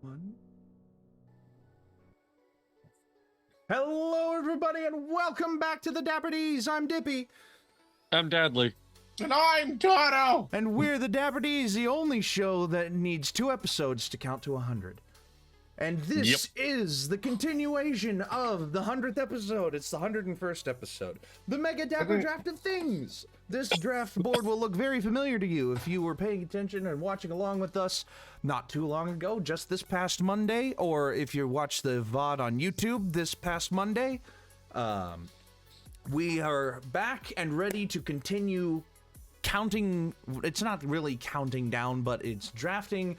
One. Hello, everybody, and welcome back to the Dapper D's. I'm Dippy. I'm Dadley. And I'm Toto! And we're the Dapper D's, the only show that needs 2 episodes to count to 100. And this is the continuation of the 100th episode. It's the 101st episode. The Mega Dapper Draft of Things. This draft board will look very familiar to you if you were paying attention and watching along with us not too long ago, just this past Monday, or if you watched the VOD on YouTube this past Monday. We are back and ready to continue counting. It's not really counting down, but it's drafting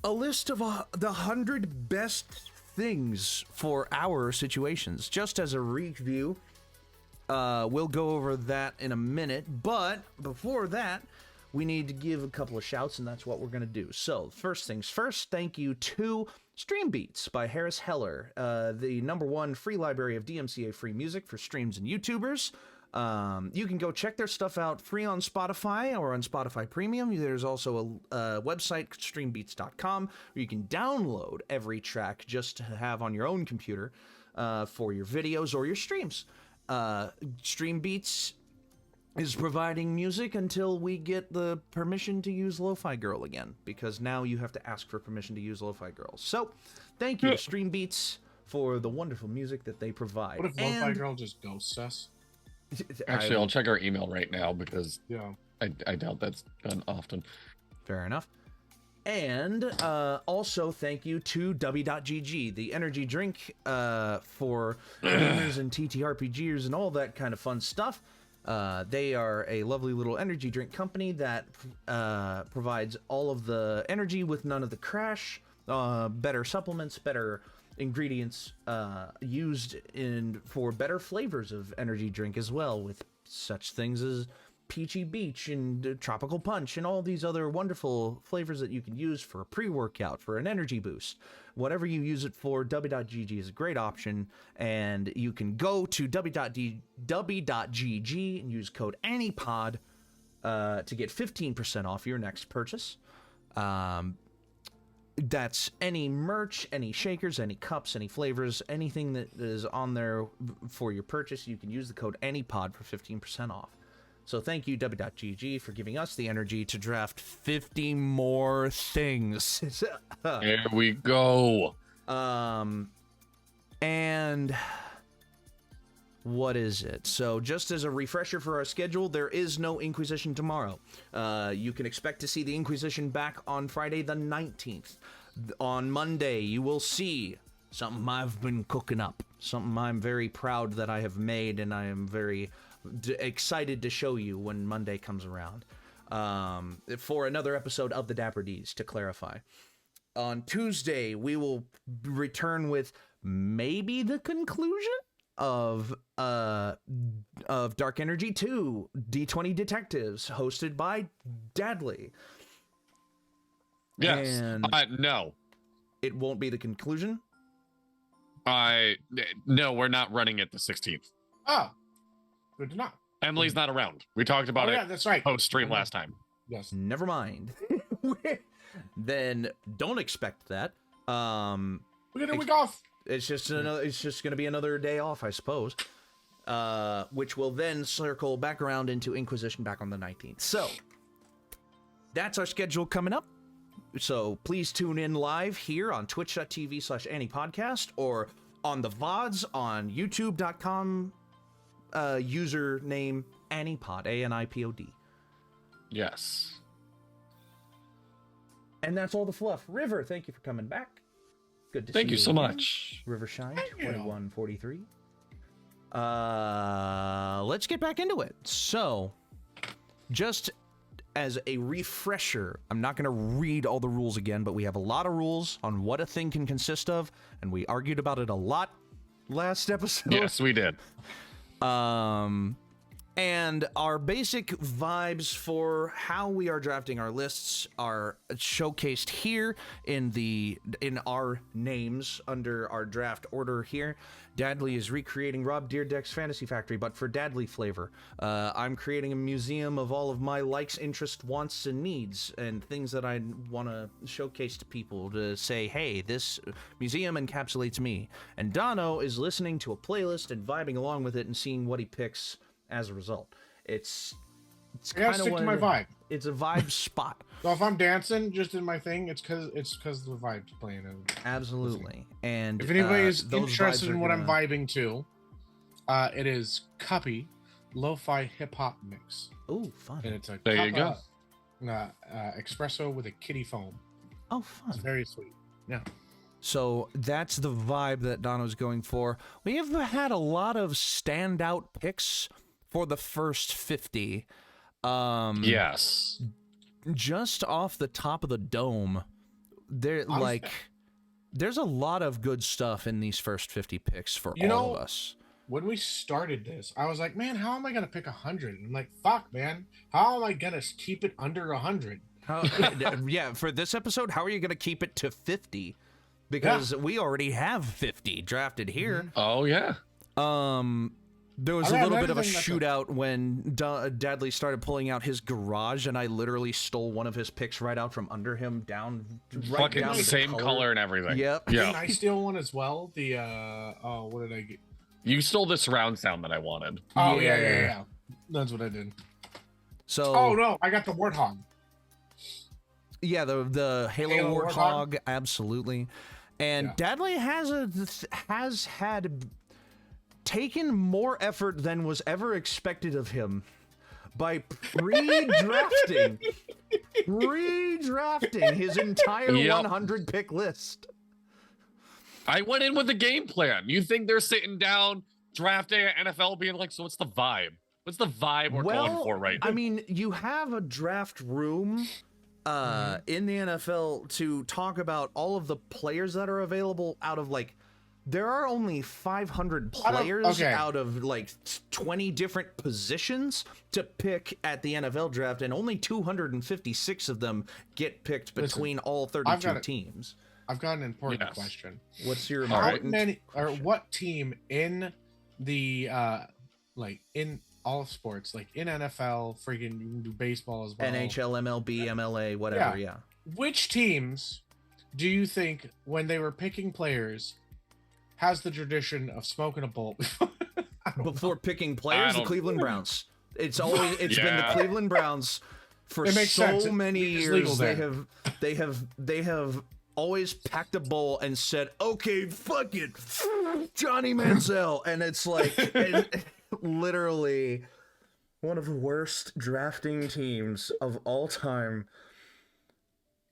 a list of the 100 best things for our situations. Just as a review, we'll go over that in a minute, but before that, we need to give a couple of shouts, and that's what we're going to do. So, first things first, thank you to Stream Beats by Harris Heller, the #1 free library of DMCA free music for streams and YouTubers. You can go check their stuff out free on Spotify or on Spotify Premium. There's also a website, streambeats.com, where you can download every track just to have on your own computer for your videos or your streams. Stream Beats is providing music until we get the permission to use Lo-Fi Girl again, because now you have to ask for permission to use Lo-Fi Girl. So, thank you to Stream Beats for the wonderful music that they provide. What if Lo-Fi Girl just ghosts us? Actually, I'll check our email right now because Yeah. I doubt that's done often. Fair enough. And also thank you to W.GG, the energy drink for gamers and TTRPGers and all that kind of fun stuff. They are a lovely little energy drink company that provides all of the energy with none of the crash, better supplements, better ingredients used for better flavors of energy drink as well, with such things as Peachy Beach and Tropical Punch and all these other wonderful flavors that you can use for a pre-workout, for an energy boost. Whatever you use it for, W.GG is a great option, and you can go to W.GG and use code ANYPOD to get 15% off your next purchase. That's any merch, any shakers, any cups, any flavors, anything that is on there for your purchase. You can use the code ANYPOD for 15% off. So thank you, W.GG, for giving us the energy to draft 50 more things. There we go. And what is it? So just as a refresher for our schedule, there is no Inquisition tomorrow. You can expect to see the Inquisition back on Friday the 19th. On Monday, you will see something I've been cooking up. Something I'm very proud that I have made, and I am very excited to show you when Monday comes around. For another episode of the Dapper D's, to clarify. On Tuesday, we will return with maybe the conclusion of Dark Energy 2, D20 Detectives, hosted by Dadley. Yes. And No. it won't be the conclusion. No, we're not running it the 16th. Oh, good to know. Emily's not around. We talked about Yeah, it that's right. post-stream last time. Yes. Never mind. Then don't expect that. We get a week off. It's just going to be another day off, I suppose. Which will then circle back around into Inquisition back on the 19th. So that's our schedule coming up. So please tune in live here on twitch.tv/AnyPodcast or on the VODs on youtube.com, username AnyPod, ANIPOD. Yes. And that's all the fluff. River, thank you for coming back. Good to see you. Thank you so again. much. Rivershine Thank you. 2143. Let's get back into it. So, just as a refresher, I'm not going to read all the rules again, but we have a lot of rules on what a thing can consist of, and we argued about it a lot last episode. Yes, we did. And our basic vibes for how we are drafting our lists are showcased here in our names under our draft order here. Dadley is recreating Rob Dyrdek's Fantasy Factory, but for Dadley flavor. I'm creating a museum of all of my likes, interests, wants, and needs, and things that I want to showcase to people to say, hey, this museum encapsulates me. And Dono is listening to a playlist and vibing along with it and seeing what he picks as a result. It's I gotta stick to my vibe. It's a vibe spot. So if I'm dancing just in my thing, it's because the vibe's playing. Absolutely. And if anybody is those interested vibes in are what I'm gonna- vibing to, it is Cuppy Lo-Fi Hip Hop Mix, Oh, fun. and it's a There you go. espresso with a kitty foam. Oh, It's fun. very sweet. Yeah. So that's the vibe that Dono's going for. We have had a lot of standout picks for the first 50. Yes. Just off the top of the dome, there's a lot of good stuff in these first 50 picks for all of us. When we started this, I was like, man, how am I gonna pick 100? And I'm like, fuck, man, how am I gonna keep it under 100? Yeah, for this episode, how are you going to keep it to 50? Because we already have 50 drafted here. Oh yeah. There was I a got little bit of a another thing that's shootout when Dadley started pulling out his garage, and I literally stole one of his picks right out from under him, down right Fucking down to the same color and everything. Yep. Didn't Yeah. I steal one as well? The what did I get? You stole the surround sound that I wanted. Oh Yeah. yeah. That's what I did. So Oh no, I got the warthog. yeah, the Halo Halo Warthog, Warthog? absolutely. And Yeah. Dadley has had taken more effort than was ever expected of him by redrafting his entire Yep. 100 pick list. I went in with a game plan. You think they're sitting down drafting at NFL being like, so what's the vibe? What's the vibe we're going for right now? I mean, you have a draft room in the NFL to talk about all of the players that are available out of there are only 500 players out of 20 different positions to pick at the NFL draft, and only 256 of them get picked between all 32 teams. I've got an important Yes. question. What's your All right. How many or what team in the in all of sports, like in NFL, freaking you can do baseball as well. NHL, MLB, MLA, whatever, yeah. Which teams do you think, when they were picking players, has the tradition of smoking a bolt Before picking players, the don't- Cleveland Browns. It's been the Yeah. Cleveland Browns for It makes so sense. many It's legal years. there. They have always packed a bowl and said, "Okay, fuck it, Johnny Manziel," and it's literally one of the worst drafting teams of all time.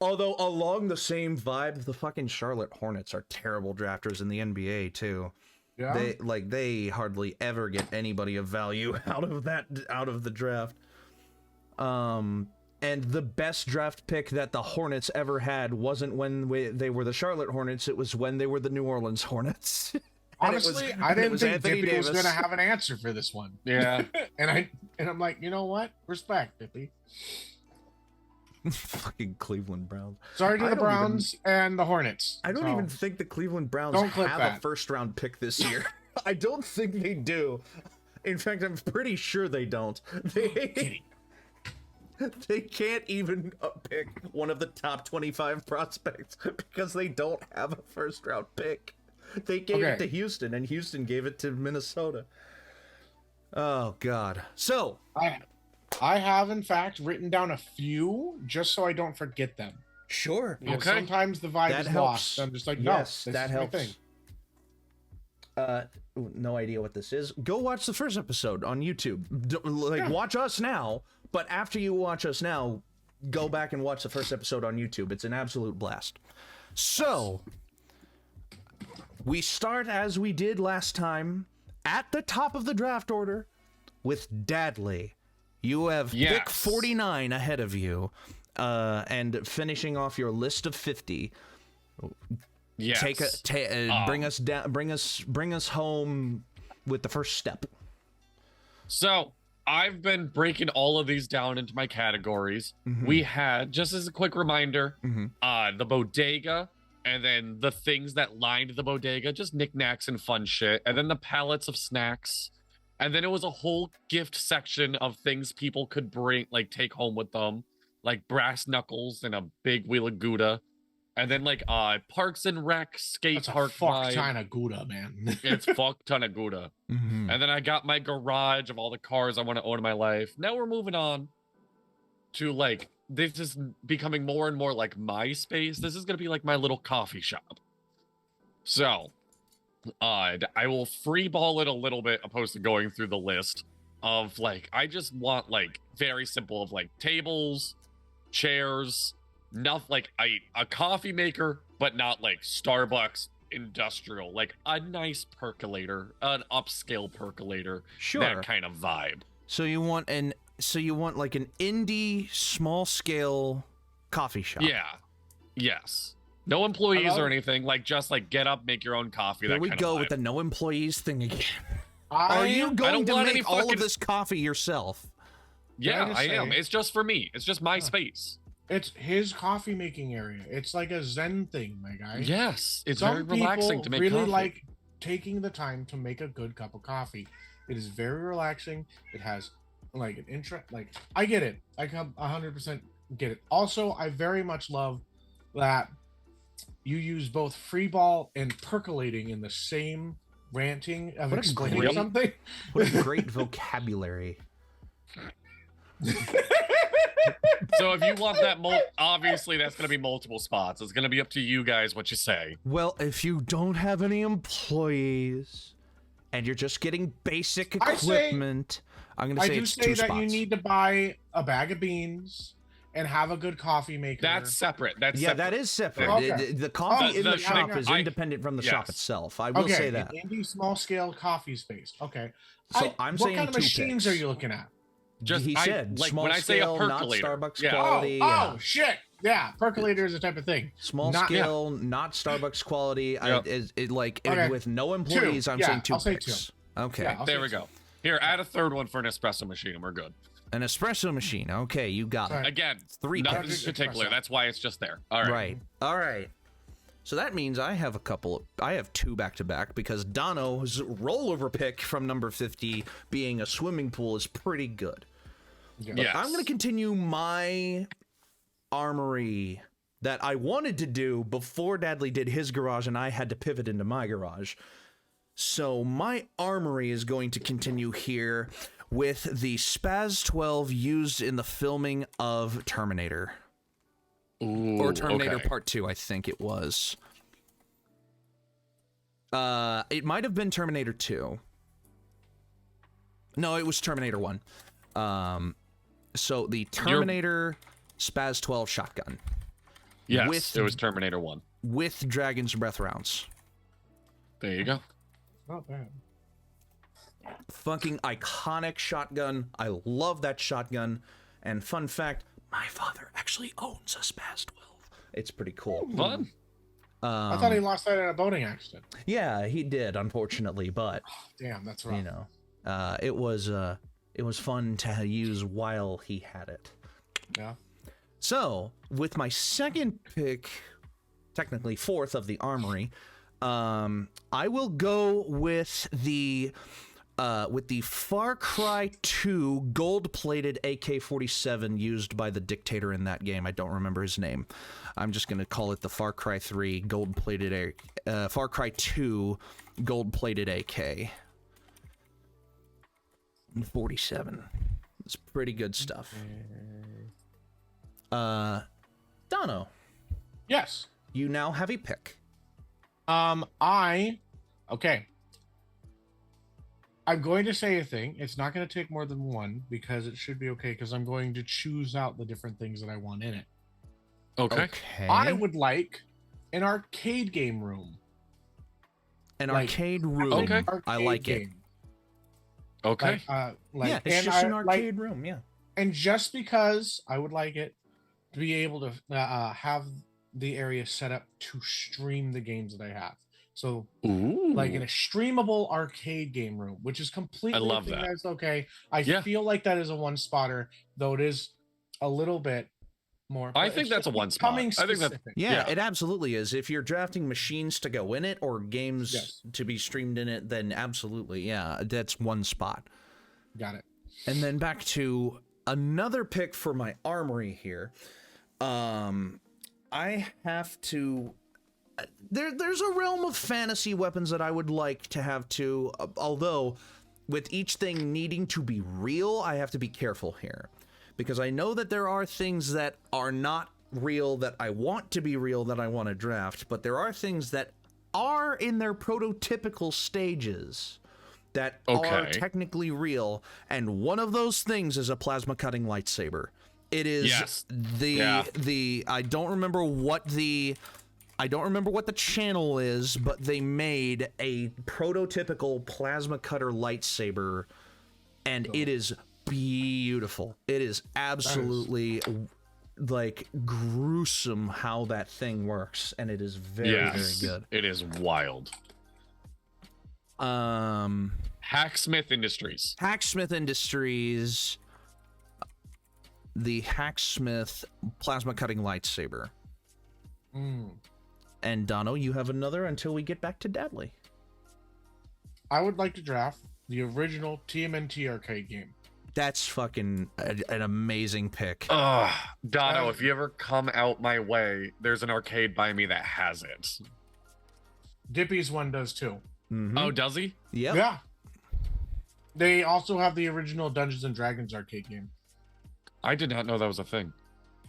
Although along the same vibe, the fucking Charlotte Hornets are terrible drafters in the NBA too. Yeah. They hardly ever get anybody of value out of the draft. And the best draft pick that the Hornets ever had wasn't when they were the Charlotte Hornets. It was when they were the New Orleans Hornets. Honestly, I didn't think Anthony Dippy was Davis. going to have an answer for this one. Yeah. and I'm like, you know what? Respect, Dippy. Fucking Cleveland Browns. Sorry to I the don't Browns and the Hornets. I don't So, even think the Cleveland Browns Don't clip have a that. first round pick this year. I don't think they do. In fact, I'm pretty sure they don't. They can't even pick one of the top 25 prospects because they don't have a first round pick. They gave it to Houston, and Houston gave it to Minnesota. Oh, God. So, I have, in fact, written down a few just so I don't forget them. sure. Because Okay. Sometimes the vibe That is helps. lost. I'm just like, no, Yes, this that is my helps. thing. No idea what this is. Go watch the first episode on YouTube. Watch us now, but after you watch us now, go back and watch the first episode on YouTube. It's an absolute blast. So, we start as we did last time, at the top of the draft order, with Dadley. You have pick Yes. 49 ahead of you, and finishing off your list of 50. Yes. Bring us down, bring us home with the first step. So I've been breaking all of these down into my categories. We had, just as a quick reminder, the bodega, and then the things that lined the bodega, just knickknacks and fun shit, and then the pallets of snacks, and then it was a whole gift section of things people could bring, like take home with them, like brass knuckles and a big wheel of Gouda, and then like Parks and Rec skate That's park a fuck vibe. ton of Gouda, man. It's fuck ton of Gouda. And then I got my garage of all the cars I want to own in my life. Now we're moving on to like, this is becoming more and more like my space. This is going to be like my little coffee shop. So, I will freeball it a little bit opposed to going through the list of like, I just want like very simple of like tables, chairs, nothing like a coffee maker, but not like Starbucks industrial, like a nice percolator, an upscale percolator, Sure. that kind of vibe. So you want like an indie small scale coffee shop. Yeah. Yes. No employees or anything. Like just like get up, make your own coffee. Here that we kind go of vibe. with the no employees thing again. Are you going to want any make all fucking- of this coffee yourself? Yeah, just I am. say- It's just for me. It's just my space. It's his coffee making area. It's like a Zen thing, my guy. Yes, it's Some very relaxing people to make really coffee. like taking the time to make a good cup of coffee. It is very relaxing. It has like an interest. Like I get it. I come 100% get it. Also, I very much love that you use both freeball and percolating in the same ranting of What a explaining great- something. What a great vocabulary. So if you want that, obviously that's going to be multiple spots. It's going to be up to you guys what you say. Well, if you don't have any employees and you're just getting basic I say- equipment, I'm going to I say do it's say 2 that spots. you need to buy a bag of beans and have a good coffee maker. That's separate. That's Yeah, separate. that is separate. Okay. The coffee Oh, in the the- shop is I- independent from the shop yes. itself. I will okay, say that. an indie small scale coffee space. Okay. So I'm what saying kind of 2 machines picks. are you looking at? Just He I- said like, small when I say a scale, not percolator. Starbucks Yeah. quality. Oh, yeah. shit. Yeah, percolator is a type of thing. Small Not- scale, not Starbucks quality. Yep. Okay. With no employees, I'm Yeah, saying 2 I'll say picks. Okay. Yeah, I'll There say we two. go. Here, add a third one for an espresso machine, and we're good. An espresso machine. Okay, you got Sorry. it. Again, 3 nothing in picks. particular. That's why it's just there. All right. Right. All right. So that means I have 2 back to back because Dono's rollover pick from number 50 being a swimming pool is pretty good. Yeah. Yes. I'm going to continue my armory that I wanted to do before Dadley did his garage and I had to pivot into my garage. So my armory is going to continue here with the Spaz 12 used in the filming of Terminator. Ooh, Or Terminator okay. Part 2, I think it was. It might have been Terminator 2. No, it was Terminator 1. So the Terminator Spaz 12 shotgun Yes, with- it was Terminator 1. with Dragon's Breath rounds. There you go. Not bad. Fucking iconic shotgun. I love that shotgun. And fun fact, my father actually owns a Spaz 12. It's pretty cool. Fun. I thought he lost that in a boating accident. Yeah, he did, unfortunately, but Damn, that's rough. you know, it was fun to use while he had it. Yeah. So, with my second pick, technically 4th of the armory, I will go with the Far Cry 2 gold-plated AK-47 used by the dictator in that game. I don't remember his name. I'm just going to call it the Far Cry 3 gold-plated Far Cry 2 gold-plated AK. 47. It's pretty good stuff. Dono, Yes. you now have a pick. Okay. I'm going to say a thing. It's not going to take more than one because it should be okay because I'm going to choose out the different things that I want in it. Okay. I would like an arcade game room. An like- arcade room. Okay. I like it. game. Okay. Yeah, it's and just an I- arcade room. Yeah. and just because I would like it to be able to have the area set up to stream the games that I have. So Ooh. like an streamable arcade game room, which is completely I love thing that. that's okay. I Yeah. feel like that is a one spotter, though it is a little bit more. I but think it's that's a just one spot. becoming I think that specific. Yeah, Yeah. it absolutely is. If you're drafting machines to go in it or games Yes. to be streamed in it, then absolutely, yeah, that's one spot. Got it. And then back to another pick for my armory here. I have to. There's a realm of fantasy weapons that I would like to have too. Although, with each thing needing to be real, I have to be careful here, because I know that there are things that are not real that I want to be real that I want to draft, but there are things that are in their prototypical stages that are Okay. technically real, and one of those things is a plasma cutting lightsaber. It is Yes. the I don't remember what the channel is, but they made a prototypical plasma cutter lightsaber, and it is beautiful. It is absolutely like gruesome how that thing works, and it is very very good. It is wild. Hacksmith Industries. Hacksmith Industries, the Hacksmith plasma cutting lightsaber. And Dono, you have another until we get back to Dadley. I would like to draft the original TMNT arcade game. That's fucking an amazing pick. Dono, if you ever come out my way, there's an arcade by me that has it. Dippy's one does too. Mhm. Oh, does he? Yep. Yeah. They also have the original Dungeons and Dragons arcade game. I did not know that was a thing.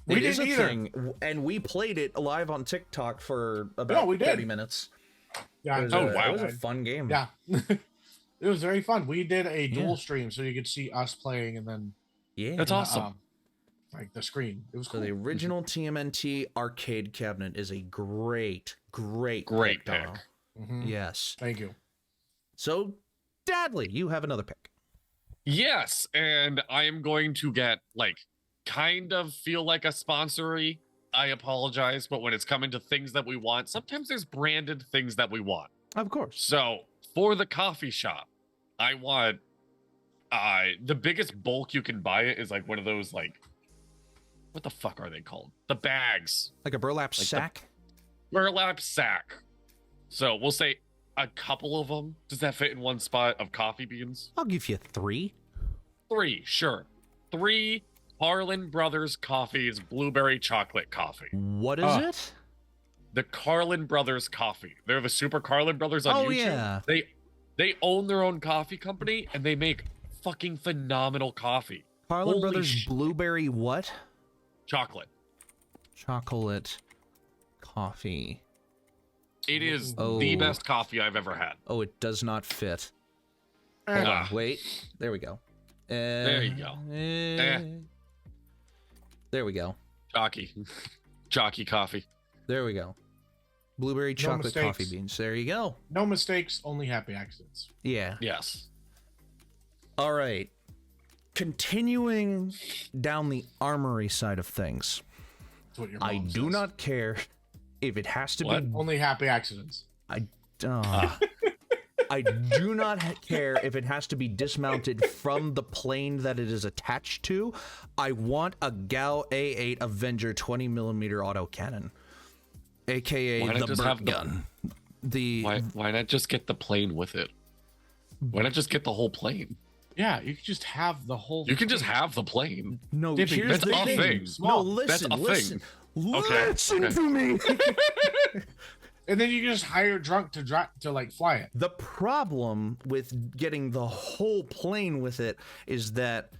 We It is didn't a either. thing, and we played it live on TikTok for about we did. 30 minutes. Yeah. It was Oh, a, wow. It was a fun game. Yeah. It was very fun. We did a dual Yeah. stream so you could see us playing and then Yeah. That's awesome. like the screen. It was So cool. the original TMNT arcade cabinet is a great Great pick, Dono. pick. Mhm. Yes. Thank you. So, Dadley, you have another pick. Yes, and I am going to get like kind of feel like a sponsory. I apologize, but when it's coming to things that we want, sometimes there's branded things that we want. Of course. So for the coffee shop, I want the biggest bulk you can buy it is like one of those like what the fuck are they called? The bags. Like a burlap Like the- sack? Burlap sack. So we'll say a couple of them. Does that fit in one spot of coffee beans? I'll give you 3. 3, sure. 3 Carlin Brothers coffees, blueberry chocolate coffee. What is it? The Carlin Brothers coffee. They're the Super Carlin Brothers on Oh, YouTube. yeah. They own their own coffee company and they make fucking phenomenal coffee. Carlin Holy Brothers shit. blueberry what? Chocolate. Chocolate coffee. It is Oh. the best coffee I've ever had. Oh, it does not fit. Hold Ah. on, wait. There we go. There you go. There we go. Chalky. Chalky coffee. There we go. Blueberry chocolate mistakes. coffee beans. There you go. No mistakes, only happy accidents. Yeah. Yes. All right. Continuing down the armory side of things, That's what your I mom do says. not care if it has to What? be. Only happy accidents. I do not care if it has to be dismounted from the plane that it is attached to. I want a Gao A8 Avenger 20mm autocannon, aka Why not the just burnt have the- gun. Why not just get the plane with it? Why not just get the whole plane? Yeah, you could just have the whole. You can just have the plane. No, Dippy, here's that's the a thing. thing. No, Small. listen, That's a listen, Okay, listen okay. to me. And then you can just hire drunk to like fly it. The problem with getting the whole plane with it is that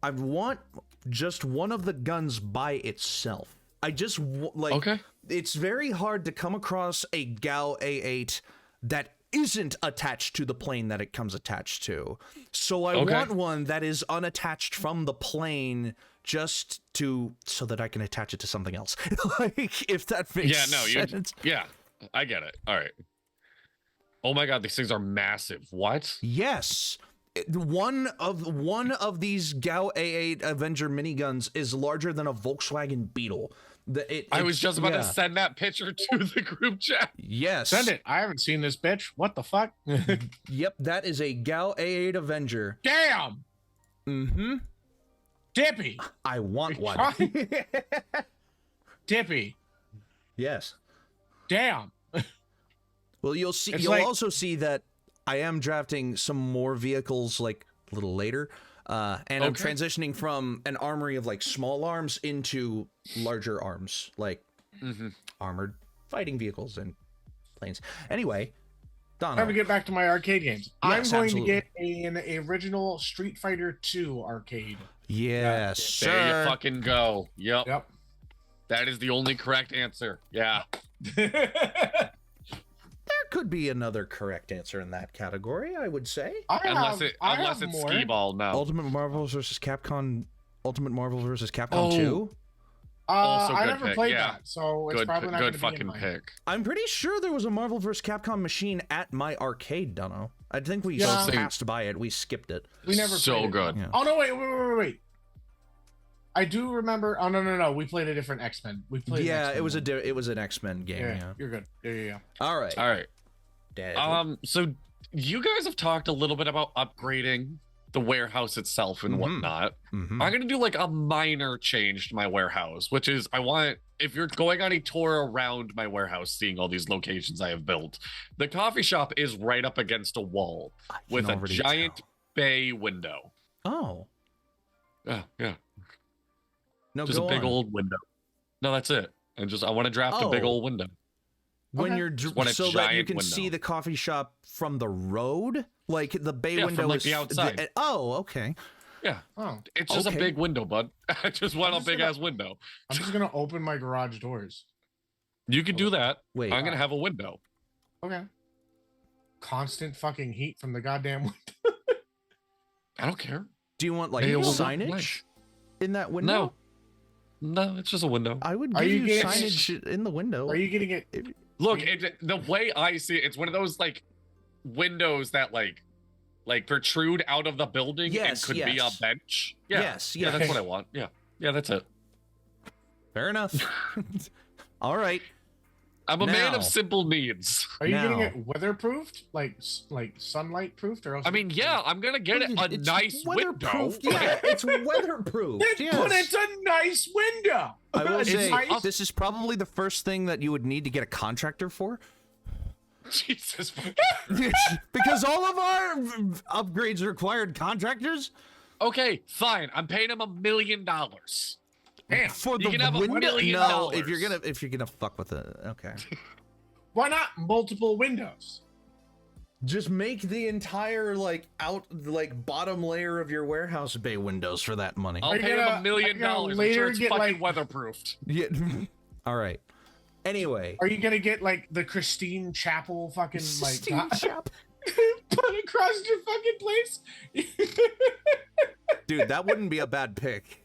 I want just one of the guns by itself. I just like. Okay. It's very hard to come across a Gao A8 that isn't attached to the plane that it comes attached to. So I Okay. want one that is unattached from the plane just so that I can attach it to something else. Like, if that makes Yeah, no, you sense. yeah, I get it. All right. Oh my god, these things are massive. What? Yes. One of these Gao A8 Avenger miniguns is larger than a Volkswagen Beetle. I was just about to send that picture to the group chat. Yes. Send it. I haven't seen this bitch. What the fuck? Yep, that is a Gal A8 Avenger. Damn. Mm-hmm. Dippy. I want one. Dippy. Yes. Damn. Well, you'll see. It's You'll like- also see that I am drafting some more vehicles like a little later, and I'm transitioning from an armory of like small arms into larger arms, like armored fighting vehicles and planes. Anyway, Donald. Time to get back to my arcade games. Yes, I'm going absolutely. to get an original Street Fighter 2 arcade. Yes, sir. There you fucking go. Yep. Yep. That is the only correct answer. Yeah. There could be another correct answer in that category, I would say. Unless have it's more. skee-ball, no. Ultimate Marvel versus Capcom 2. Also I good never pick, played yeah. that, so it's Good, probably not going good to be in fucking mine. pick. I'm pretty sure there was a Marvel vs. Capcom machine at my arcade, Dunno. I think we Yeah. passed by it. We skipped it. We never So played it. good. Yeah. Oh no! Wait! I do remember. Oh no! We played a different X-Men. We played. an Yeah, X-Men it one. was an X-Men game. Yeah, Yeah. you're good. Yeah. All right. All right. Dad. So you guys have talked a little bit about upgrading the warehouse itself and Mhm. whatnot. Mhm. I'm gonna do like a minor change to my warehouse, which is if you're going on a tour around my warehouse, seeing all these locations I have built, the coffee shop is right up against a wall I can with a already giant tell. bay window. Oh. Yeah. No, Just a go big on. old window. No, that's it. I want to draft a big Oh. old window. When Okay. you're want a so that you giant can see window. the coffee shop from the road, like the bay Yeah, window from, like, is the outside. oh, okay. Yeah, Oh, it's just Okay. a big window, bud. I just want a just big gonna- ass window. I'm just gonna open my garage doors. You could do that. Wait. I'm gonna have a window. Okay. Constant fucking heat from the goddamn window. I don't care. Do you want like Hey, well, signage nice. in that window? No, it's just a window. I would Are give you you getting- signage in the window. Are you getting it? Look, the way I see it, it's one of those like windows that like protrude out of the building Yes, and could be a yes. bench. Yeah. Yes, Yeah, yes. that's what I want. Yeah, that's it. Fair enough. All right. I'm a man Now. of simple needs. Are you getting Now. it weatherproofed, like sunlight proofed, or else? I mean, yeah, I'm gonna get it a It's nice window. weatherproof. Yeah, it's weatherproof. Yes. But it's a nice window. I will It's say nice. this is probably the first thing that you would need to get a contractor for. Jesus. Because all of our upgrades required contractors Okay, fine. I'm paying him $1 million. Damn, for you the can have $1 window. million. No, if you're gonna fuck with it, okay. Why not multiple windows? Just make the entire bottom layer of your warehouse bay windows for that money. I'll Are you pay him gonna- $1 million. are you gonna I'm later sure it's get, fucking like- weatherproofed. Yeah. All right. Anyway, Are you gonna get like the Christine Chapel fucking like Sistine Chapel. put across your fucking place? Dude, that wouldn't be a bad pick.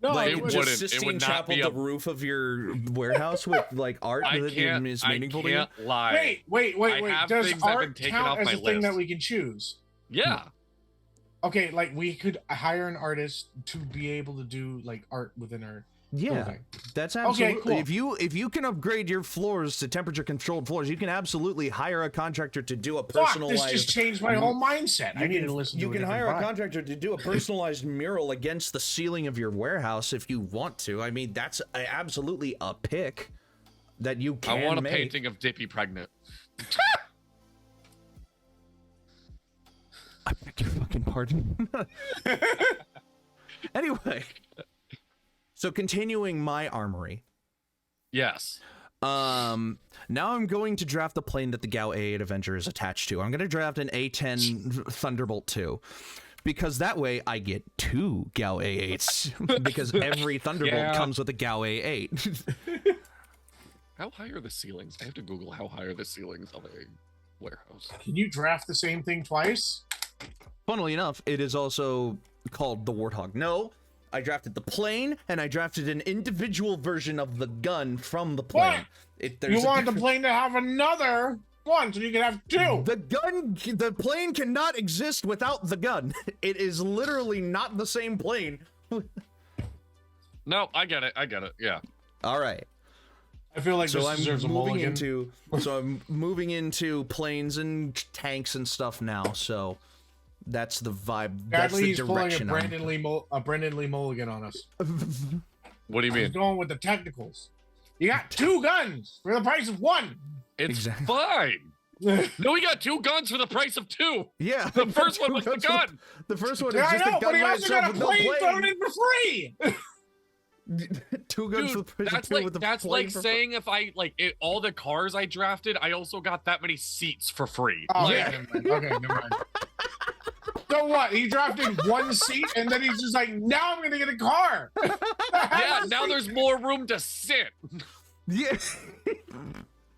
No, Like it it wouldn't. just It Sistine would not Chapel, be the a- roof of your warehouse with like art I that can't. is I meaningful to you. can't lie. Wait. I have Does things that have been art taken count off as my a thing that list. we can choose? Yeah. Okay, like we could hire an artist to be able to do like art within our Yeah, building. that's absolutely. cool. If you can upgrade your floors to temperature controlled floors, you can absolutely hire a contractor to do a Fuck, personalized. this just changed my whole mindset. I need to listen to You a can different hire a vibe. contractor to do a personalized mural against the ceiling of your warehouse if you want to. I mean, that's absolutely a pick that you can I want a make. painting of Dippy pregnant. I beg your fucking pardon. Anyway, so continuing my armory. Yes. Now I'm going to draft the plane that the Gao A8 Avenger is attached to. I'm going to draft an A10 Thunderbolt 2. Because that way I get 2 Gao A8s. Because every Thunderbolt Yeah. comes with a Gao A8. How high are the ceilings? I have to Google how high are the ceilings of a warehouse. Can you draft the same thing twice? Funnily enough, it is also called the Warthog. No, I drafted the plane, and I drafted an individual version of the gun from the plane. What? You want the plane to have another one, so you can have two. The plane cannot exist without the gun. It is literally not the same plane. No, I get it. Yeah. All right. I feel like So this I'm deserves a moving mulligan. I'm moving into planes and tanks and stuff now. So that's the vibe. That's Sadly, the he's pulling a direction. Brandon Lee mulligan on us. What do you He's mean? going with the technicals. You got 2 guns for the price of 1. It's Exactly. fine. No, we got 2 guns for the price of 2. Yeah. The first one was the gun. The first one is Yeah, I just know, a gun but he by also itself got a with no plane thrown plane. in for free. 2 guns for the Dude, price of that's 2 like with a that's plane like for saying if I all the cars I drafted, I also got that many seats for free. Oh, Like, yeah. Never mind. Okay, never mind. So what? He drafted 1 seat, and then he's just like, now I'm gonna get a car. yeah, now there's more room to sit. Yeah.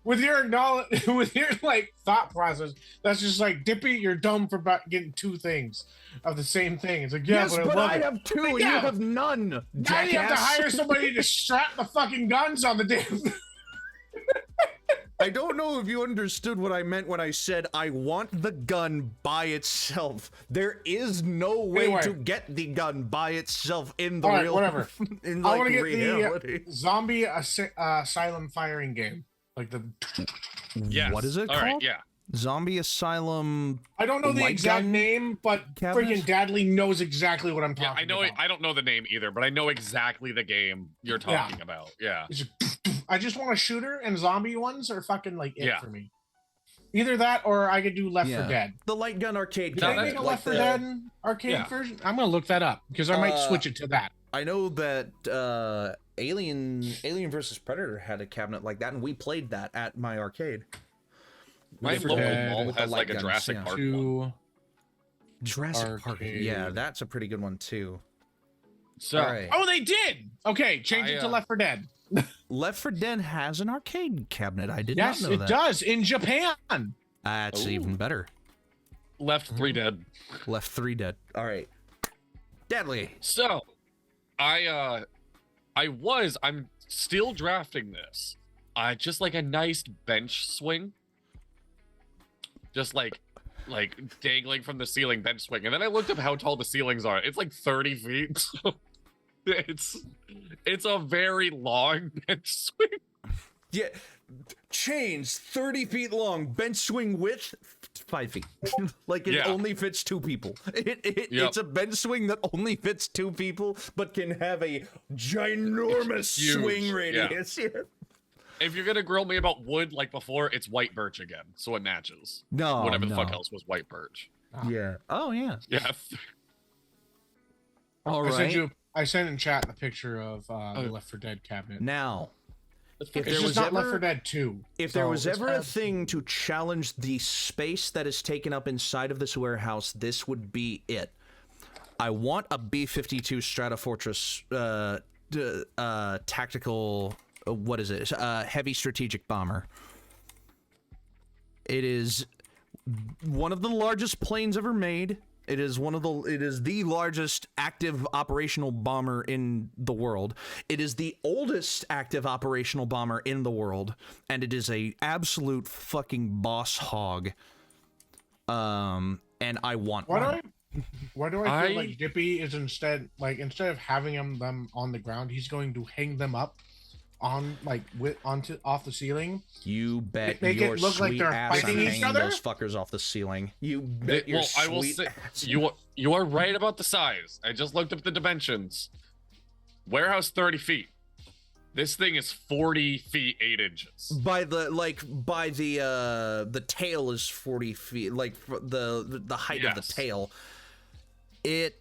With your knowledge, with your like thought process, that's just like Dippy. You're dumb for getting 2 things of the same thing. It's like, yeah, Yes, but but I love I it. have 2 and Yeah. you have none. Now Jackass. you have to hire somebody to strap the fucking guns on the damn. I don't know if you understood what I meant when I said I want the gun by itself. There is no way Anyway. to get the gun by itself in the All right, real whatever. in I like want to get reality. the zombie asylum firing game, like the. Yes. What is it All right, called? yeah. Zombie Asylum. I don't know the Light exact gun name, but cabinet? freaking Dadley knows exactly what I'm Yeah, talking I know it. about. I don't know the name either, but I know exactly the game you're talking about. Yeah. It's just- I just want a shooter, and zombie ones are fucking like it Yeah. for me. Either that, or I could do Left Yeah. 4 Dead. The light gun arcade Did No, they cabinet. make a that's Left 4 the- Dead arcade Yeah. version? I'm gonna look that up because I might switch it to that. I know that Alien vs Predator had a cabinet like that, and we played that at my arcade. My Left 4 local Dead mall with the has like light a guns, Jurassic yeah. Park one. To Jurassic Park. Yeah, Arcade. that's a pretty good one too. So All right. oh, they did. Okay, change it to Left 4 Dead. Left 4 Dead has an arcade cabinet. I did Yes, not know it that. does in Japan. That's Ooh. even better. Left 3 Dead. Left 3 Dead. All right. Deadly. So, I'm still drafting this. Just like a nice bench swing. Just like dangling from the ceiling bench swing. And then I looked up how tall the ceilings are. It's like 30 feet. So it's a very long bench swing. Yeah. Chains 30 feet long, bench swing width 5 feet. Like it Yeah. only fits 2 people. Yep. It's a bench swing that only fits 2 people, but can have a ginormous It's huge, swing yeah. radius. Yeah. If you're gonna grill me about wood like before, it's white birch again, so it matches. No. Whatever the no. fuck else was white birch. Yeah. Oh yeah. Yeah. All I right. sent in chat the picture of the Left 4 Dead cabinet. Now, if It's there just was not ever Left 4 Dead 2. If there so was it's ever kind a of- thing to challenge the space that is taken up inside of this warehouse, this would be it. I want a B-52 Stratofortress tactical, what is it? Heavy strategic bomber. It is one of the largest planes ever made. It is the largest active operational bomber in the world. It is the oldest active operational bomber in the world, and it is a absolute fucking boss hog. And I want one. Why do I feel I- like Dippy is instead of having them on the ground, he's going to hang them up on off the ceiling. You bet Make it your look like sweet they're ass I'm fighting each hanging other? those fuckers off the ceiling. You bet your I will sweet say ass. you are right about the size. I just looked up the dimensions. Warehouse 30 feet. This thing is 40 feet 8 inches. By the tail is 40 feet, like the height of the Yes. tail. The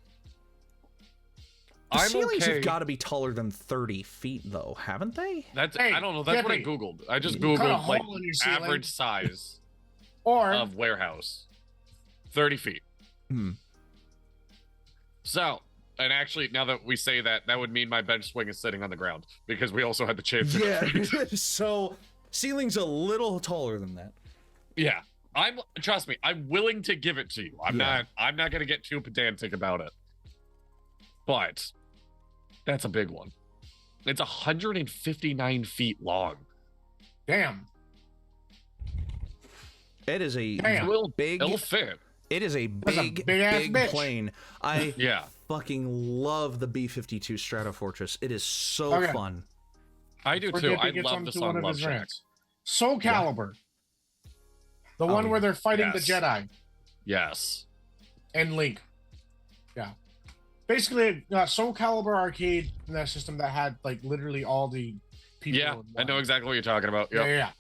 I'm ceilings okay. have got to be taller than 30 feet, though, haven't they? That's Hey, I don't know. That's what I Dippy, googled. I just cut a googled hole like in your ceiling. average size Or of warehouse. 30 feet. Hmm. So, and actually, now that we say that, that would mean my bench swing is sitting on the ground because we also had the chance. Yeah. So ceiling's a little taller than that. Yeah. Trust me, I'm willing to give it to you. I'm Yeah. not gonna get too pedantic about it. But that's a big one. It's 159 feet long. damn, It is a Damn. big. It'll fit. It is a That's a big, big-ass big bitch. plane. I Yeah. fucking love the B-52 Stratofortress. It is so Okay. fun. I do before too. Dippy I gets love the onto song one of Love his Shack. rants. Soul Calibur. The one where they're fighting the Yes. Jedi Yes. and Link. Yeah. Basically, Soul Calibur arcade system that had like literally all the people. Yeah, in I know one. exactly what you're talking about. Yeah, Yep. yeah.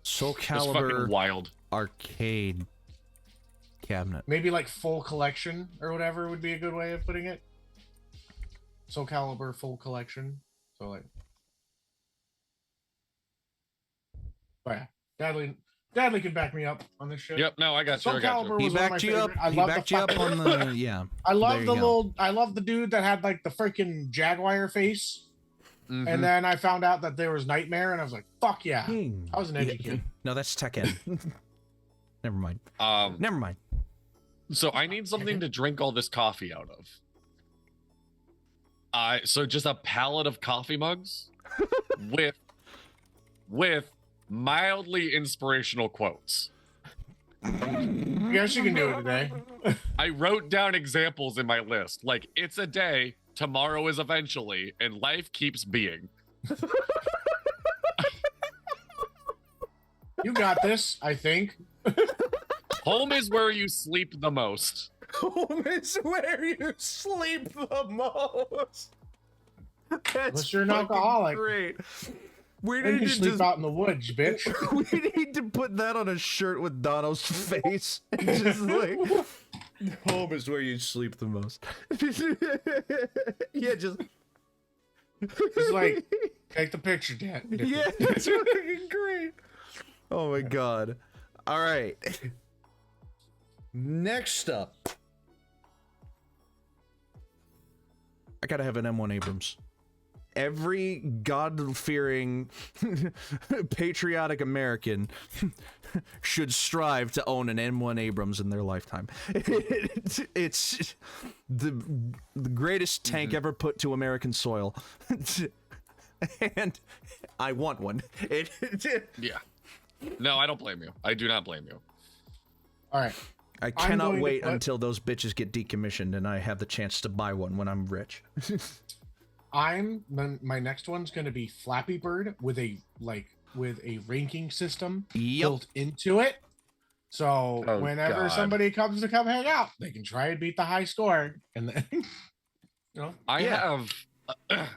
Soul It's fucking Calibur wild. arcade cabinet. Maybe like full collection or whatever would be a good way of putting it. Soul Calibur full collection. So like, but yeah, Dadley can back me up on this shit. Yep, no, I got you. Soul I got Calibur you. He was one of my backed you up. favorite. I He love backed the you up fucking- on the yeah. I love There the you go. I love the dude that had like the freaking Jaguar face. Mhm. And then I found out that there was Nightmare, and I was like, "Fuck yeah!" I was an edgy Yeah. kid. No, that's Tekken. Never mind. Um, Never mind. so I need something to drink all this coffee out of. So just a pallet of coffee mugs with mildly inspirational quotes. Yes, you can do it today. I wrote down examples in my list, like it's a day, tomorrow is eventually, and life keeps being. You got this, I think. Home is where you sleep the most. Home is where you sleep the most. That's Unless you're an fucking alcoholic. Great. We And need you to sleep just, out in the woods, bitch. we need to put that on a shirt with Dono's face. Just like home is where you sleep the most. Yeah, just It's like, take the picture, Dad. yeah, it's fucking great. Oh my god. All right. Next up, I gotta have an M1 Abrams. Every God-fearing, patriotic American should strive to own an M1 Abrams in their lifetime. It's the greatest tank ever put to American soil. And I want one. Yeah. No, I don't blame you. I do not blame you. All right. I I'm cannot going to wait put- until those bitches get decommissioned and I have the chance to buy one when I'm rich. My next one's gonna be Flappy Bird with a ranking system Yep. built into it. So Oh, whenever God. somebody comes to come hang out, they can try and beat the high score. And then I Yeah.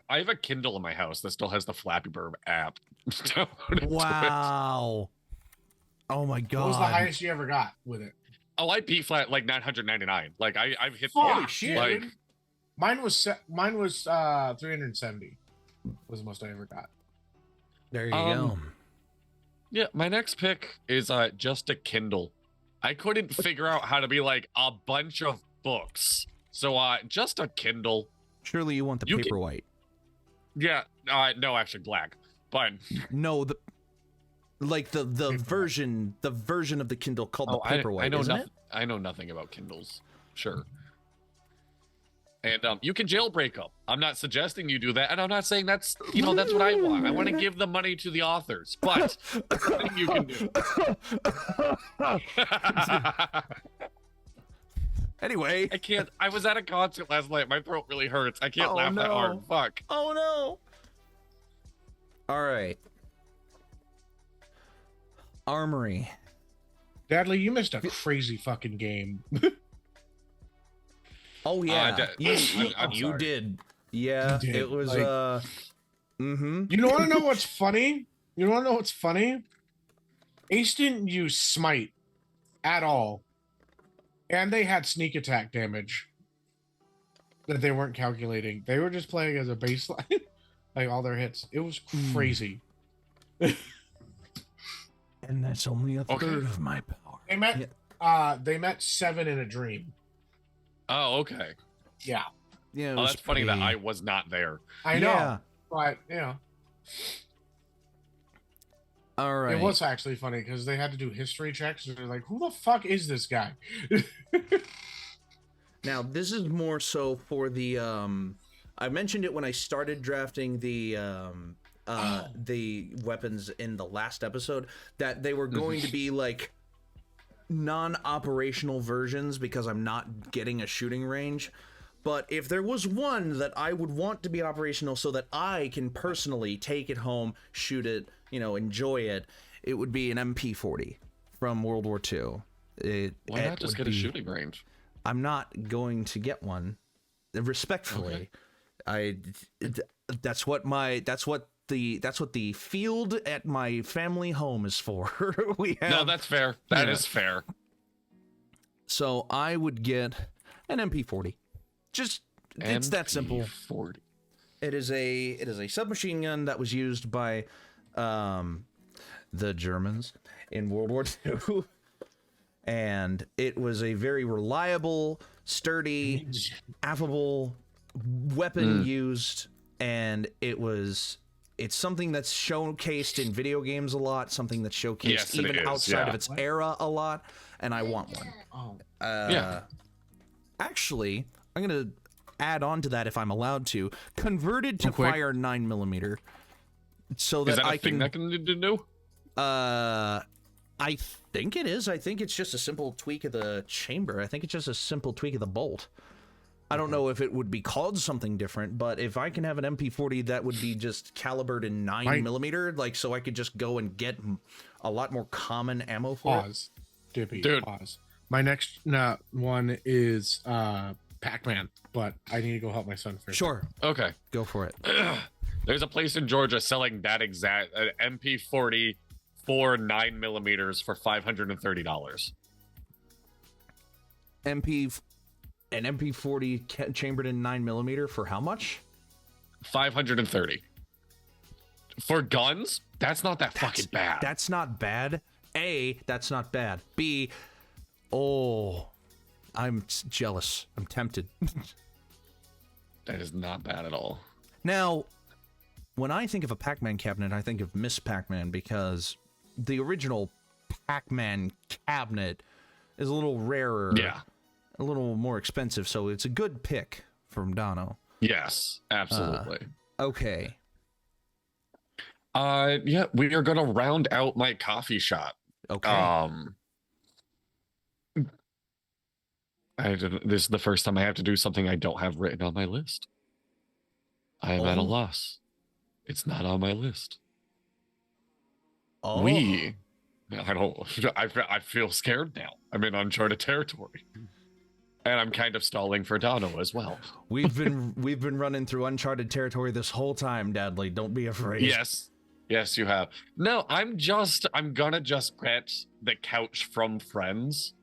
have a Kindle in my house that still has the Flappy Bird app. downloaded to it. Wow. Oh my god. what was the highest you ever got with it? Oh, I beat flat like 999. Like I've hit Fuck, shit. Like dude. Mine was 370 was the most I ever got. There you Um, go. yeah, my next pick is just a Kindle. I couldn't figure out how to be like a bunch of books. So just a Kindle. Surely you want the you can- Paperwhite. Yeah, no, actually black. But No, the version of the Kindle called the Paperwhite, I know isn't nothing. I know nothing about Kindles. Sure. And you can jailbreak them. I'm not suggesting you do that, and I'm not saying that's that's what I want. I want to give the money to the authors, but nothing you can do. Anyway. I can't. I was at a concert last night. My throat really hurts. I can't Oh, laugh that no. hard. Fuck. Oh no. All right. Armory. Dadley, you missed a crazy fucking game. Oh yeah, I'm you sorry. did. Yeah, You did, it was. like- Mm-hmm. You want to know what's funny? You want to know what's funny? Ace didn't use smite at all, and they had sneak attack damage that they weren't calculating. They were just playing as a baseline, like all their hits. It was crazy. And that's only a Okay. third of my power. They met 7 in a dream. Oh, okay. Yeah, Yeah. It Oh, was that's funny that pretty- I was not there. I know, Yeah. but All right. it was actually funny because they had to do history checks. They're like, "Who the fuck is this guy?" Now, this is more so for the I mentioned it when I started drafting the weapons in the last episode that they were going to be like non-operational versions because I'm not getting a shooting range. But if there was one that I would want to be operational so that I can personally take it home, shoot it, enjoy it, it would be an MP40 from World War II. Why not just get a shooting range? I'm not going to get one. Respectfully, okay. That's what the field at my family home is for. No, that's fair. That is fair. So I would get an MP40. It's that simple. MP40. It is a submachine gun that was used by the Germans in World War II. And it was a very reliable, sturdy, affable weapon used, and it's something that's showcased in video games a lot, something that's showcased even outside of its era a lot, and I want one. Actually, I'm gonna add on to that if I'm allowed to. Converted to fire 9mm, so that I can. Is that a thing that can do? I think it is. I think it's just a simple tweak of the chamber. I think it's just a simple tweak of the bolt. I don't know if it would be called something different, but if I can have an MP40 that would be just calibered in 9mm, like so I could just go and get a lot more common ammo for Pause. Dippy, dude. Pause. My next one is Pac-Man, but I need to go help my son first. Sure. Okay. Go for it. There's a place in Georgia selling that exact MP40 for 9mm for $530. An MP40 chambered in 9mm for how much? $530. For guns? That's not that fucking bad. That's not bad. A, that's not bad. B, I'm jealous. I'm tempted. That is not bad at all. Now, when I think of a Pac-Man cabinet, I think of Miss Pac-Man because the original Pac-Man cabinet is a little rarer. Yeah. A little more expensive, so it's a good pick from Dono. Yes, absolutely. Okay. Yeah, we are gonna round out my coffee shop. Okay. This is the first time I have to do something I don't have written on my list. I am at a loss. It's not on my list. I feel scared now. I'm in uncharted territory. And I'm kind of stalling for Dono as well. We've been running through uncharted territory this whole time, Dadley. Don't be afraid. Yes, you have. No, I'm gonna just get the couch from Friends.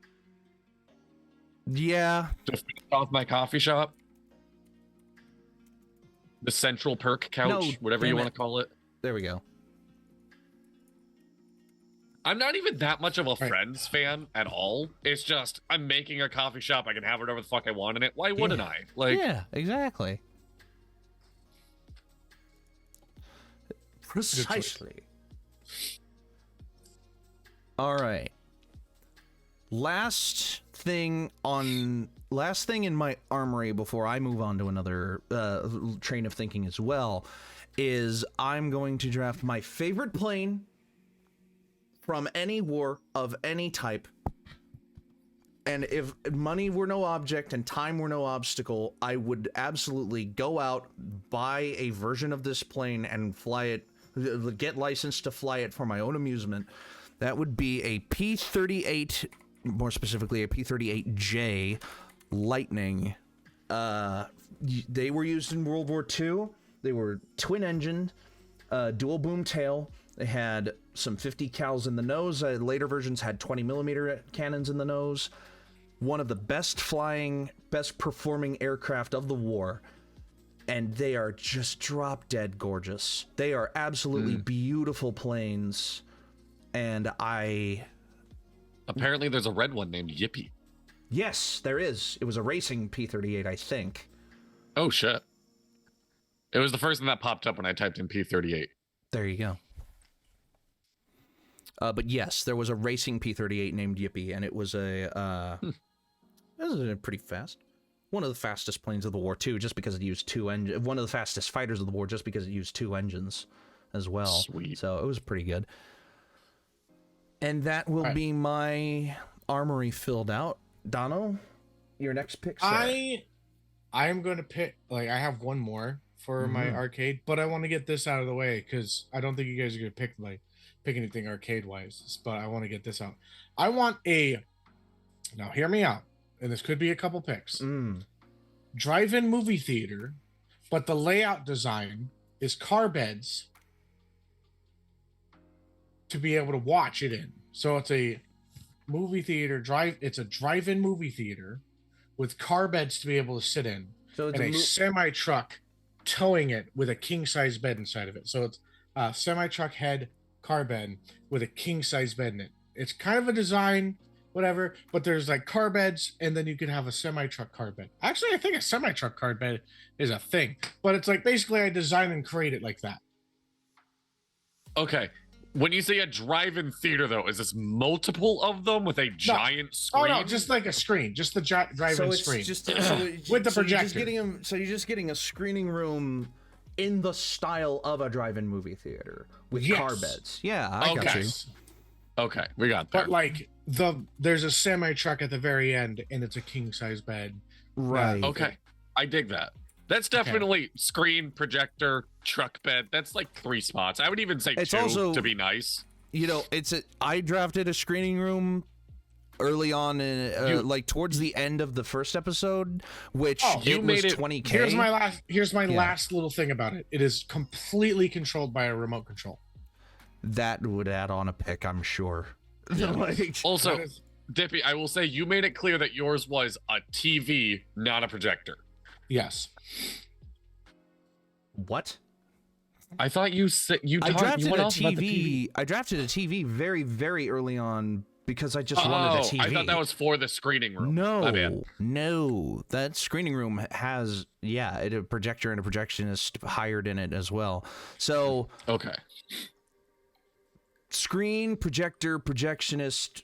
Yeah. To finish off my coffee shop. The Central Perk couch, whatever you want to call it. There we go. I'm not even that much of a Friends fan at all. It's just, I'm making a coffee shop. I can have whatever the fuck I want in it. Why wouldn't I? Yeah, exactly. Precisely. All right. Last thing in my armory before I move on to another train of thinking as well is I'm going to draft my favorite plane from any war of any type. And if money were no object and time were no obstacle, I would absolutely go out, buy a version of this plane and fly it, get licensed to fly it for my own amusement. That would be a P-38, more specifically a P-38J Lightning. They were used in World War II. They were twin-engined, dual boom tail. They had some 50 cals in the nose. Later versions had 20mm cannons in the nose. One of the best performing aircraft of the war. And they are just drop dead gorgeous. They are absolutely beautiful planes. And apparently there's a red one named Yippee. Yes, there is. It was a racing P-38, I think. Oh, shit. It was the first thing that popped up when I typed in P-38. There you go. But yes, there was a racing P-38 named Yippee, and it was it was pretty fast. One of the fastest planes of the war, too, just because it used two engines. One of the fastest fighters of the war, just because it used two engines as well. Sweet. So it was pretty good. And that will be my armory filled out. Dono, your next pick, sir. I am going to pick, like, I have one more for my arcade, but I want to get this out of the way because I don't think you guys are going to pick anything arcade wise, but I want to get this out. I want now hear me out, and this could be a couple picks. Drive-in movie theater, but the layout design is car beds to be able to watch it in. So it's a movie theater it's a drive-in movie theater with car beds to be able to sit in, So it's and a semi truck towing it with a king size bed inside of it. So it's a semi truck head car bed with a king size bed in it. It's kind of a design, whatever, but there's like car beds, and then you can have a semi truck car bed. Actually, I think a semi truck car bed is a thing, but it's like basically I design and create it like that. Okay. When you say a drive-in theater, though, is this multiple of them with a giant screen? Oh no, just like a screen, just the drive-in screen. With the projector. You're just getting a screening room in the style of a drive-in movie theater with car beds. Yeah, I got you. Okay, we got that. But like there's a semi truck at the very end, and it's a king size bed. Right. Okay, I dig that. That's definitely screen, projector, truck bed. That's like 3 spots. I would even say It's 2 also- to be nice. You know, I drafted a screening room early on, like towards the end of the first episode, which you it made was it- 20K. Here's my last little thing about it. It is completely controlled by a remote control. That would add on a pick, I'm sure. Like, Also, That is- Dippy, I will say you made it clear that yours was a TV, not a projector. Yes. what? I thought you said you I talked. drafted You went a off about the TV. I drafted a TV very, very early on because I just wanted a TV. I thought that was for the screening room. My bad. No, that screening room has a projector and a projectionist hired in it as well. So Okay. screen, projector, projectionist,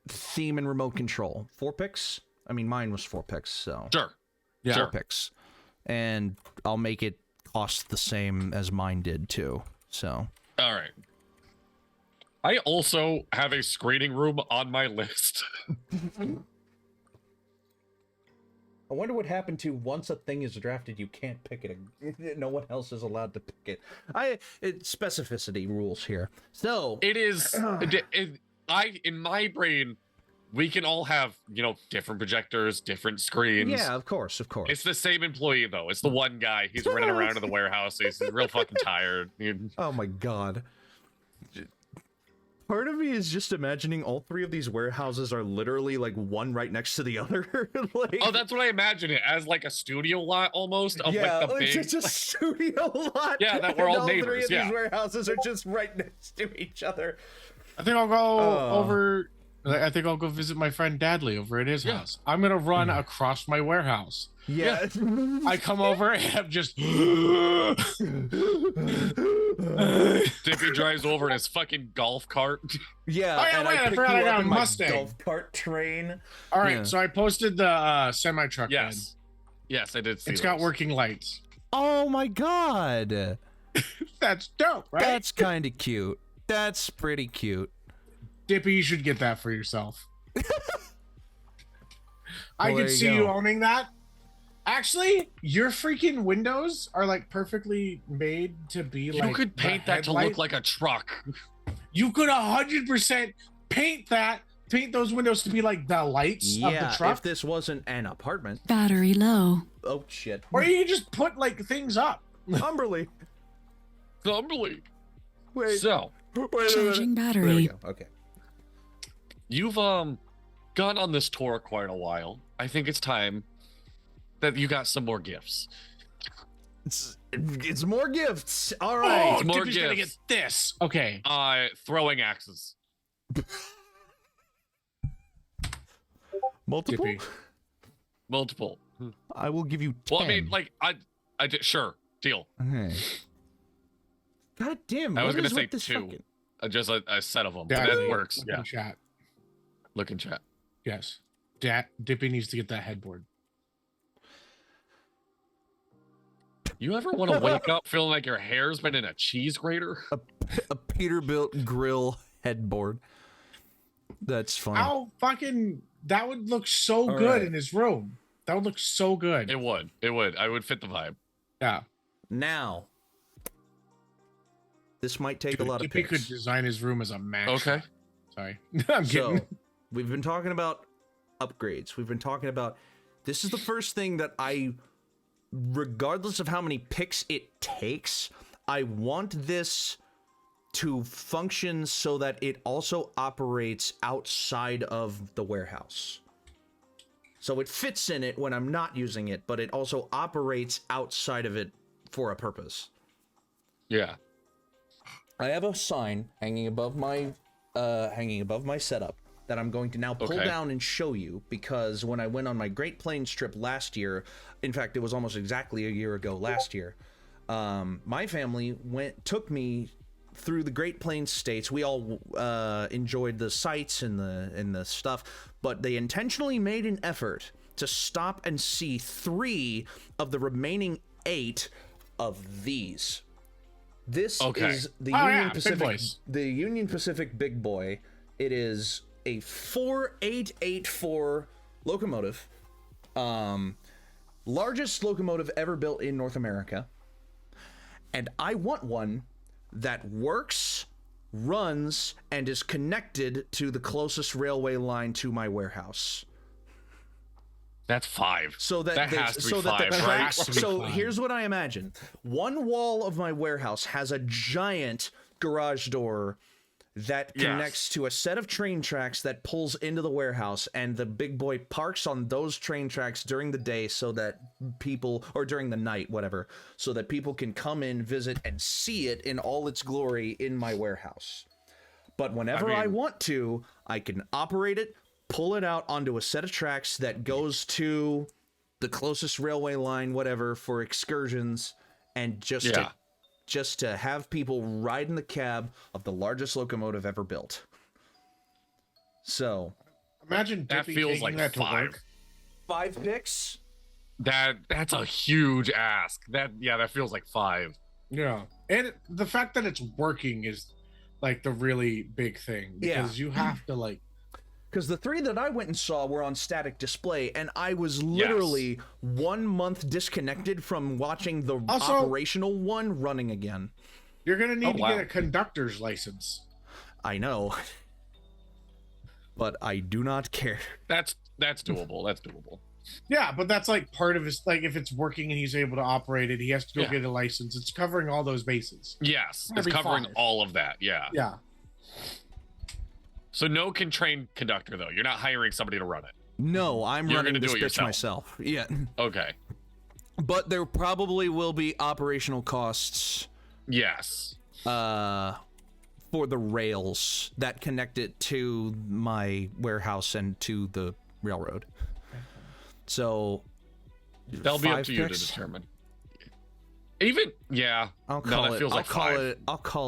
theme, and remote control. 4 picks. I mean, mine was 4 picks, so Sure. Yeah. 4 picks, and I'll make it cost the same as mine did too. So All right. I also have a screening room on my list. I wonder what happened to once a thing is drafted, you can't pick it. No one else is allowed to pick it. Specificity rules here. So It is. In my brain, we can all have different projectors, different screens. yeah, of course. It's the same employee though. It's the one guy. He's running around in the warehouse. He's real fucking tired. Oh my god. Part of me is just imagining all 3 of these warehouses are literally like one right next to the other. Like, Oh, that's what I imagine it as, like a studio lot almost of like the big. it's just a studio lot. Yeah, that we're and all neighbors, 3 of yeah. these warehouses are just right next to each other. I think I'll go Oh. over. I think I'll go visit my friend Dadley over at his house. I'm gonna run across my warehouse. Yeah. I come over and I'm just. Dippy drives over in his fucking golf cart. Yeah. Oh, yeah, and wait, I pick forgot you I got up a in my Mustang. golf cart train. All right, Yeah. so I posted the semi truck. Yes. Yes, I did see It's got those. working lights. Oh my god. That's dope, right? That's kind of cute. That's pretty cute. Dippy, you should get that for yourself. I Well, could there see you you go. owning that. Actually, your freaking windows are like perfectly made to be like. You could the paint that to headlight. look like a truck. You could 100% paint those windows to be like the lights of the Yeah, truck. if this wasn't an apartment. Battery low. Oh shit. Or you could just put like things up. Humberly. Humbly. Wait. So, Charging There we battery. go. Okay. you've gone on this tour quite a while. I think it's time that you got some more gifts. It's more gifts. All Oh, right. more Dippy's gonna get gifts. this. Okay. Throwing axes. Multiple. Dippy. Multiple. I will give you 10. Well, I mean, like, I did, sure, deal. Okay. God damn. I was what gonna is say with this 2. fucking- Just a set of them. Yeah, But that Dippy, works. look Yeah. in chat. Look in chat. Yes. Dippy needs to get that headboard. You ever want to wake up feeling like your hair's been in a cheese grater? a Peterbilt grill headboard. That's funny. How fucking that would look so All good right. in his room. That would look so good. It would. It would. I would fit the vibe. Yeah. Now, this might take Dude, a lot of if he picks. could design his room as a Mac. Okay. shop. Sorry. I'm kidding. So, we've been talking about upgrades. We've been talking about, this is the first thing that I, regardless of how many picks it takes, I want this to function so that it also operates outside of the warehouse. So it fits in it when I'm not using it, but it also operates outside of it for a purpose. Yeah. I have a sign hanging above my setup that I'm going to now pull down and show you, because when I went on my Great Plains trip last year, in fact, it was almost exactly a year ago last year, my family took me through the Great Plains states. We all enjoyed the sights and the stuff, but they intentionally made an effort to stop and see 3 of the remaining 8 of these. This is the Union Pacific, the Union Pacific Big Boy. It is a 4884 locomotive, largest locomotive ever built in North America, and I want one that works, runs, and is connected to the closest railway line to my warehouse. That's 5. So that has to be so 5, that the right? so here's what I imagine. One wall of my warehouse has a giant garage door that connects to a set of train tracks that pulls into the warehouse, and the big boy parks on those train tracks during the day so that people, or during the night, whatever, so that people can come in, visit, and see it in all its glory in my warehouse. But whenever I want to, I can operate it, pull it out onto a set of tracks that goes to the closest railway line, whatever, for excursions, and just to have people ride in the cab of the largest locomotive ever built. So Imagine that Dippy feels taking like that to 5. work. 5 picks? That's a huge ask. That feels like 5. Yeah. And the fact that it's working is like the really big thing, because you have to like, because the 3 that I went and saw were on static display, and I was literally 1 month disconnected from watching the operational one running again. You're gonna need to get a conductor's license. I know, but I do not care. That's doable. That's doable. Yeah, but that's like part of his, like, if it's working and he's able to operate it, he has to go get a license. It's covering all those bases. Yes, it's covering 5. all of that. Yeah. Yeah. So no trained conductor, though. You're not hiring somebody to run it. No, I'm You're running gonna this do it bitch myself. Yeah. Okay. But there probably will be operational costs. Yes. For the rails that connect it to my warehouse and to the railroad. So they'll be up to you to determine. Even I'll call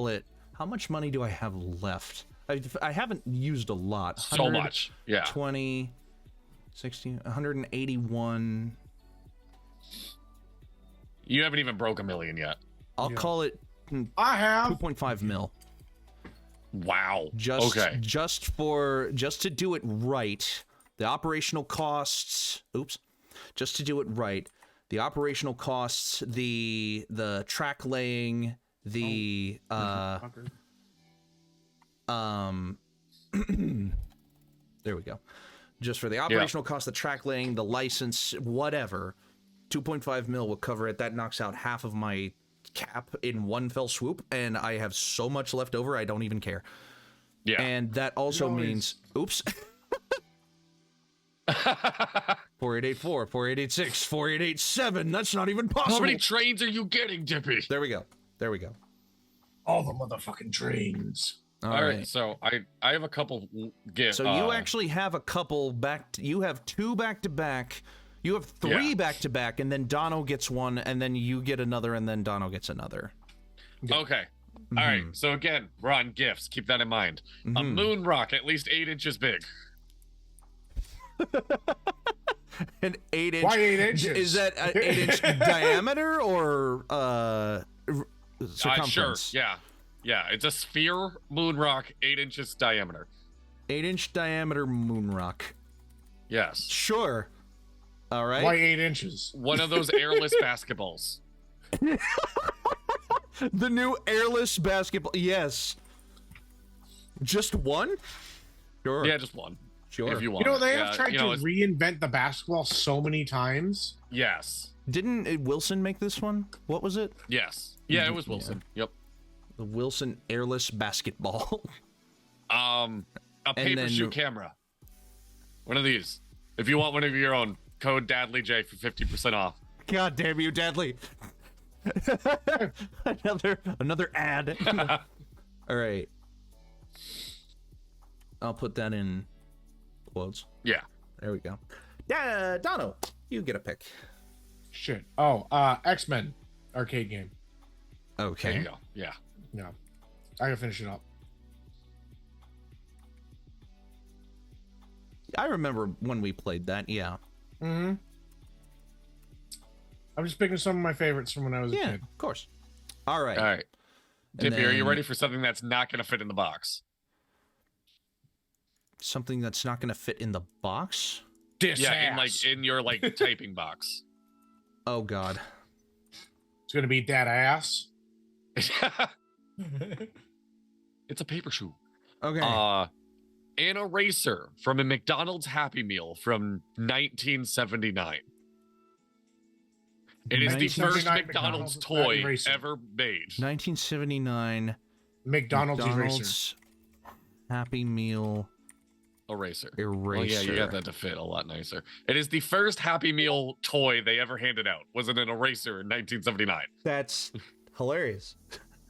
it. How much money do I have left? I haven't used a lot. So much. Yeah. 20, 60, 181. You haven't even broke $1 million yet. I'll call it. I have 2.5 mil. Wow. Just to do it right. The operational costs. Oops. Just to do it right. The operational costs. The track laying. The there we go. Just for the operational cost, the track laying, the license, whatever. 2.5 mil will cover it. That knocks out half of my cap in one fell swoop, and I have so much left over, I don't even care. Yeah. And that also means, oops. 4884, 4886, 4887. That's not even possible. How many trains are you getting, Dippy? There we go. all the motherfucking trains. All right. So I have a couple gifts. So you actually have a couple you have 2 back to back. You have 3 back to back, and then Dono gets one, and then you get another, and then Dono gets another. Okay. All right. So again, we're on gifts. Keep that in mind. A moon rock at least 8 inches big. An 8-inch. Why 8 inches? Is that an 8-inch diameter or circumference? Sure. Yeah. It's a sphere moon rock, 8 inches diameter. 8-inch diameter moon rock. Yes. Sure. All right. Why 8 inches? One of those airless basketballs. The new airless basketball. Yes. Just one? Sure. Yeah, just one. Sure. If you want. You know, they it. have tried to reinvent the basketball so many times. Yes. Didn't Wilson make this one? What was it? Yes. Yeah, it was Wilson. Yep. The Wilson airless basketball. A paper shoot camera. One of these. If you want one of your own, code DadleyJ for 50% off. God damn you, Dadley. another ad. All right. I'll put that in quotes. Yeah. There we go. Yeah, Dono, you get a pick. Shit. Oh, X-Men arcade game. Okay. There you go. Yeah. Yeah. I gotta finish it up. I remember when we played that, yeah. Mm-hmm. I'm just picking some of my favorites from when I was a Yeah, kid. of course. All right. All right. And Dippy, are you then- ready for something that's not going to fit in the box? Something that's not going to fit in the box? This Yeah, ass. in your typing box. Oh, God. It's gonna be that ass. It's a paper shoe. Okay. An eraser from a McDonald's Happy Meal from 1979. It is the first 1979 McDonald's McDonald's toy eraser. ever made. 1979 McDonald's eraser. McDonald's Happy Meal Eraser. eraser. Well, yeah, you got that to fit a lot nicer. It is the first Happy Meal toy they ever handed out. Was it an eraser in 1979? That's hilarious.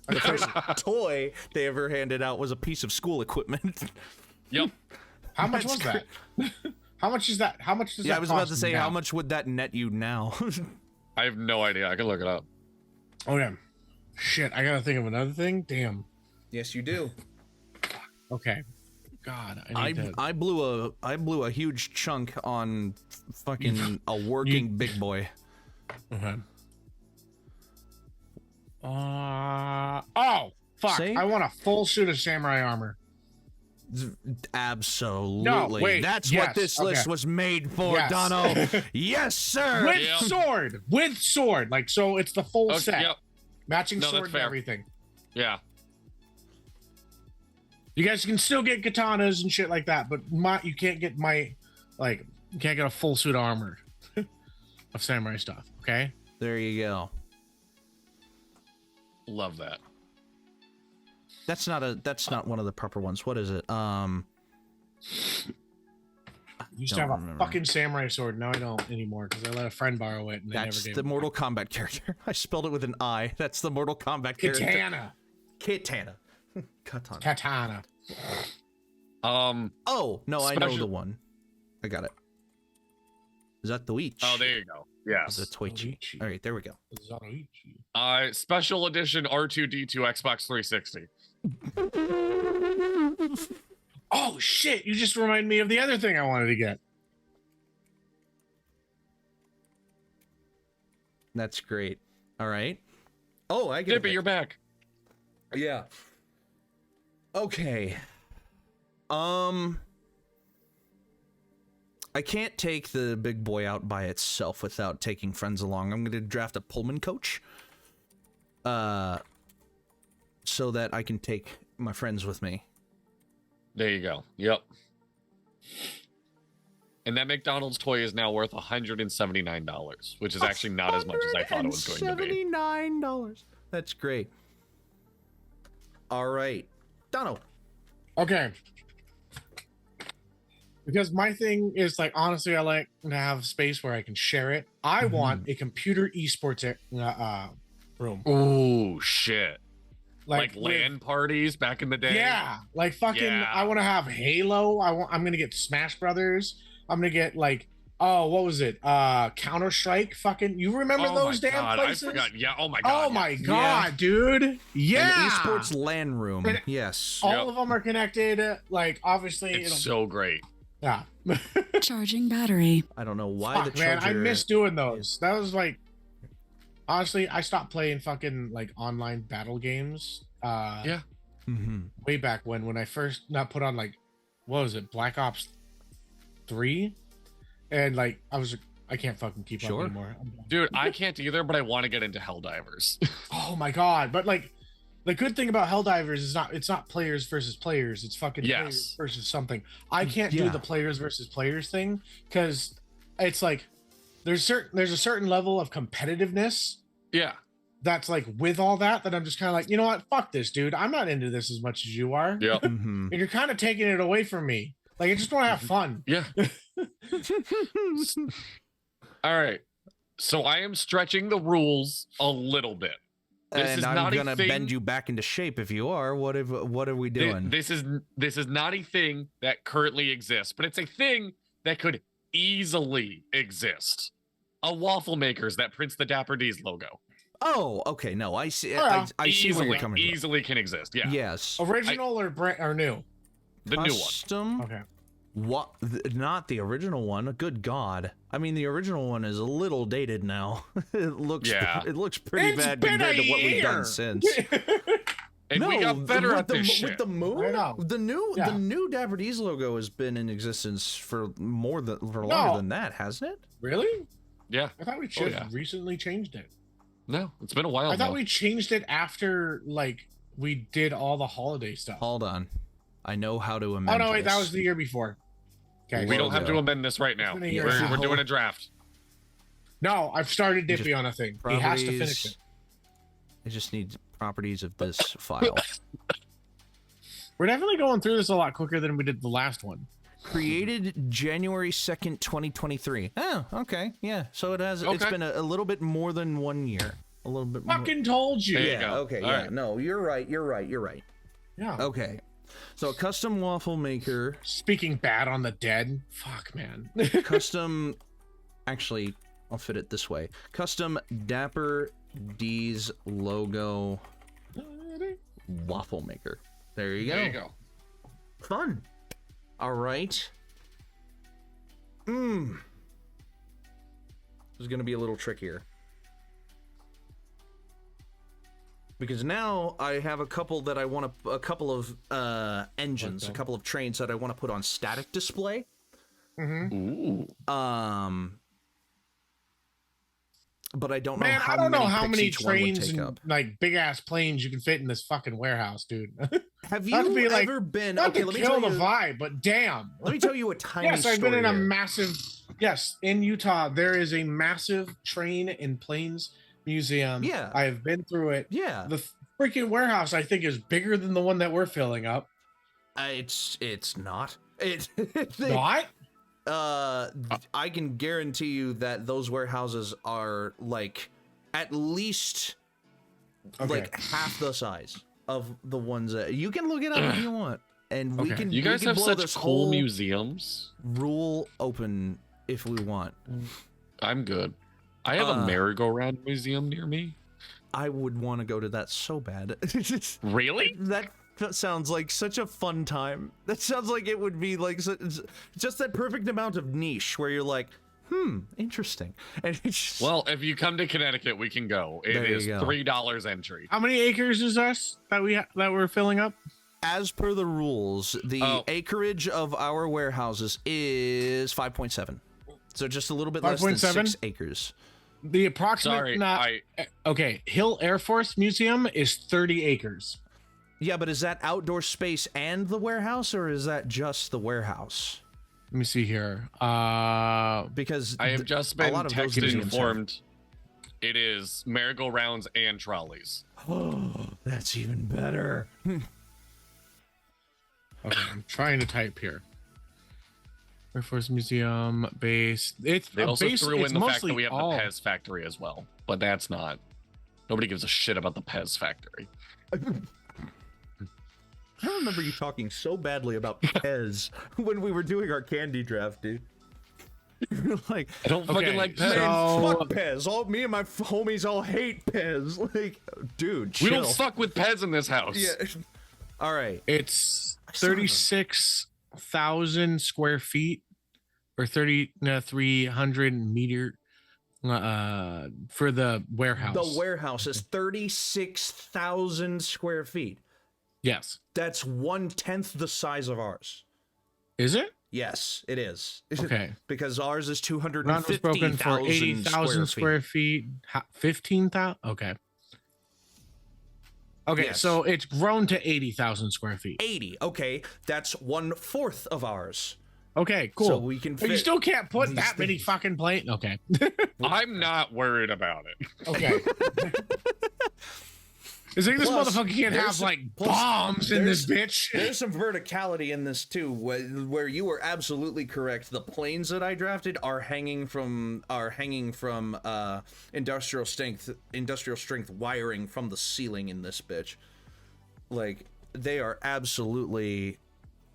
The first toy they ever handed out was a piece of school equipment. Yep. How much was that? How much is that? How much does that Yeah, I was about cost to say, now? how much would that net you now? I have no idea. I can look it up. Oh yeah. Shit, I gotta think of another thing. Damn. Yes, you do. Okay. God, I need I blew a huge chunk on fucking a working big boy. Okay. Oh fuck! See? I want a full suit of samurai armor. Absolutely. No, wait, That's yes, what this okay. list was made for, Yes. Dono. Yes, sir. With Yeah. sword, with sword, like so. It's the full Okay, set, yep. matching No, that's sword and fair. everything. Yeah. You guys can still get katanas and shit like that, but you can't get you can't get a full suit of armor of samurai stuff. Okay. There you go. Love that. That's not one of the proper ones. What is it? I used to Don't have a remember. fucking samurai sword. Now I don't anymore because I let a friend borrow it and they That's never gave the it. Mortal Kombat character. I spelled it with an I. That's the Mortal Kombat character. Katana. Katana. Katana. Katana. Oh, no, I know Special- the one. I got it. Is that the Weech? Oh, there you go. Yes. The Toichi. Toichi. All right, there we go. Zoroichi. Special edition R2D2 Xbox 360. Oh shit! You just reminded me of the other thing I wanted to get. That's great. All right. Oh, I get Dippy, you're back. Yeah. Okay. I can't take the big boy out by itself without taking friends along. I'm going to draft a Pullman coach. So that I can take my friends with me. There you go. Yep. And that McDonald's toy is now worth $179, which is actually not as much as I thought it was going to be. $79. That's great. All right. Dono. Okay. Because my thing is like honestly, I like to have space where I can share it. I want a computer esports room. Ooh, shit. Like with- LAN parties back in the day? Yeah, like fucking. Yeah. I want to have Halo. I'm gonna get Smash Brothers. I'm gonna get like, oh, what was it? Counter Strike. Fucking, you remember Oh those my damn God, places? I forgot. Yeah, oh my God. Oh my yes. god, dude! Yeah, An esports LAN room. And- Yes. all Yep. of them are connected. Like obviously, It's so great. yeah. Charging battery. I don't know why Fuck, the man, charger... I miss doing those. That was like, honestly, I stopped playing fucking like online battle games. Yeah. Mm-hmm. Way back when I first not put on like, what was it, Black Ops 3, and like I was I can't fucking keep up anymore. Dude, I can't either, but I want to get into Helldivers. Oh my god! But like, the good thing about Helldivers is it's not players versus players. It's fucking players versus something. I can't do the players versus players thing because it's like there's a certain level of competitiveness. Yeah. That's like with all that I'm just kind of like, you know what? Fuck this, dude. I'm not into this as much as you are. Yeah. And you're kind of taking it away from me. Like I just want to have fun. Yeah. All right. So I am stretching the rules a little bit. This and is I'm not gonna a thing, bend you back into shape if you are. What are we doing? This is not a thing that currently exists, but it's a thing that could easily exist. A waffle maker's that prints the Dapper D's logo. Oh, okay. No, I see. Yeah. I see where you're coming from. Easily can exist. Yeah. Yes. Original or new? The new one. Custom. Okay. What? Not the original one. Good God! I mean, the original one is a little dated now. It looks pretty bad compared to what we've done since. And we got better at this shit. With the moon, I know. the new Dapper D's logo has been in existence for longer than that, hasn't it? Really? Yeah. I thought we just recently changed it. No, it's been a while. I thought we changed it after like we did all the holiday stuff. Hold on, I know how to amend. Oh no, wait, this. that was the year before. Okay, We don't have to amend this right now. We're doing a draft. No, I've started Dippy on a thing. He has to finish it. I just need properties of this file. We're definitely going through this a lot quicker than we did the last one. Created January 2nd, 2023. Oh, okay. Yeah. So it has, it's been a little bit more than 1 year. A little bit more. Fucking told you. There you Yeah. go. Okay. All Yeah. right. No, you're right. Yeah. Okay. So a custom waffle maker. Speaking bad on the dead. Fuck, man. Custom. Actually, I'll fit it this way. Custom Dapper D's logo waffle maker. There you go. There you go. Fun. All right. This is going to be a little trickier. Because now I have a couple that I want to, a couple of engines, a couple of trains that I want to put on static display. Ooh. But I don't know Man, how I don't know many how picks many each one would trains take and up. like big ass planes you can fit in this fucking warehouse, dude. Have Not to you be like- ever been? Not Okay, to let me kill tell the you. vibe, but damn. Let me tell you a tiny Yes, story. I've been in a here. massive. Yes, in Utah, there is a massive train and planes museum. Yeah. I have been through it. Yeah, The freaking warehouse, I think, is bigger than the one that we're filling up. it's not. What? I can guarantee you that those warehouses are like at least like half the size of the ones that you can look it up if you want, and we Okay. can. You guys we can have blow such this cool whole museums. rule open if we want. I'm good. I have a merry-go-round museum near me. I would want to go to that so bad. Really? That sounds like such a fun time. That sounds like it would be like just that perfect amount of niche where you're like, interesting. And it's just, Well, if you come to Connecticut, we can go. It There you is go. $3 entry. How many acres is us that we're filling up? as per the rules, the acreage of our warehouses is 5.7. So just a little bit less than 5.7? 6 acres. The approximate. Sorry, Okay, Hill Air Force Museum is 30 acres. Yeah, but is that outdoor space and the warehouse, or is that just the warehouse? Let me see here. Because I have just a been lot of those texted museums informed it is merry-go-rounds and trolleys. have- That's even better. Okay, I'm trying to type here. Air Force Museum base. It's They also base, threw it's in the fact mostly that we have all- the Pez factory as well, but that's not. Nobody gives a shit about the Pez factory. I remember you talking so badly about Pez when we were doing our candy draft, dude. You're like, I don't fucking like Pez. man, So- fuck Pez. All me and my homies all hate Pez. Like, dude, chill. We don't fuck with Pez in this house. Yeah. All right. It's saw them. 36,000 square feet or 300 meter for the warehouse. The warehouse is 36,000 square feet. Yes. That's 1/10 the size of ours. Is it? Yes, it is. Okay. Because ours is Ground was broken 250,000 for 80,000 square feet. 15,000? Okay. Okay, Yes. so it's grown to 80,000 square feet. 80. Okay, that's 1/4 of ours. Okay, cool. So we can But you fit still can't put these that many things. fucking planes. Okay. I'm not worried about it. Okay. Is like this Plus, motherfucker can't have there's- like plus, bombs in this there's- bitch. There's some verticality in this too, where you were absolutely correct. The planes that I drafted are hanging from industrial strength wiring from the ceiling in this bitch. Like they are absolutely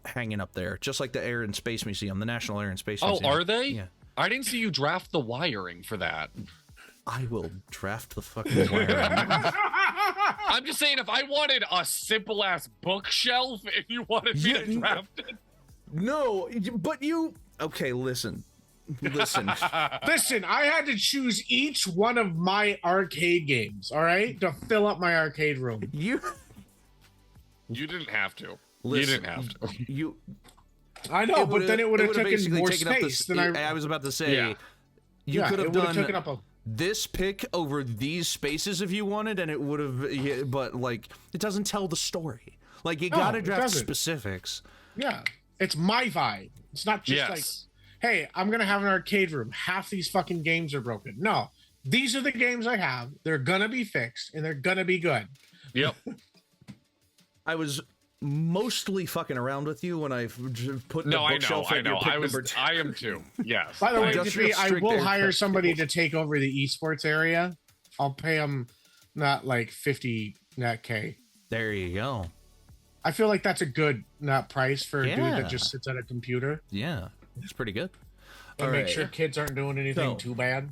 hanging up there, just like the Air and Space Museum, the National Air and Space Oh, Museum. are they? Yeah. I didn't see you draft the wiring for that. I will draft the fucking wiring. I'm just saying, if I wanted a simple ass bookshelf and you wanted me to draft it, No, but you. Okay, listen. Listen. Listen, I had to choose each one of my arcade games, all right, to fill up my arcade room. You didn't have to. listen. You didn't have to. You. I know, but then it would have would've taken basically more taken up space the, than I was about to say. Yeah. You could have it would have done taken up a. this pick over these spaces if you wanted, and it would have. Yeah, but like, it doesn't tell the story. Like, you No, gotta it draft doesn't. specifics. Yeah, it's my vibe. It's not just like, Yes. hey, I'm gonna have an arcade room. Half these fucking games are broken. No, these are the games I have. They're gonna be fixed and they're gonna be good. Yep. I was mostly fucking around with you when I put the No, I know. bookshelf I at your know. pick I was. number 2. I am too. Yes. By the way, Industrial Dippy, I strength will air hire craft somebody table. to take over the esports area. I'll pay them not like 50 net K. There you go. I feel like that's a good not price for a dude Yeah. that just sits at a computer Yeah, it's pretty good. and All make right. sure kids aren't doing anything So- too bad.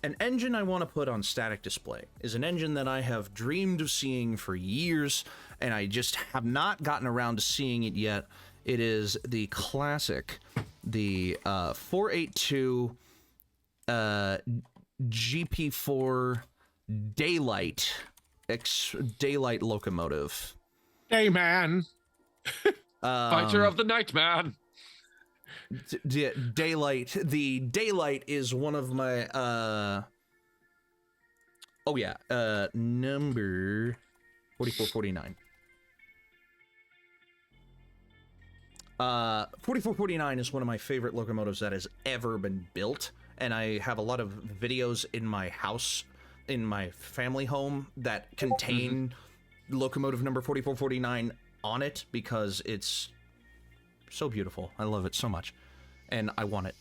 An engine I want to put on static display is an engine that I have dreamed of seeing for years, and I just have not gotten around to seeing it yet. It is the classic, the 482 GP4 Daylight Daylight locomotive. Hey, man. Fighter of the night, man. Daylight. The Daylight is one of my number 4449. 4449 is one of my favorite locomotives that has ever been built, and I have a lot of videos in my house, in my family home, that contain locomotive number 4449 on it because it's so beautiful. I love it so much, and I want it.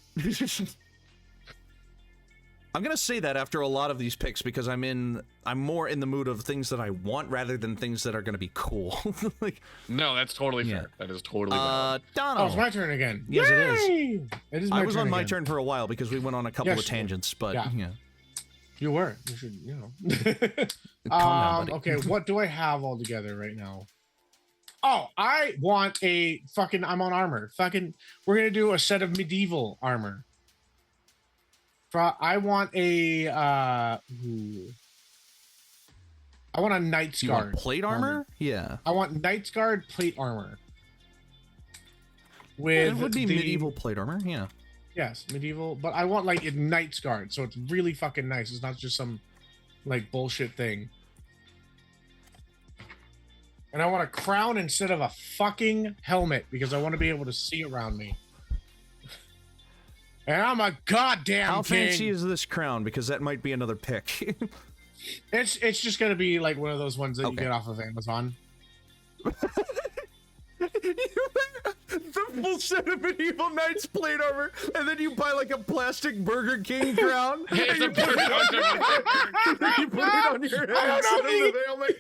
I'm gonna say that after a lot of these picks because I'm more in the mood of things that I want rather than things that are gonna be cool. Like, No, that's totally fair. That is totally valid. Donald. Oh, it's my turn again. Yes, it is. Yay! It is my I turn was on my again. turn for a while because we went on a couple Yes, of tangents, but yeah. yeah. You were. You should, you know. Calm down, buddy. Okay, what do I have all together right now? Oh, I want a fucking. I'm on armor. Fucking. We're gonna do a set of medieval armor. I want a. I want a Knight's You Guard. want plate armor? Yeah. I want Knight's Guard plate armor. Yeah, With it would be the- medieval plate armor, yeah. Yes, medieval, but I want like a Knight's Guard, so it's really fucking nice. It's not just some like bullshit thing. And I want a crown instead of a fucking helmet because I want to be able to see around me. And I'm a goddamn How king. fancy is this crown? Because that might be another pick. It's just gonna be like one of those ones that you Okay. get off of Amazon. The full set of medieval knights plate armor, and then you buy like a plastic Burger King crown. and It's you a put it on your head. You put it on your head. I don't know, instead of the helmet.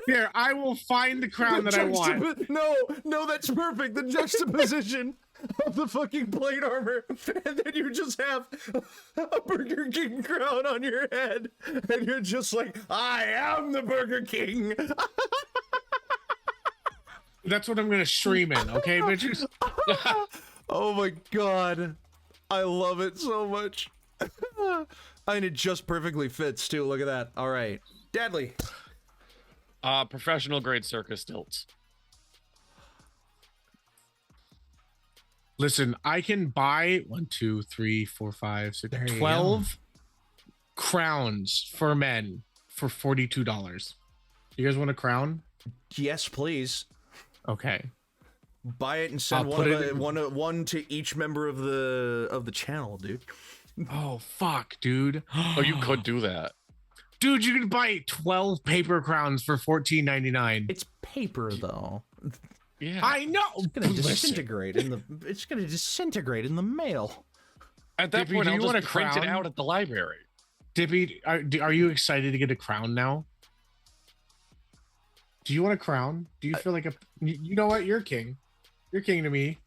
Here, I will find the crown that I want. No, that's perfect. The juxtaposition of the fucking plate armor, and then you just have a Burger King crown on your head, and you're just like, I am the Burger King. That's what I'm gonna stream in, okay, bitches? Oh my god, I love it so much. And it just perfectly fits too. Look at that. All right, Deadly. Professional grade circus stilts. Listen, I can buy 1, 2, 3, 4, 5, 6, There you 12 crowns for men for $42. You guys want a crown? Yes, please. Okay. Buy it and send I'll one put of it a, in- one to each member of the channel, dude. Oh fuck, dude. Oh, you could do that. Dude, you can buy 12 paper crowns for $14.99. It's paper though. Yeah. I know. It's gonna Listen, disintegrate in the. It's gonna disintegrate in the mail. At that Dippy, point, do I'll you want just a print it crown? out at the library. Dippy, are you excited to get a crown now? Do you want a crown? Do you feel like a? You know what? You're king. You're king to me.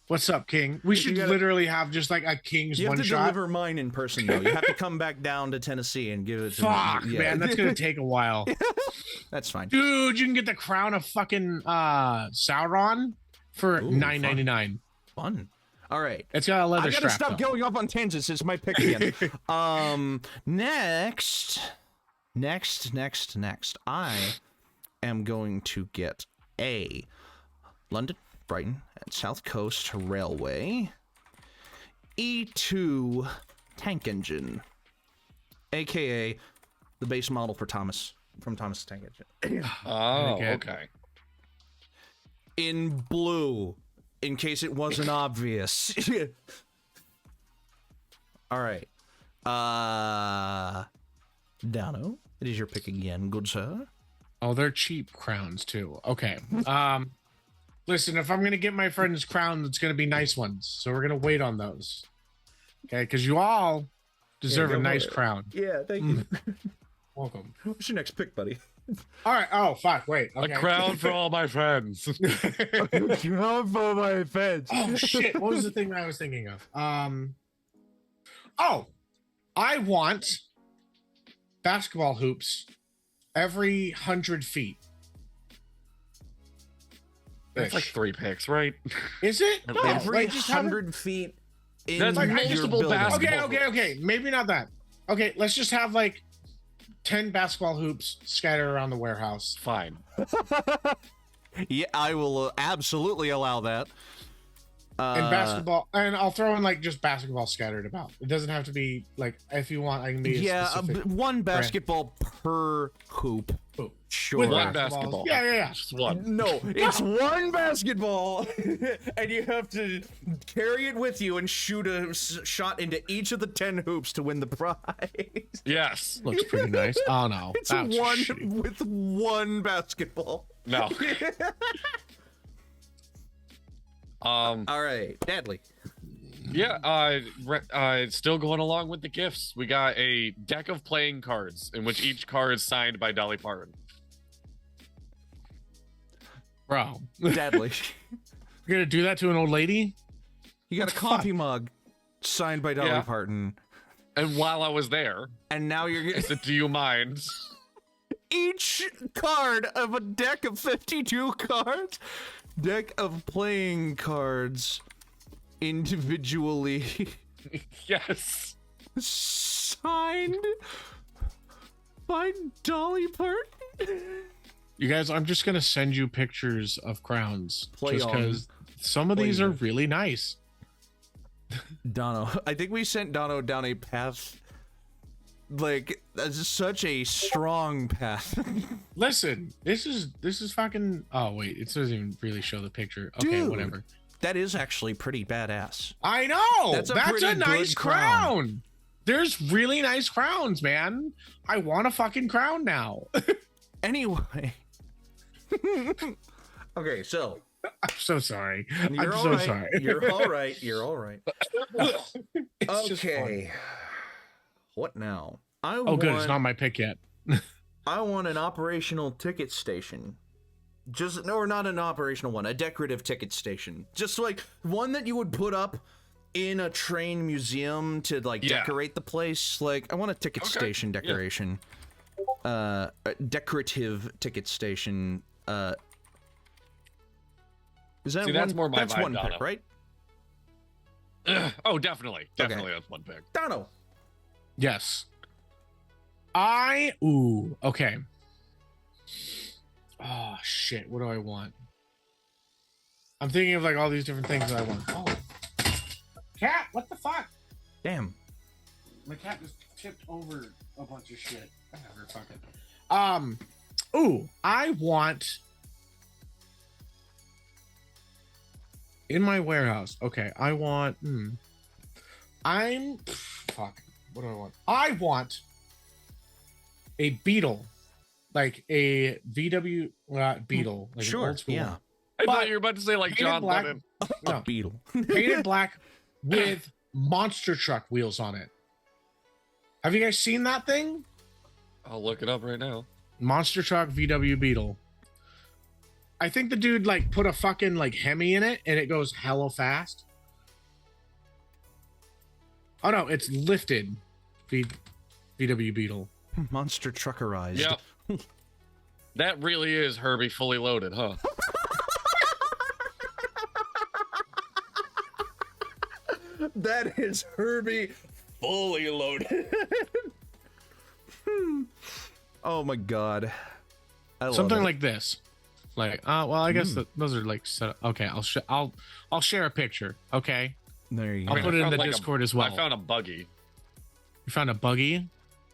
What's up, king? We should gotta- literally have just like a king's You have one to shot. deliver mine in person though. You have to come back down to Tennessee and give it to Fuck, me. man, that's gonna take a while. That's fine. Dude, you can get the crown of fucking Sauron for Ooh, $9.99. Fun. All right. It's got a leather I gotta strap. stop though. going off on tangents. It's my pick again. Next. I am going to get a London, Brighton, and South Coast Railway E2 tank engine, aka the base model for Thomas from Thomas Tank Engine, Oh, Okay. okay. in blue, in case it wasn't obvious. All right, Dano, it is your pick again, good sir. Oh, they're cheap crowns too. Okay. Listen, if I'm gonna get my friends crowns, it's gonna be nice ones. So we're gonna wait on those. Okay, because you all deserve go a for nice it. crown. Yeah, thank you. Welcome. What's your next pick, buddy? All right. Oh, fuck. Wait. Okay. A crown for all my friends. Come for my fence. Oh shit! What was the thing I was thinking of? Oh, I want basketball hoops every 100 feet. That's like Ish. 3 picks, right? Is it? At No, least. Every like, just have it- 100 feet in That's like your multiple building. basketball. Okay. Maybe not that. Okay, let's just have like 10 basketball hoops scattered around the warehouse. Fine. Yeah, I will absolutely allow that. And basketball, and I'll throw in like just basketball scattered about. It doesn't have to be like, if you want, I can be a Yeah, specific. one basketball per hoop. Hoop. Sure. With One basketballs. basketball. Yeah. Just one. No, it's one basketball, and you have to carry it with you and shoot a shot into each of the 10 hoops to win the prize. Yes. Looks pretty nice. Oh no, It's that's one shitty. with one basketball. No. All right, Dadley. Yeah, still going along with the gifts. We got a deck of playing cards in which each card is signed by Dolly Parton. Bro, Dadley. you're gonna do that to an old lady? You got a coffee mug signed by Dolly Yeah. Parton. And while I was there, And now you're I said, "Do you mind?" each card of a deck of 52 cards, deck of playing cards individually Yes. signed by Dolly Parton. You guys, I'm just gonna send you pictures of crowns, Play just on. because some of Play these are on. really nice. Dono, I think we sent Dono down a path, like that's such a strong path. Listen, this is fucking. Oh wait, it doesn't even really show the picture. Okay, Dude. whatever. That is actually pretty badass. I know. That's That's a a, pretty nice good crown. crown. There's really nice crowns, man. I want a fucking crown now. Anyway. Okay, so I'm so sorry. you're I'm all so right. sorry. You're all right. You're all right. It's just fun. Okay. What now? Oh, good. It's not my pick yet. I want an operational ticket station. Just no, or not an operational one, a decorative ticket station. Just like one that you would put up in a train museum to like Yeah. decorate the place. Like I want a ticket Okay, station yeah. decoration. A decorative ticket station. Is that See, one? that's more my That's vibe, one pick, Dono. right? Oh, definitely. Definitely that's one pick. Dono. Yes. Okay. Oh shit. What do I want? I'm thinking of like all these different things that I want. Oh, cat! What the fuck? Damn. My cat just tipped over a bunch of shit. Whatever, fuck it. Ooh, I want in my warehouse. Okay, I want. Fuck. What do I want? I want a beetle, like a VW beetle, like an Sure. old school Yeah. one. I But thought you were about to say like painted John black- Lennon. No, Beetle. painted black with monster truck wheels on it. Have you guys seen that thing? I'll look it up right now. Monster truck VW Beetle. I think the dude like put a fucking like Hemi in it and it goes hella fast. Oh no, it's lifted VW Beetle. Monster truckerized. Yep. That really is Herbie fully loaded, huh? That is Herbie fully loaded. Oh my god. I love Something it. like this. Like, well, I guess those are like set up. Okay, I'll share a picture. Okay, There you I'll go. put it in found, the like, Discord as well. I found a buggy. You found a buggy?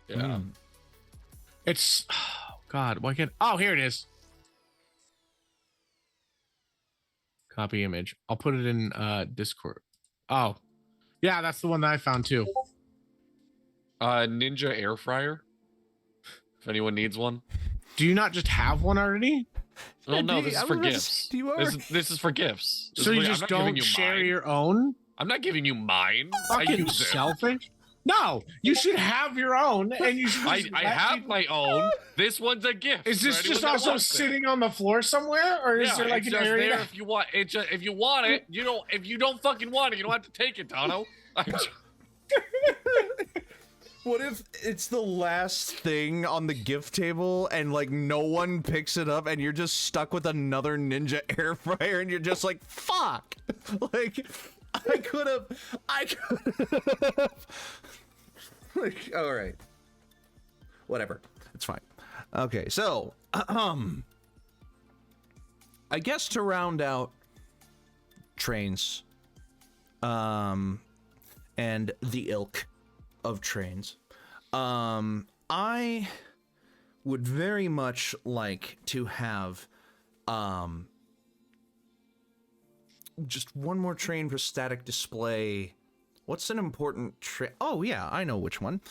Yeah. Mm. It's God. Why can't? Oh, here it is. Copy image. I'll put it in Discord. Oh, yeah, that's the one that I found too. Ninja air fryer. If anyone needs one. Do you not just have one already? Oh no, do this you- is I for was about to gifts. say, do you This is for gifts. This So is you for- I'm just not giving don't you share mine. your own? I'm not giving you mine. I Fucking use it. selfish. No, you should have your own, and you should. I just I let have people- my own. This one's a gift. Is for this anyone just that also wants it. sitting on the floor somewhere, or is Yeah, there like it's an just area? there if you want. It just, if you want it, you don't. If you don't fucking want it, you don't have to take it, Dono. What if it's the last thing on the gift table and like no one picks it up and you're just stuck with another Ninja air fryer and you're just like, fuck. Like I could have like, all right. Whatever. It's fine. Okay, so I guess to round out trains and the ilk of trains, I would very much like to have just one more train for static display. What's an important train? Oh yeah, I know which one.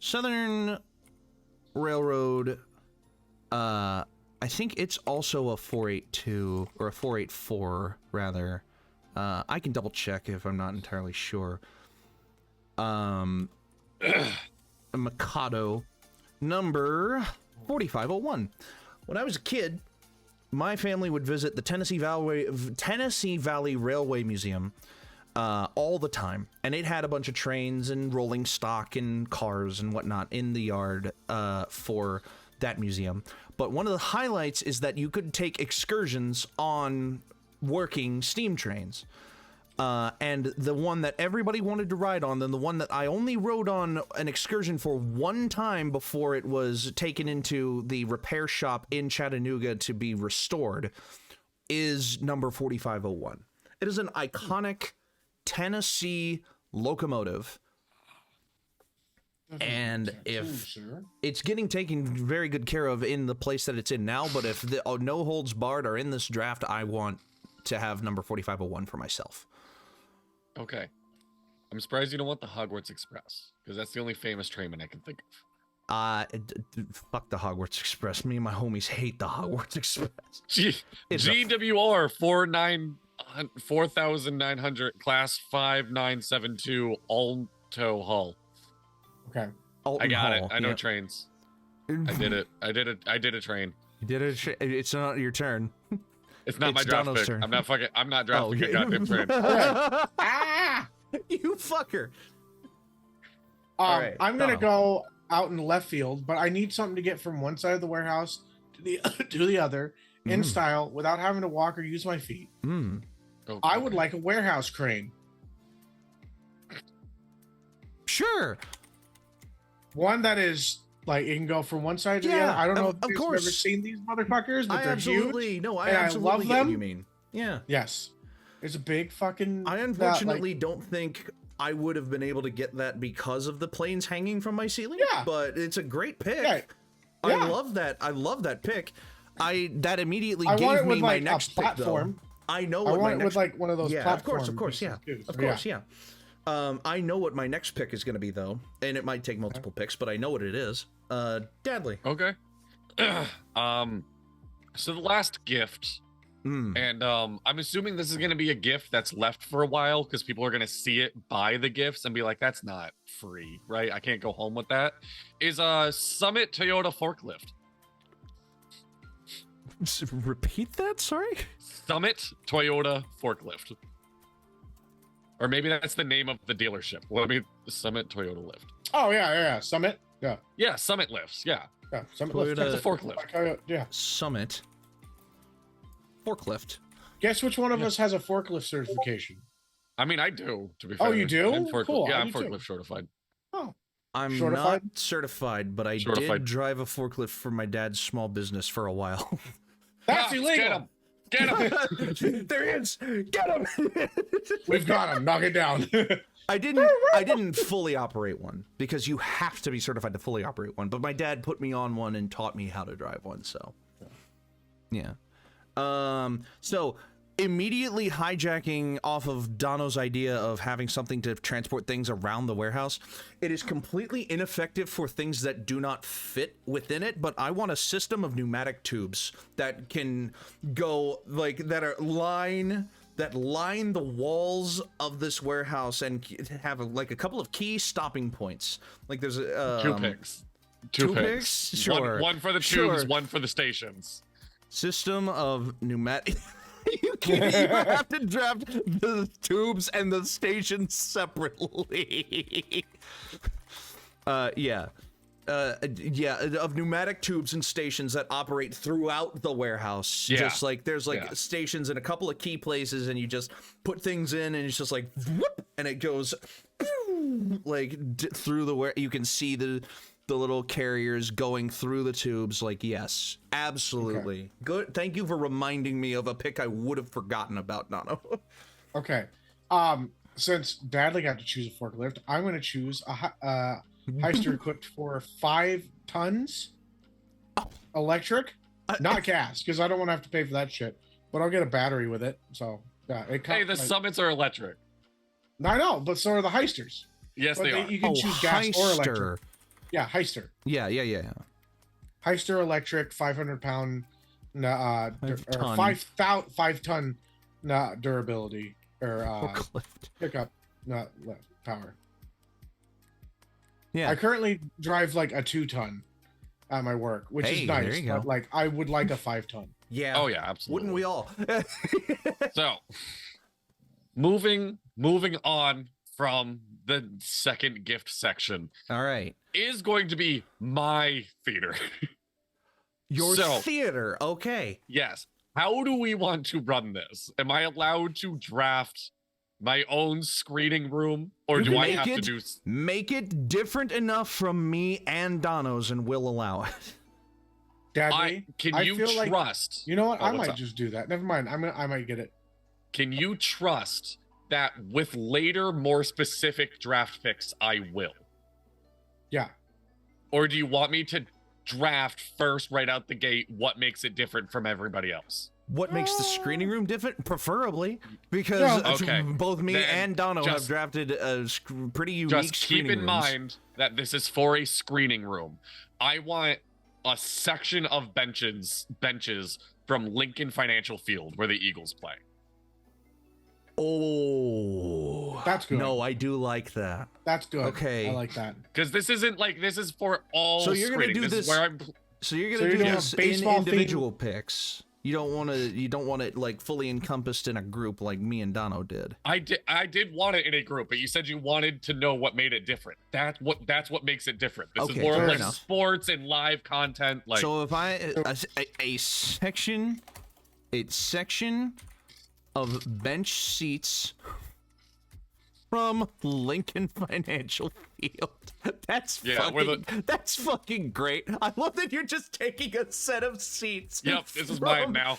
Southern Railroad. I think it's also a 482 or a 484 rather. I can double check if I'm not entirely sure. A Mikado number 4501. When I was a kid, my family would visit the Tennessee Valley Railway Museum all the time, and it had a bunch of trains and rolling stock and cars and whatnot in the yard for that museum. But one of the highlights is that you could take excursions on working steam trains. And the one that everybody wanted to ride on, then the one that I only rode on an excursion for one time before it was taken into the repair shop in Chattanooga to be restored, is number 4501. It is an iconic Tennessee locomotive. And if it's getting taken very good care of in the place that it's in now, but if the no holds barred are in this draft, I want to have number 4501 for myself. Okay. I'm surprised you don't want the Hogwarts Express, because that's the only famous trainman I can think of. Fuck the Hogwarts Express. Me and my homies hate the Hogwarts Express. It's a- GWR 4900 class 5972 Alto Hull. Okay. Alton I got Hall, it. I know yeah. trains. I did it. I did a train. You did it. It's not your turn. It's not It's my draft Donald's pick. turn. I'm not drafting a yeah. goddamn train. Ah! You fucker. All right, I'm gonna Donald. go out in left field, but I need something to get from one side of the warehouse to the to the other in style without having to walk or use my feet. Mm. Oh, I would okay. like a warehouse crane, Sure. one that is Like it can go from one side to the Yeah, other. I don't know of if you've ever course. seen these motherfuckers, but I they're absolutely huge. no. I and absolutely love get what them. you mean. Yeah. Yes, it's a big fucking. I unfortunately don't think I would have been able to get that because of the planes hanging from my ceiling. Yeah. But it's a great pick. Yeah. I Yeah. love that. I love that pick. That immediately I want gave it me with my like a next pick, though. platform. I know I what my want it next with like one of those yeah, platforms. of course, yeah, pieces, too. of So, course, yeah. I know what my next pick is going to be, though, and it might take multiple picks, but I know what it is. Dadley. Okay. So the last gift, and I'm assuming this is going to be a gift that's left for a while because people are going to see it, buy the gifts, and be like, "That's not free, right? I can't go home with that." Is a Summit Toyota forklift. Repeat that. Sorry. Summit Toyota forklift. Or maybe that's the name of the dealership. Let me Summit Toyota lift. Oh yeah. Summit. Yeah. Yeah, Summit lifts. Yeah. Summit. Toyota- Lift. It's a forklift. Yeah. Summit. Forklift. Guess which one of us has a forklift certification? I mean, I do, to be Oh, fair. you do? I'm forklift. Cool, Yeah, I I'm do too. forklift certified. Oh, I'm Certified? not certified, but I did Certified. drive a forklift for my dad's small business for a while. that's Ah, illegal. Get him! There he is. Get him. We've got him. Knock it down. I didn't fully operate one because you have to be certified to fully operate one, but my dad put me on one and taught me how to drive one, so yeah. So immediately hijacking off of Dono's idea of having something to transport things around the warehouse, it is completely ineffective for things that do not fit within it, but I want a system of pneumatic tubes that can go like that line the walls of this warehouse and have like a couple of key stopping points. Like there's Two picks. two picks? Sure. One for the Sure. tubes, one for the stations. System of pneumatic. You have to draft the tubes and the stations separately. Yeah, of pneumatic tubes and stations that operate throughout the warehouse. Yeah. Just like there's like Yeah. stations in a couple of key places, and you just put things in, and it's just like whoop, and it goes like through the where you can see the little carriers going through the tubes. Like, yes, absolutely. Okay. Good. Thank you for reminding me of a pick I would have forgotten about, Nano. Okay. Since Dadley got to choose a forklift, I'm going to choose a heister equipped for 5 tons electric, not gas, because I don't want to have to pay for that shit. But I'll get a battery with it. So yeah, Hey, the Summits are electric. I know, but so are the heisters. Yes, But they are. You can choose gas or electric. Heister. Yeah, heister. Yeah. Heister electric, 500 pound, or 5 ton durability or Forklift. pickup, not power. Yeah. I currently drive like a 2 ton at my work, which Hey, is there nice. you go. But like, I would like a 5 ton. Yeah. Oh yeah, absolutely. Wouldn't we all? So, moving on from the second gift section All right. is going to be my theater. Your So- theater. Okay. Yes. How do we want to run this? Am I allowed to draft my own screening room, or You do can I make have to it- do? Make it different enough from me and Dono's, and we'll allow it. Dadley, Can I you feel like- trust? you know what? Oh, I what's might up? just do that. Never mind. I might get it. Can you trust that with later, more specific draft picks, I will? Yeah. Or do you want me to draft first right out the gate what makes it different from everybody else? What makes the screening room different? Preferably, because Yeah. Okay. both me Then and Dono have just- drafted a pretty unique Just keep screening in rooms. mind that this is for a screening room. I want a section of benches from Lincoln Financial Field where the Eagles play. Oh, That's good. No, I do like that. That's good. Okay. I like that. Because this isn't like, this is for all So you're gonna screening. do This is this- where I'm So you're So gonna you're do doing a this in baseball individual picks. You don't want it like fully encompassed in a group like me and Dono did. I did want it in a group, but you said you wanted to know what made it different. That's what makes it different. This Okay, is more fair of like enough. sports and live content. Like, So if a section of bench seats from Lincoln Financial Field. That's Yeah, that's fucking great. I love that you're just taking a set of seats. Yep, this is mine now.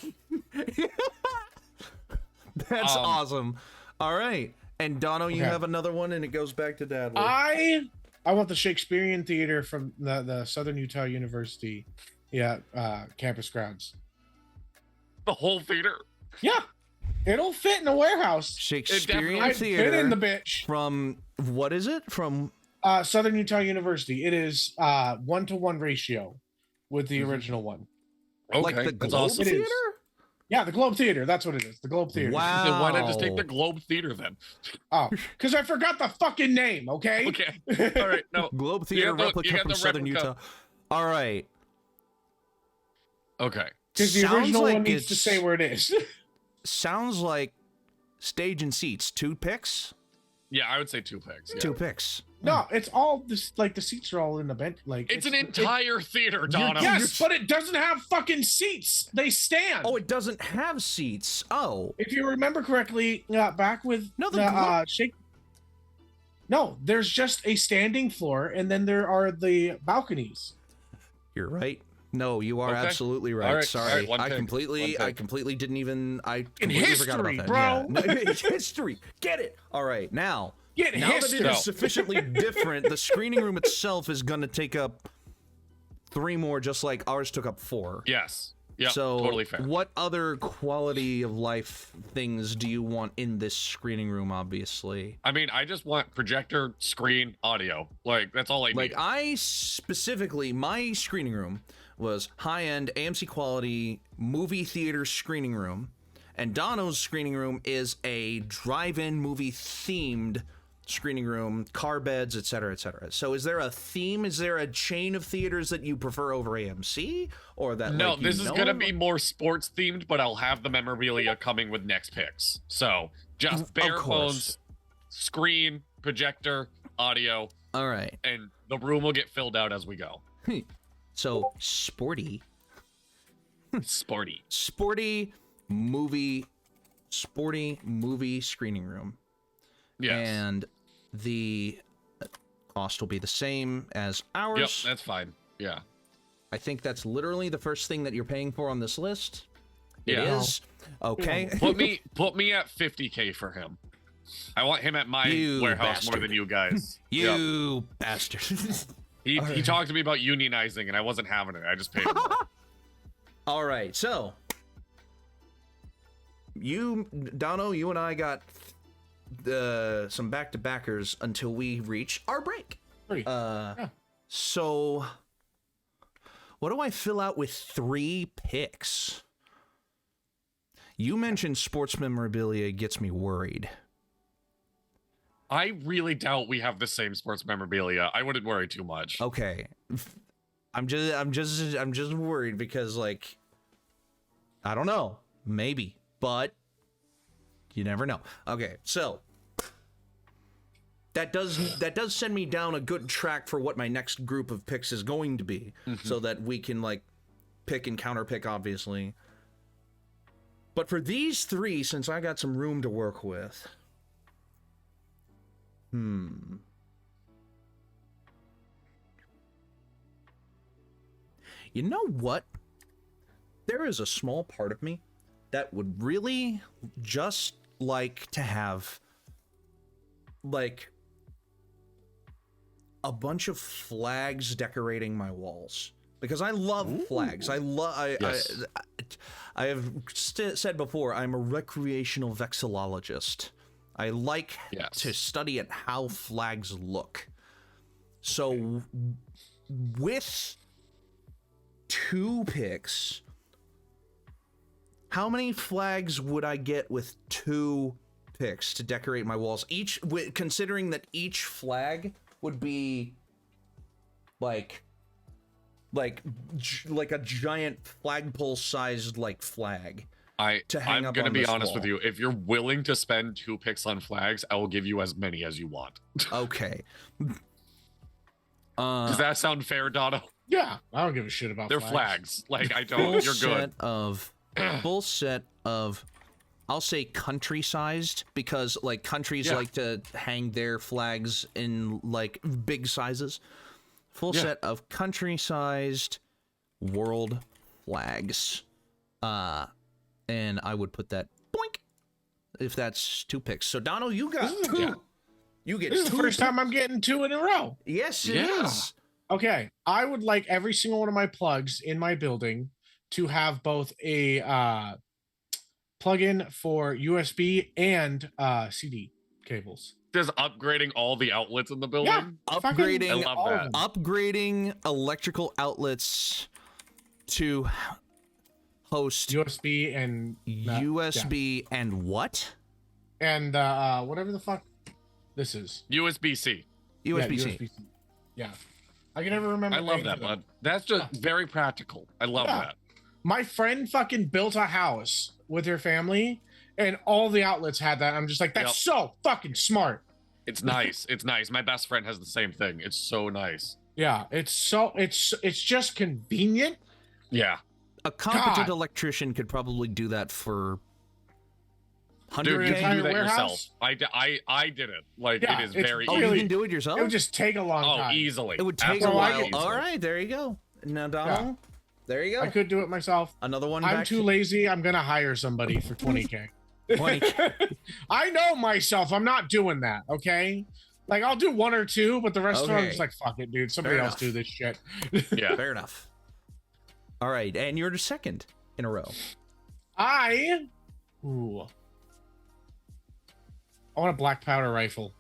That's awesome. All right. And Dono, you have another one, and it goes back to Dad. I want the Shakespearean Theater from the Southern Utah University, campus grounds. The whole theater. Yeah, it'll fit in a warehouse. Shakespearean Theater. Fit in the bitch. From what is it? From Southern Utah University. It is 1-to-1 ratio with the original one. Okay, like the that's Globe awesome. Theater? Yeah, the Globe Theater. That's what it is. The Globe Theater. Wow. Then why not just take the Globe Theater then? Oh, because I forgot the fucking name. Okay. Okay. All right. No. Globe Theater replica from Southern replica. Utah. All right. Okay. Because the Sounds original like one needs to it's- say where it is. Sounds like stage and seats. 2 picks? Yeah, I would say 2 picks. Yeah. 2 picks. No, it's all this. Like the seats are all in the bench. Like It's an entire theater, Dono. Yes, but it doesn't have fucking seats. They stand. Oh, it doesn't have seats. Oh. If you remember correctly, back with No, the shake. No, there's just a standing floor, and then there are the balconies. You're right. No, you are Okay. absolutely right. All right, Sorry. all right, one I pick, completely one pick. didn't even In completely forgot about history, that. bro. Yeah. No, history. Get it. All right. Now that history. it is sufficiently different, the screening room itself is going to take up 3 more, just like ours took up 4. Yes. Yeah. So, Totally fair. what other quality of life things do you want in this screening room? Obviously, I mean, I just want projector, screen, audio. Like that's all I need. like I specifically, my screening room was high-end AMC quality movie theater screening room, and Dono's screening room is a drive-in movie themed screening room, car beds, etc., etc. So is there a theme? Is there a chain of theaters that you prefer over AMC, or that No, like, this is gonna be more sports themed, but I'll have the memorabilia coming with next picks. So just bare bones, screen, projector, audio. All right. And the room will get filled out as we go. So sporty movie screening room. Yes. And the cost will be the same as ours. Yep, that's fine. Yeah. I think that's literally the first thing that you're paying for on this list. It Yeah. is. Okay. Put me at 50K for him. I want him at my You warehouse bastard. more than you guys. Yep. You bastard. He talked to me about unionizing and I wasn't having it. I just paid him more. All right. So Dono, you and I got some back-to-backers until we reach our break. So what do I fill out with 3 picks? You mentioned sports memorabilia gets me worried. I really doubt we have the same sports memorabilia. I wouldn't worry too much. Okay. I'm just worried because, like, I don't know, maybe, but you never know. Okay, so that does send me down a good track for what my next group of picks is going to be, so that we can, like, pick and counter pick, obviously. But for these 3, since I got some room to work with, you know what? There is a small part of me that would really just like to have, like, a bunch of flags decorating my walls. Because I love flags. I have said before, I'm a recreational vexillologist. I like to study at how flags look. So with 2 picks, how many flags would I get with 2 picks to decorate my walls? Each, considering that each flag would be like a giant flagpole-sized like flag. I'm gonna be honest wall. with you. If you're willing to spend 2 picks on flags, I will give you as many as you want. Okay. Does that sound fair, Dono? Yeah, I don't give a shit about They're flags. Like I don't. You're good. Full set of I'll say country-sized because like countries like to hang their flags in like big sizes. Full set of country-sized world flags. And I would put that boink if that's 2 picks. So Donald, you got 2. Yeah. You get This is the first time I'm getting 2 in a row. Yes, it is. Okay, I would like every single one of my plugs in my building to have both a plug-in for USB and CD cables. Just upgrading all the outlets in the building. Yeah, Upgrading, I love that. upgrading electrical outlets to host USB and USB and what? and whatever the fuck this is. USB-C. Yeah, USB-C. USB-C. Yeah. I can never remember. I love names that, of them. bud. That's just very practical. I love Yeah. that. My friend fucking built a house with her family, and all the outlets had that. I'm just like, that's so fucking smart. It's nice. It's nice. My best friend has the same thing. It's so nice. Yeah, it's just convenient. Yeah. A competent God. electrician could probably do that for Dude, you 100K. can do that warehouse? yourself. I did it. Like, Yeah, it is it's very Oh, easy. you really- can do it yourself? It would just take a long Oh, time. easily. It would take a Absolutely while. easily. All right, there you go. Now, Donald, there you go. I could do it myself. Another one I'm back too lazy. I'm gonna hire somebody for 20K. 20K. I know myself. I'm not doing that. Okay. Like I'll do 1 or 2, but the rest of them I'm Okay. just like, fuck it, dude. Somebody Fair else enough. do this shit. Yeah. Fair enough. All right, and you're the second in a row. I want a black powder rifle.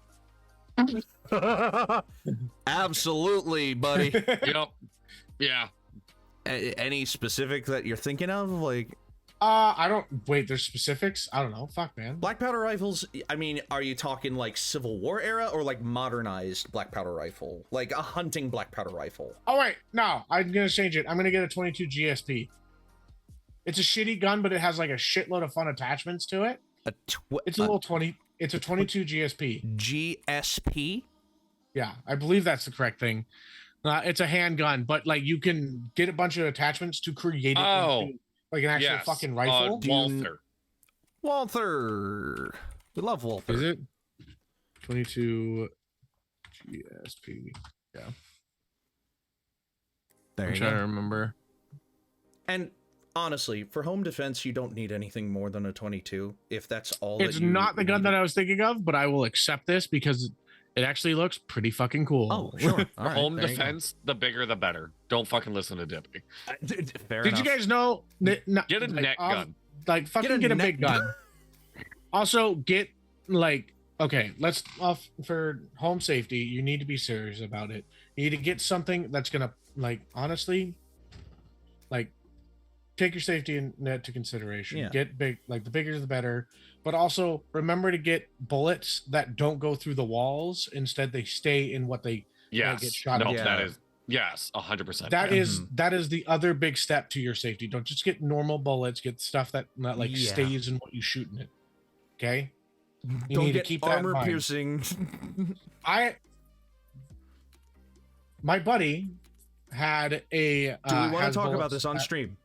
Absolutely, buddy. Yep. Yeah. Any specific that you're thinking of? Like I don't wait, there's specifics. I don't know. Fuck, man. black powder rifles, I mean, are you talking like Civil War era or like modernized black powder rifle? Like a hunting black powder rifle? Oh wait, no, I'm gonna change it. I'm gonna get a 22 GSP. It's a shitty gun, but it has like a shitload of fun attachments to it. It's a little 20. It's a 22 GSP. GSP? Yeah, I believe that's the correct thing. It's a handgun, but like you can get a bunch of attachments to create it into, like an actual Yes. fucking rifle. Walther. Walther. We love Walther. Is it 22 GSP? Yeah, There I'm you trying to go. remember. And honestly, for home defense, you don't need anything more than a 22. If that's all It's that you not the gun need. that I was thinking of, but I will accept this because it actually looks pretty fucking cool. Oh, sure. For All right, home there you go. defense, the bigger the better. Don't fucking listen to Dippy. Fair Did enough. you guys know? Get a net off- gun. Like fucking get a net big gun. Also, get like okay. Let's off for home safety. You need to be serious about it. You need to get something that's gonna like honestly, like take your safety and net to consideration. Yeah. Get big, like the bigger the better. But also remember to get bullets that don't go through the walls. Instead, they stay in what they Yes. get shot No, at. that is yes, 100%. That yeah. is that is the other big step to your safety. Don't just get normal bullets. Get stuff that like Yeah. stays in what you shoot in it. Okay. You Don't need to get keep that in armor mind. piercing. My buddy had a. Do we want to talk about this on stream?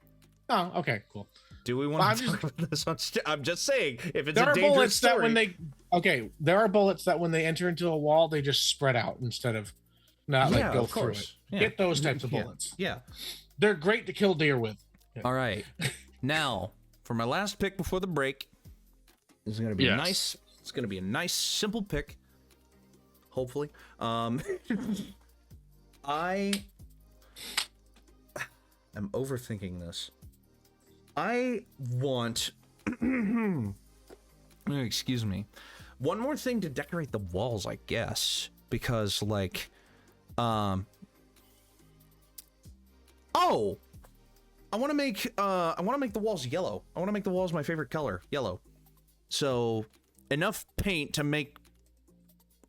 Oh, okay, cool. Do we Well, want I'm to just- talk about this on stream? I'm just saying, if it's There a are dangerous bullets story, that when they. Okay, there are bullets that when they enter into a wall, they just spread out instead of not yeah, like go of through course. it. Yeah. Get those types of Yeah. bullets. Yeah. They're great to kill deer with. All right. Now, for my last pick before the break, this is gonna be Yes. nice. It's gonna be a nice, simple pick. Hopefully, I am overthinking this. I want. Excuse me. One more thing to decorate the walls, I guess, because like, oh, I want to make the walls yellow. I want to make the walls my favorite color, yellow. So enough paint to make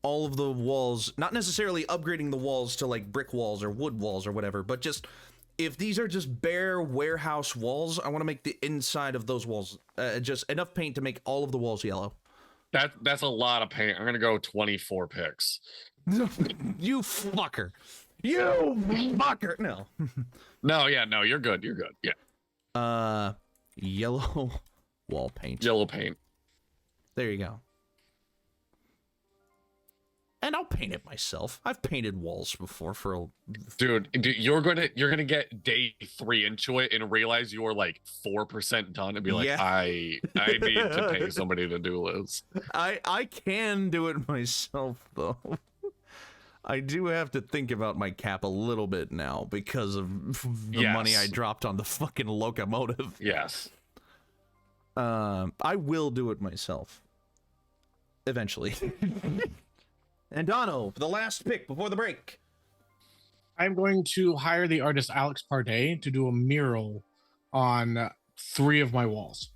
all of the walls, not necessarily upgrading the walls to like brick walls or wood walls or whatever, but just if these are just bare warehouse walls, I want to make the inside of those walls just enough paint to make all of the walls yellow. That's a lot of paint. I'm gonna go 24 picks. You fucker. You fucker. No. No, yeah, no, you're good. You're good. Yeah. Yellow wall paint. Yellow paint. There you go. And I'll paint it myself. I've painted walls before for a... Dude, you're gonna get day 3 into it and realize you're like 4% done and be like, Yeah. I need to pay somebody to do this. I can do it myself, though. I do have to think about my cap a little bit now because of the money I dropped on the fucking locomotive. Yes. I will do it myself. Eventually. And Dono, for the last pick before the break. I'm going to hire the artist Alex Pardey to do a mural on 3 of my walls.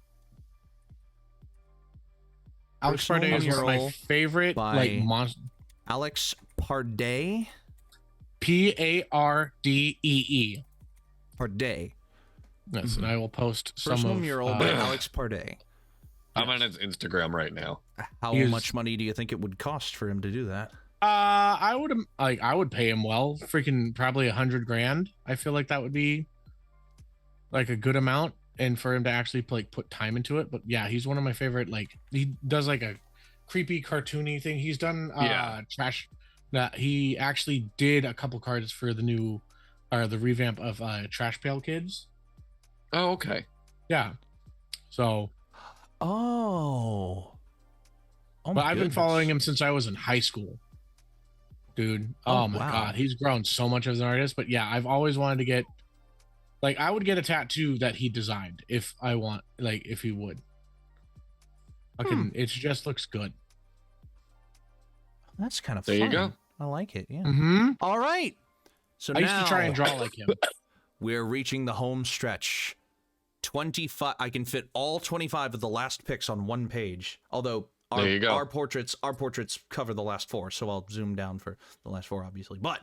Alex Personal Pardey is one of my mural favorite, by like, monster. Alex Pardey. Pardee. Pardey. Yes, and I will post some Personal of mural by Alex Pardey. I'm on his Instagram right now. How much money do you think it would cost for him to do that? I would pay him well, freaking probably $100,000. I feel like that would be like a good amount, and for him to actually like put time into it. But yeah, he's one of my favorite. Like, he does like a creepy cartoony thing. He's done trash. That he actually did a couple cards for the new, or the revamp of Trash Pail Kids. Oh, okay. Yeah. So. Oh. But I've been following him since I was in high school. Dude. Oh my God. He's grown so much as an artist. But yeah, I've always wanted to get, like, I would get a tattoo that he designed if I want, like, if he would. It just looks good. That's kind of fun. There you go. I like it. Yeah. Mm-hmm. All right. So I used to try and draw like him. We're reaching the home stretch. 25. I can fit all 25 of the last picks on one page. Although our portraits cover the last 4, so I'll zoom down for the last 4, obviously. But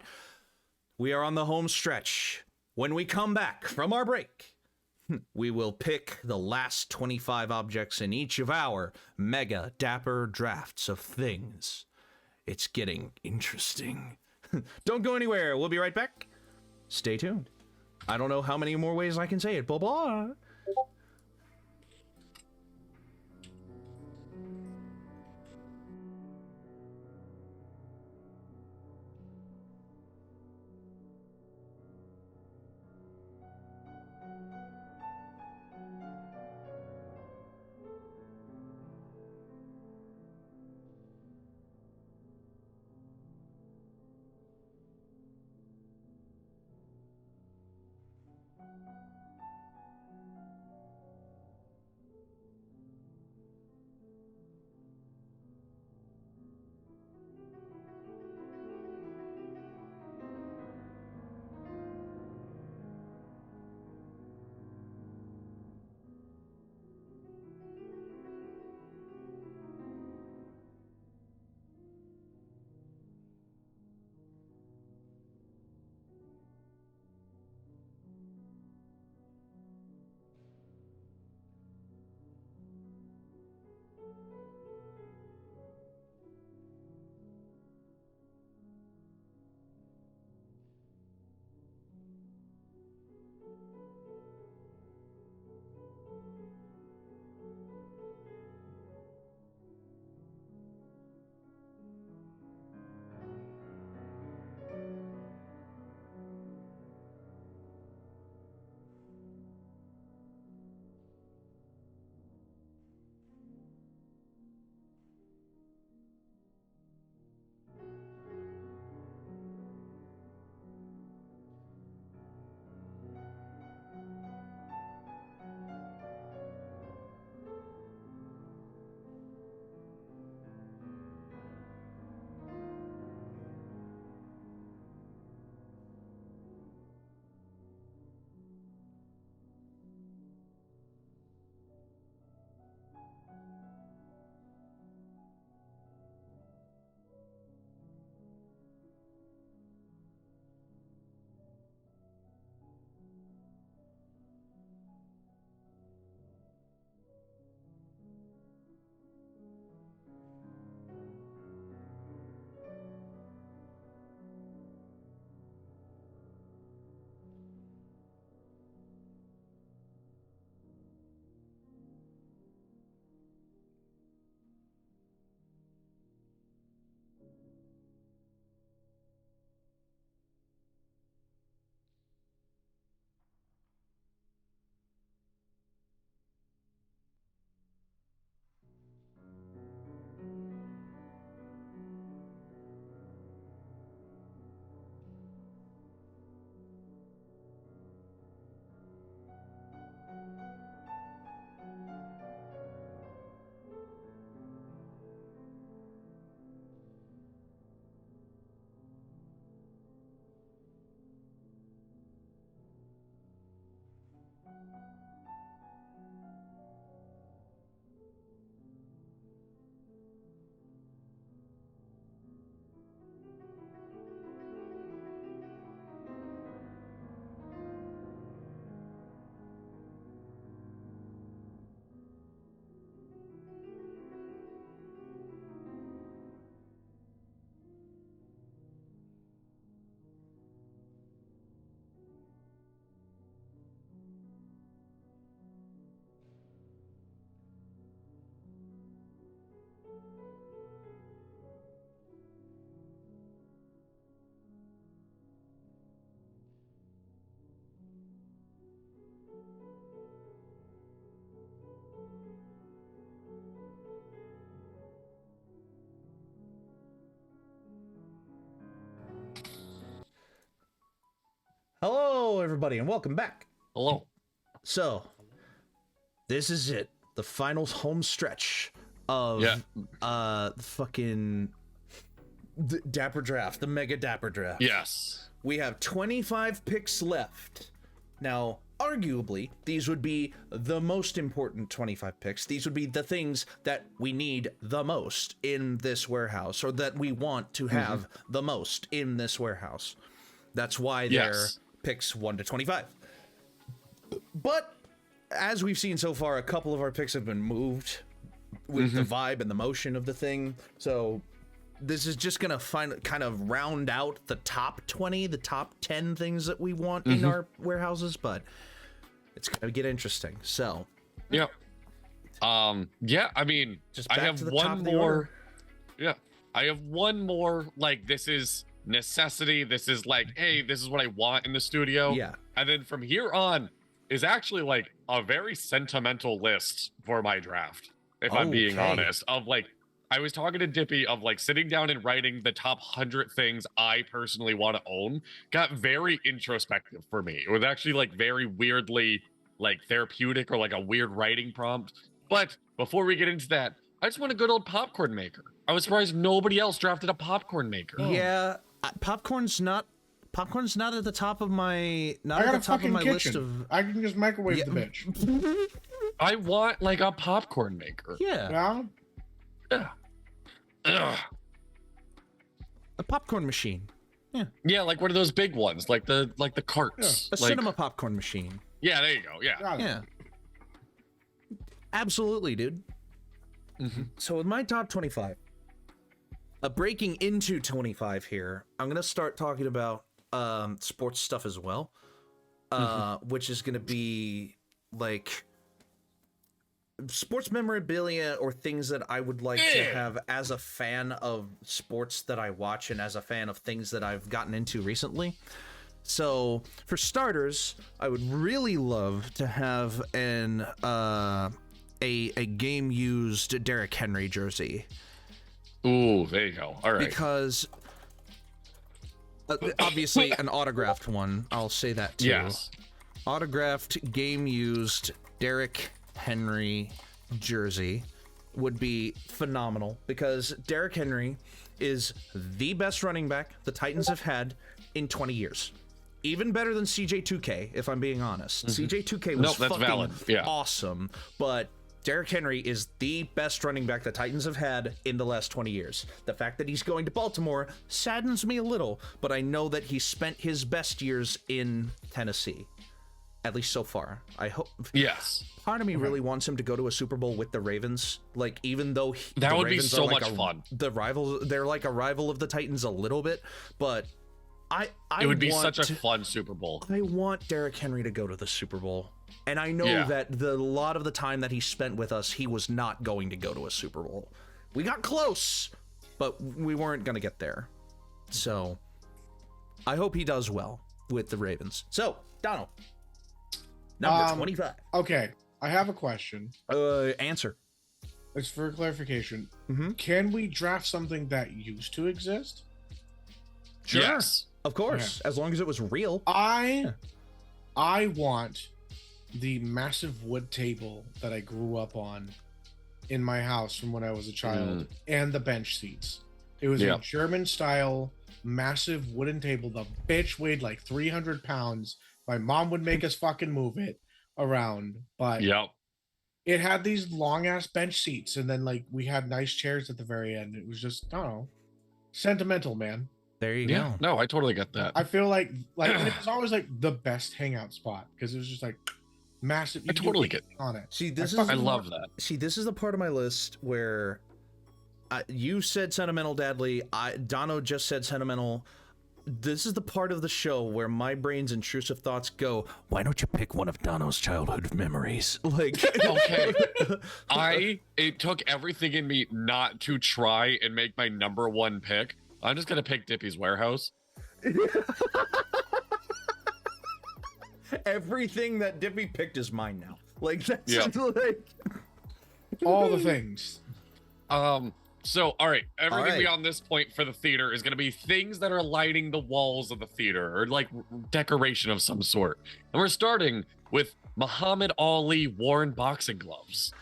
we are on the home stretch. When we come back from our break, we will pick the last 25 objects in each of our mega dapper drafts of things. It's getting interesting. Don't go anywhere. We'll be right back. Stay tuned. I don't know how many more ways I can say it. Blah, blah. Hello, everybody, and welcome back. Hello. So, this is it. The final home stretch of fucking Dapper Draft, the Mega Dapper Draft. Yes. We have 25 picks left. Now, arguably, these would be the most important 25 picks. These would be the things that we need the most in this warehouse, or that we want to have the most in this warehouse. That's why they're picks 1 to 25. But as we've seen so far, a couple of our picks have been moved with the vibe and the motion of the thing. So this is just gonna kind of round out the top 20, the top 10 things that we want in our warehouses, but it's gonna get interesting. So yeah, I mean, just I back have to the one top of the more. order. Yeah, I have one more. Like, this is necessity. This is like, hey, this is what I want in the studio. Yeah. And then from here on is actually like a very sentimental list for my draft, if I'm being Okay. honest. Of like, I was talking to Dippy of like sitting down and writing the top 100 things I personally want to own. Got very introspective for me. It was actually like very weirdly like therapeutic, or like a weird writing prompt. But before we get into that, I just want a good old popcorn maker. I was surprised nobody else drafted a popcorn maker. Yeah, popcorn's not at the top of my I got a top of fucking my list kitchen. of. I can just microwave Yeah. the bitch. I want like a popcorn maker. Yeah, Yeah. Ugh. a popcorn machine. Yeah, like one of those big ones, like the carts. A Like- cinema popcorn machine. Yeah, there you go. Yeah. Got it. Yeah. Absolutely, dude. So with my top 25, breaking into 25 here, I'm going to start talking about sports stuff as well, which is going to be like sports memorabilia or things that I would like to have as a fan of sports that I watch and as a fan of things that I've gotten into recently. So for starters, I would really love to have an a game used Derrick Henry jersey, Ooh, there you go. All right. because obviously an autographed one. I'll say that too. Yes. Autographed game used Derrick Henry jersey would be phenomenal, because Derrick Henry is the best running back the Titans have had in 20 years. Even better than CJ2K, if I'm being honest. CJ2K was Nope, that's fucking valid. Yeah. awesome, but Derrick Henry is the best running back the Titans have had in the last 20 years. The fact that he's going to Baltimore saddens me a little, but I know that he spent his best years in Tennessee, at least so far. I hope. Yes. Part of me really wants him to go to a Super Bowl with the Ravens. Like, even though That the would be Ravens so are like much fun. the rivals, they're like a rival of the Titans a little bit, but It would be want such a fun Super Bowl. I want Derrick Henry to go to the Super Bowl. And I know Yeah. that a lot of the time that he spent with us, he was not going to go to a Super Bowl. We got close, but we weren't going to get there. So I hope he does well with the Ravens. So, Donald, number 25. Okay, I have a question. Answer. It's for clarification. Mhm. Can we draft something that used to exist? Sure. Yes. Of course, as long as it was real. I want the massive wood table that I grew up on in my house from when I was a child, and the bench seats. It was Yeah. a German style massive wooden table. The bitch weighed like 300 pounds. My mom would make us fucking move it around, but Yep. it had these long ass bench seats, and then like we had nice chairs at the very end. It was just, I don't know, sentimental, man. There you Yeah. go. No, I totally get that. I feel like and it was always like the best hangout spot because it was just like massive. I you could totally get. See, I this is fucking I love that. See, this is the part of my list where you said sentimental, Dadley. Dono just said sentimental. this is the part of the show where my brain's intrusive thoughts go, why don't you pick one of Dono's childhood memories? Like, Okay. It took everything in me not to try and make my number one pick. I'm just gonna pick Dippy's Warehouse. everything that Dippy picked is mine now. Like, that's Yeah. like... All the things. So, all right, everything All right. beyond this point for the theater is going to be things that are lighting the walls of the theater or like decoration of some sort. And we're starting with Muhammad Ali worn boxing gloves.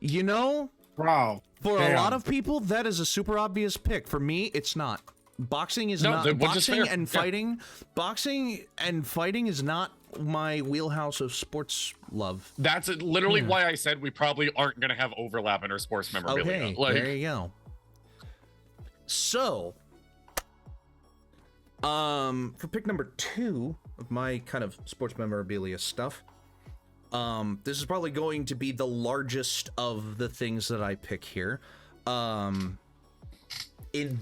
You know, Wow. for a Damn. lot of people, that is a super obvious pick. For me, it's not. Boxing is No, not. which is Boxing fair. and Yeah. fighting. Boxing and fighting is not my wheelhouse of sports love. That's literally why I said we probably aren't going to have overlap in our sports memorabilia. Okay, Like, there you go. So, for pick number 2 of my kind of sports memorabilia stuff, this is probably going to be the largest of the things that I pick here. In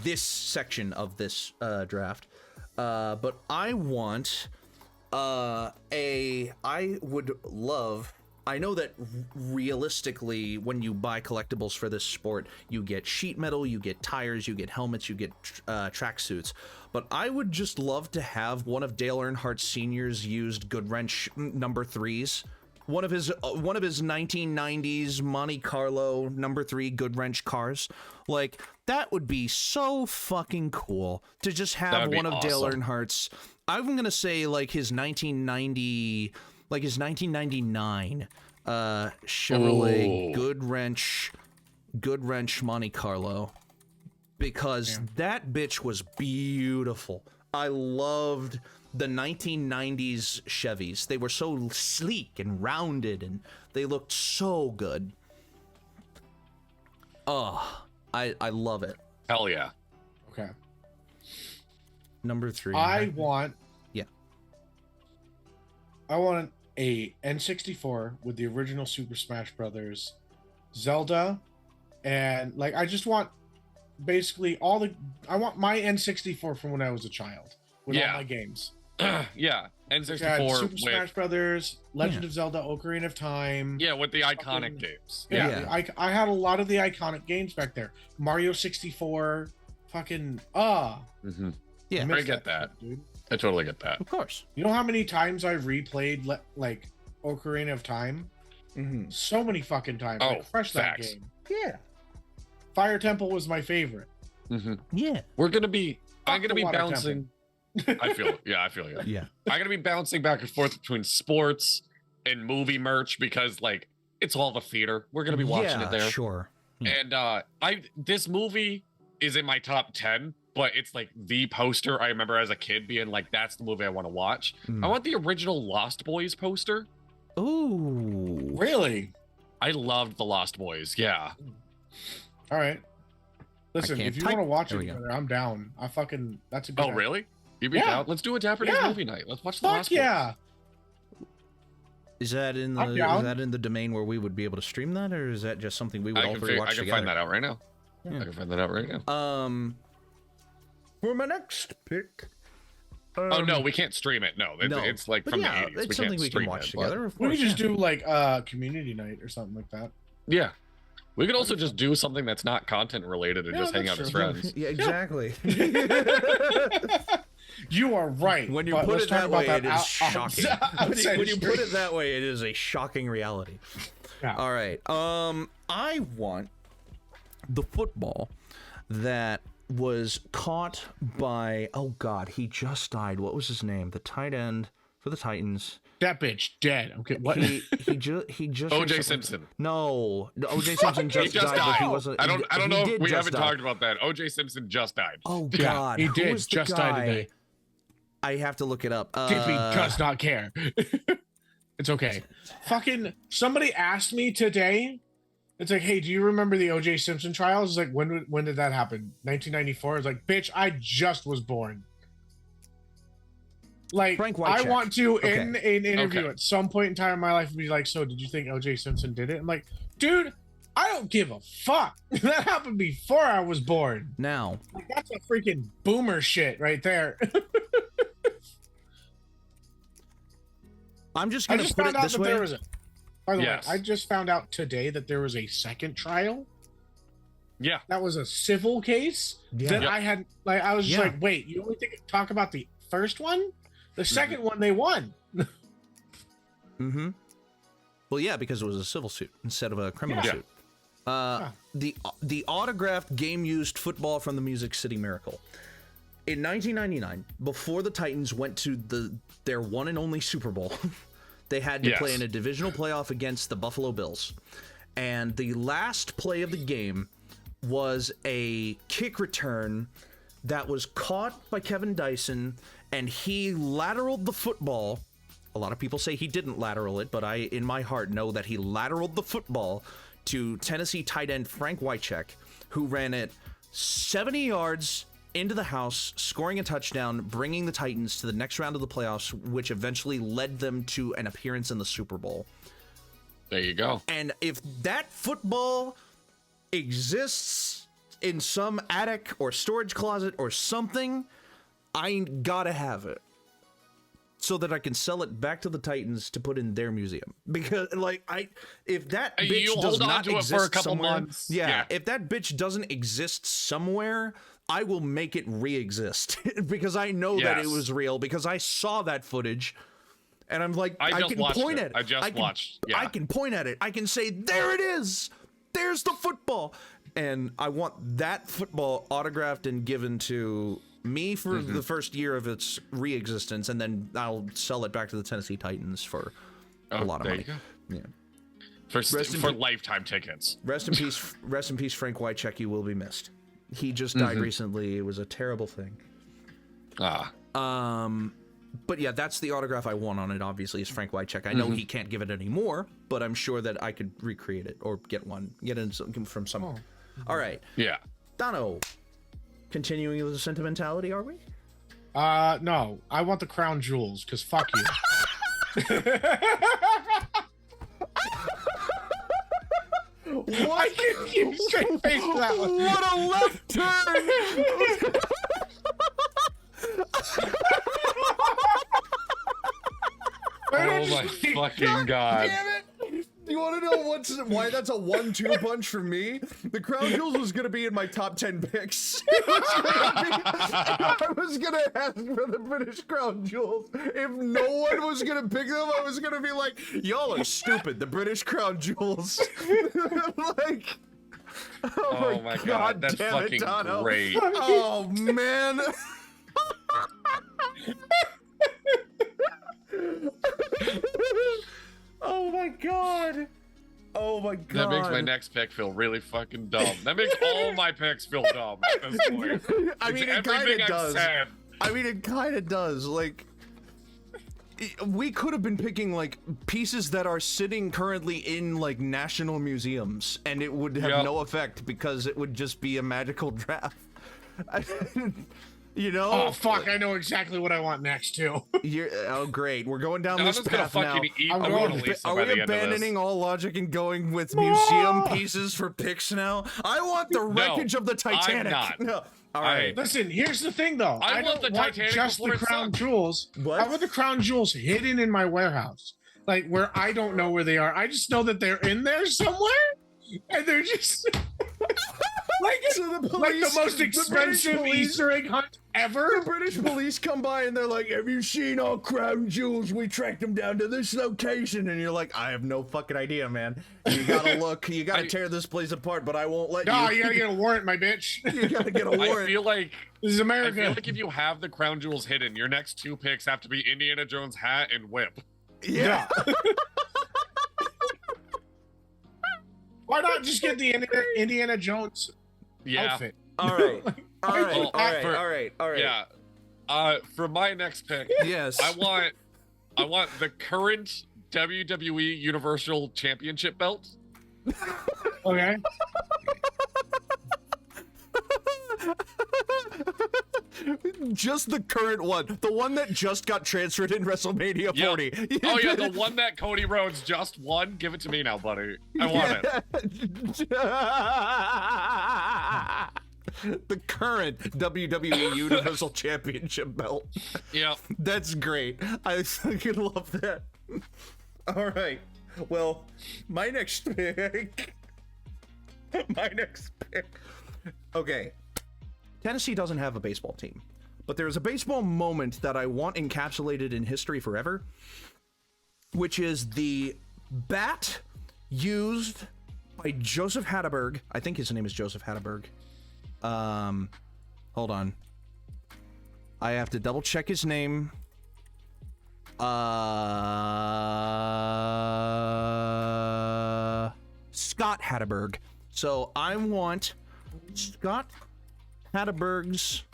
this section of this draft, but I want I know that realistically, when you buy collectibles for this sport, you get sheet metal, you get tires, you get helmets, you get tracksuits. But I would just love to have one of Dale Earnhardt Sr.'s used Goodwrench number 3s. One of his 1990s Monte Carlo number 3 Goodwrench cars. Like, that would be so fucking cool to just have That'd be one of Dale awesome. Earnhardt's. I'm gonna say like his 1990, like his 1999 Chevrolet Goodwrench Monte Carlo, because that bitch was beautiful. I loved the 1990s Chevys. They were so sleek and rounded, and they looked so good. Oh, I love it. hell yeah. Okay. Number 3. I want a N64 with the original Super Smash Brothers, Zelda, and like I just want basically I want my N64 from when I was a child with Yeah. all my games. Yeah. It had N64 Super with, Smash Brothers, Legend of Zelda, Ocarina of Time. yeah, with the iconic Fucking- games. Yeah, I had a lot of the iconic games back there. Mario 64, fucking Mm-hmm. Yeah. miss I get that. shit, dude. I totally get that. Of course. You know how many times I've replayed like Ocarina of Time? Mm-hmm. So many fucking times. Oh, Like, fresh that facts. game. Yeah. Fire Temple was my favorite. Mm-hmm. Yeah. I'm gonna be the Water bouncing. I feel you. Yeah. I'm gonna be bouncing back and forth between sports and movie merch because like it's all the theater. We're gonna be watching it there. Sure. And this movie is in my top 10, but it's like the poster I remember as a kid being like, that's the movie I want to watch. Mm. I want the original Lost Boys poster. Ooh. Really? I loved the Lost Boys. Yeah. All right. Listen, can't if you type. want to watch There it we go. together, I'm down. That's a good Oh, idea. really? You be Yeah. down? Let's do a Dapper Days Yeah. movie night. Let's watch the Fuck Lost Boys. yeah. Is that in I'm the down. domain where we would be able to stream that, or is that just something we would all three watch I can together? find that out right now. Yeah. I can find that out right now. For my next pick. Oh no, we can't stream it. No, no. it's like But from yeah, the 80s. it's We something can't we can stream watch it, but- together. Of We course, could just yeah. do like community night or something like that. Yeah. We could also just do something that's not content related and Yeah, just hang that's out as true. friends. Yeah, exactly. You are right. When you but put let's it talk that about way, that it is shocking. When you put it, it that way, it is a shocking reality. Yeah. All right. I want the football that was caught by, oh God, he just died. What was his name? The tight end for the Titans. that bitch dead. Okay, what? He just OJ Simpson. No, OJ Simpson He just just died. But he died. wasn't. I don't he know did if we just haven't die. talked about that. OJ Simpson just died. Oh Yeah, God, he who did was the just guy? die today. I have to look it up. Tippy does not care. It's okay. Fucking somebody asked me today. It's like, hey, do you remember the OJ Simpson trials? It's like, when did that happen? 1994. It's like, bitch, I just was born. Like, Frank I Wycheck. want to Okay. in an interview Okay. at some point in time in my life be like, so did you think OJ Simpson did it? I'm like, dude, I don't give a fuck. That happened before I was born. Now, Like, that's a freaking boomer shit right there. I'm just I gonna just put found it out this that way. there was a. By the Yes. way, I just found out today that there was a second trial. Yeah. That was a civil case that Yep. I had. Like, I was just Yeah. like, wait, you only talk about the first one? The second one they won. Mm-hmm. Well, yeah, because it was a civil suit instead of a criminal Yeah. suit. The autographed game-used football from the Music City Miracle. In 1999, before the Titans went to their one and only Super Bowl, they had to Yes. play in a divisional playoff against the Buffalo Bills. And the last play of the game was a kick return that was caught by Kevin Dyson, and he lateraled the football. A lot of people say he didn't lateral it, but I, in my heart, know that he lateraled the football to Tennessee tight end Frank Wycheck, who ran it 70 yards into the house, scoring a touchdown, bringing the Titans to the next round of the playoffs, which eventually led them to an appearance in the Super Bowl. There you go. And if that football exists in some attic or storage closet or something, I gotta have it, so that I can sell it back to the Titans to put in their museum. Because, like, if that bitch You does hold on not to it exist for a couple somewhere, months. yeah, Yeah. if that bitch doesn't exist somewhere, I will make it re-exist because I know that it Yes. was real, because I saw that footage. And I'm like, I I just can watched point it. at it. I just watched, yeah. I can point at it. I can say, there it is. There's the football. And I want that football autographed and given to me for the first year of its re-existence, and then I'll sell it back to the Tennessee Titans for a lot of there money. you go. Yeah. For, for lifetime tickets. Rest in peace. Rest in peace, Frank Wycheck. You will be missed. He just died recently. It was a terrible thing. But yeah, that's the autograph I want on it, obviously, is Frank Wycheck. I know he can't give it anymore, but I'm sure that I could recreate it or get it from someone. All right. Yeah. Dono, continuing with the sentimentality, are we? No, I want the crown jewels, because fuck you. I can keep straight face to that one. What a left turn! Oh my fucking god. Damn it! You want to know why that's a 1-2 punch for me? The crown jewels was gonna be in my top 10 picks. I was gonna ask for the British crown jewels. If no one was gonna pick them, I was gonna be like, "Y'all are stupid." The British crown jewels. Like, Oh my god, that's damn it, fucking Dono. great. Oh man. Oh my god. Oh my god. That makes my next pick feel really fucking dumb. That makes all my picks feel dumb at this point. I mean, it Everything kind of I've does. said. I mean, it kind of does. Like, we could have been picking like pieces that are sitting currently in like national museums, and it would have Yep. no effect because it would just be a magical draft. You know? Oh fuck! I know exactly what I want next too. Oh, great. We're going down I'm this just gonna path now. fucking eat I'm the going- Mona Lisa Are by we the end of abandoning this. all logic and going with museum pieces for picks now? I want the wreckage of the Titanic. not. No. All right. Listen, here's the thing though. I want don't the Titanic just the before it crown sunk. jewels. What? I want the crown jewels hidden in my warehouse, like where I don't know where they are. I just know that they're in there somewhere, and they're just like So the like the police- most the British expensive police- Easter egg hunt ever. The British police come by and they're like, "Have you seen our crown jewels? We tracked them down to this location." And you're like, "I have no fucking idea, man. You gotta look. You gotta tear this place apart, but I won't let No, you. you gotta get a warrant, my bitch. You gotta get a I warrant." feel like This is I America. feel like if you have the crown jewels hidden, your next two picks have to be Indiana Jones hat and whip. Yeah. Why not just get the Indiana Jones Yeah. outfit? All right. All right. Well, All right. for- All right. All right. Yeah. For my next pick, Yes. I want the current WWE Universal Championship belt. Okay. Just the current one. The one that just got transferred in WrestleMania 40. Oh, yeah, the one that Cody Rhodes just won? Give it to me now, buddy. I want it. The current WWE Universal Championship belt. Yep. That's great. I fucking love that. All right. Well, my next pick. Okay. Tennessee doesn't have a baseball team, but there is a baseball moment that I want encapsulated in history forever, which is the bat used by Joseph Hatteberg. I think his name is Joseph Hatteberg. Hold on. I have to double check his name. Scott Hatteberg. So I want Scott Hatteberg's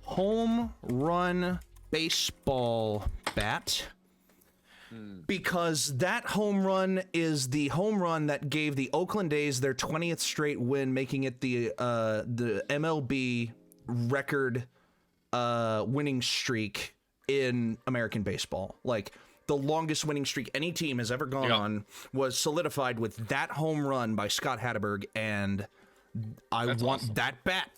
home run baseball bat, because that home run is the home run that gave the Oakland A's their 20th straight win, making it the MLB record winning streak in American baseball. Like, the longest winning streak any team has ever gone on was solidified with that home run by Scott Hatteberg, and That's want awesome. That bat.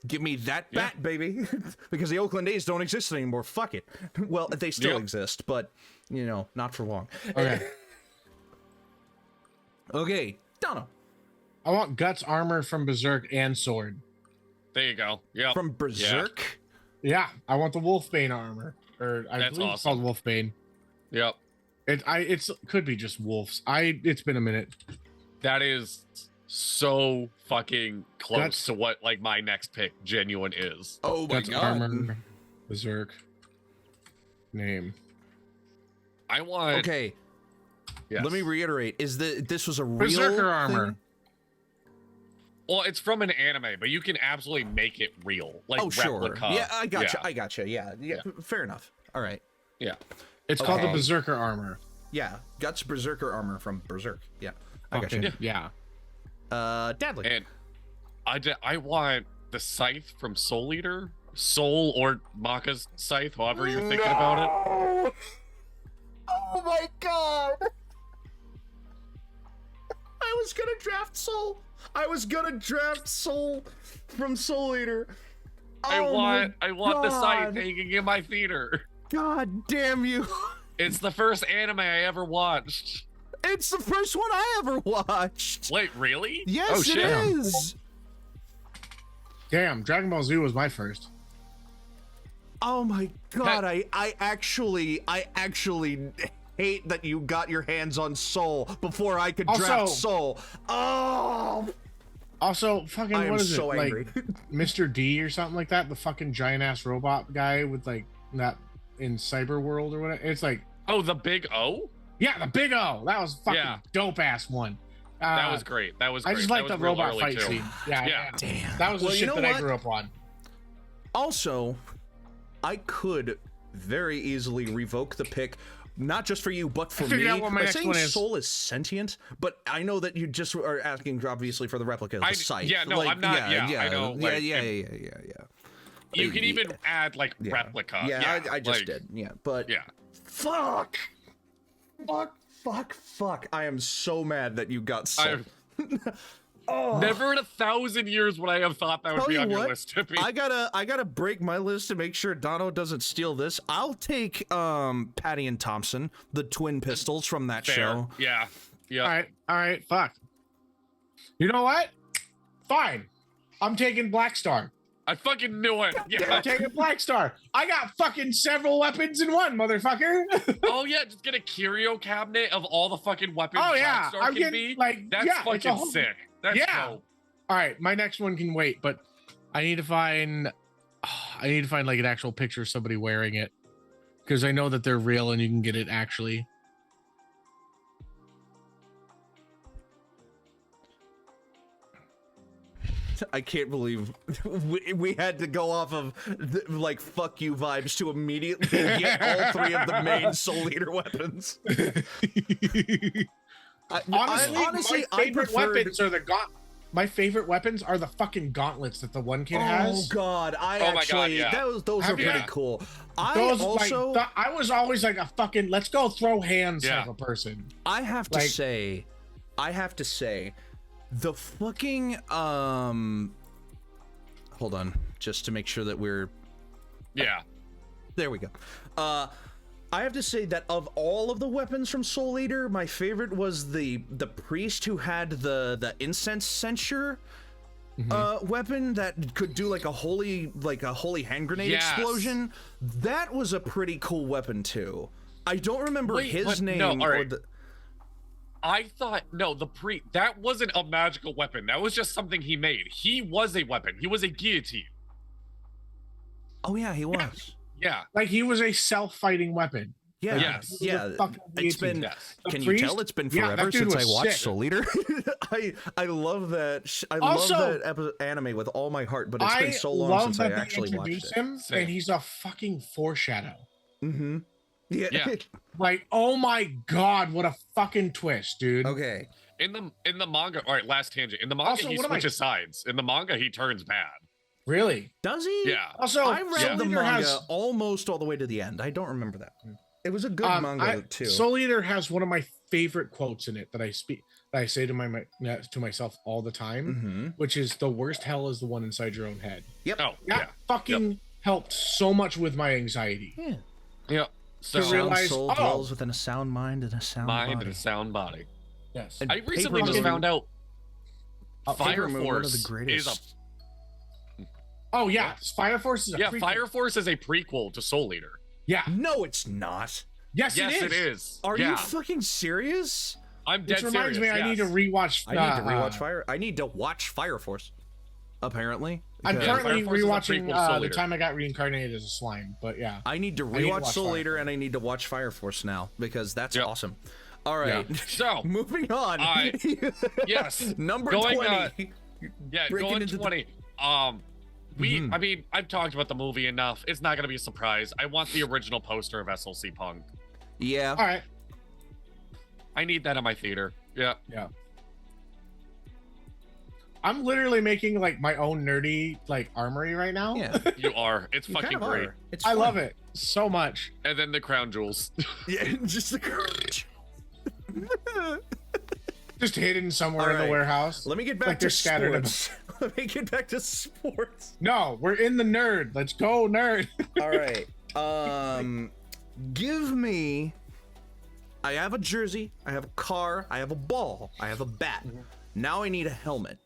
Give me that bat, baby. Because the Oakland A's don't exist anymore. Fuck it. Well, they still exist, but, you know, not for long. Okay. Okay, Dono. I want Guts armor from Berserk and sword. There you go. Yeah. From Berserk? Yeah, I want the Wolfbane armor. Or I That's believe it's called Wolfbane. Yep. It's could be just wolves. It's been a minute. That is so fucking close That's- to what like my next pick genuine is. Oh my Guts god. armor, Berserk. Name. I want Okay. Yes. Let me reiterate. This was a real Berserker armor. thing? Well, it's from an anime, but you can absolutely make it real. Like replica. Sure. Yeah, I gotcha. Yeah, fair enough. All right. Yeah. It's called the Okay. Berserker armor. Yeah, Guts Berserker armor from Berserk. Yeah, I gotcha. Okay, yeah. Dadley. And I want the scythe from Soul Eater, Soul or Maka's scythe, however you're thinking about it. Oh my god! I was gonna draft Soul. I was gonna draft Soul from Soul Eater. I want the scythe God. hanging in my theater. God damn you! It's the first anime I ever watched. It's the first one I ever watched. Wait, really? Yes, Oh, it shit. is. Damn, Dragon Ball Z was my first. Oh my god! I actually hate that you got your hands on Soul before I could draft Also- Soul. Oh, Also, fucking I am what is so it? angry. Like Mr. D or something like that? The fucking giant ass robot guy with like that in Cyber World or whatever. It's like, Oh, the big O? yeah, the Big O. That was fucking Yeah. dope ass one. That was great. That was I great. just That like was the real robot early, fight too. scene. Yeah, Yeah. damn. That was the Well, you shit know that I what? grew up on. Also, I could very easily revoke the pick, not just for you, but for figured me. out what my By next saying one is. Soul is sentient, but I know that you just are asking, obviously, for the replica of the scythe. yeah, no, I'm not- yeah, I know, like, yeah. You can even add like Yeah. replica. Yeah, I just like, did. Yeah, but Yeah. fuck. I am so mad that you got Soul. Never in 1,000 years would I have thought that would Tell be you on your what, list, Tippy. I gotta break my list to make sure Dono doesn't steal this. I'll take Patty and Thompson, the twin pistols from that Fair. show. Yeah. Yeah. All right, fuck. You know what? Fine. I'm taking Black Star. I fucking knew it. Yeah. I'm taking Black Star. I got fucking several weapons in one, motherfucker. Oh yeah, just get a curio cabinet of all the fucking weapons Oh, yeah, Blackstar I'm can getting, be. like, That's yeah, it's a fucking whole- sick. That's Yeah. dope. All right, my next one can wait, but I need to find like an actual picture of somebody wearing it, because I know that they're real and you can get it actually. I can't believe we had to go off of like fuck you vibes to immediately get all three of the main Soul Eater weapons. Honestly, my I favorite preferred- weapons are the my favorite weapons are the fucking gauntlets that the one kid has. Oh God, my God, yeah. those are pretty Yeah. cool. Those, I I was always like a fucking let's go throw hands Yeah. type of person. I have to say, the fucking hold on, just to make sure that we're Yeah. there we go. I have to say that of all of the weapons from Soul Eater, my favorite was the priest who had the incense censer weapon that could do like a holy hand grenade Yes. explosion. That was a pretty cool weapon too. I don't remember Wait, his but name. no, all or right. the, I thought that wasn't a magical weapon. That was just something he made. He was a weapon. He was a guillotine. oh yeah, he was. Yeah. Like he was a self-fighting weapon. Yeah, Yes. yeah. Fucking It's guillotine. been. Yes. The Can priest? you tell it's been Yeah, that forever dude since I was watched sick. Soul Eater? I love that. I Also, love that anime with all my heart, but it's been so long love since I that they actually watched introduced it. him, Same. and he's a fucking foreshadow. Mm-hmm. Yeah. Yeah. Like, oh my god, what a fucking twist, dude. Okay. In the manga, all right, last tangent. In the manga, Also, he what am I- switches sides. In the manga, he turns bad. Really? Does he? Yeah. Also, I read Soul the Eater manga has almost all the way to the end. I don't remember that. It was a good manga too. Soul Eater has one of my favorite quotes in it that I say to myself all the time, Mm-hmm. which is the worst hell is the one inside your own head. Yep. Oh, That yeah. fucking helped so much with my anxiety. Yeah. Yeah. So, To realize- soul oh. dwells within a sound mind and a sound mind body. and a sound body. Yes. And I recently just Paper found out Paper Fire Moon, one of Force the is a greatest. Oh yeah, Fire Force is a prequel. Fire Force is a prequel to Soul Eater. Yeah. No, it's not. Yes, Yes, it is. it is. Are yeah. you fucking serious? I'm dead Which reminds serious. me, I need to yes. rewatch. I need to rewatch Fire. I need to watch Fire Force. Apparently, I'm because currently Fire Force is a rewatching prequel to Soul the Eater. time I got reincarnated as a slime. But yeah, I need to need to rewatch watch Soul Fire Eater Force. and I need to watch Fire Force now because that's Yep. awesome. All right, So, moving on. yes, Number going, 20. yeah, Breaking going into the- 20. I mean, I've talked about the movie enough. It's not going to be a surprise. I want the original poster of SLC Punk. Yeah. all right. I need that in my theater. Yeah. Yeah. I'm literally making like my own nerdy like armory right now. Yeah. You are. It's You fucking kind of great. are. It's I fun. love it so much. And then the crown jewels. Yeah, just the courage. Just hidden somewhere All in the right. warehouse. Let me get back Like to they're scattered sports. Let me get back to sports. No, we're in the nerd. Let's go, nerd. All right. Give me. I have a jersey. I have a car. I have a ball. I have a bat. Now I need a helmet.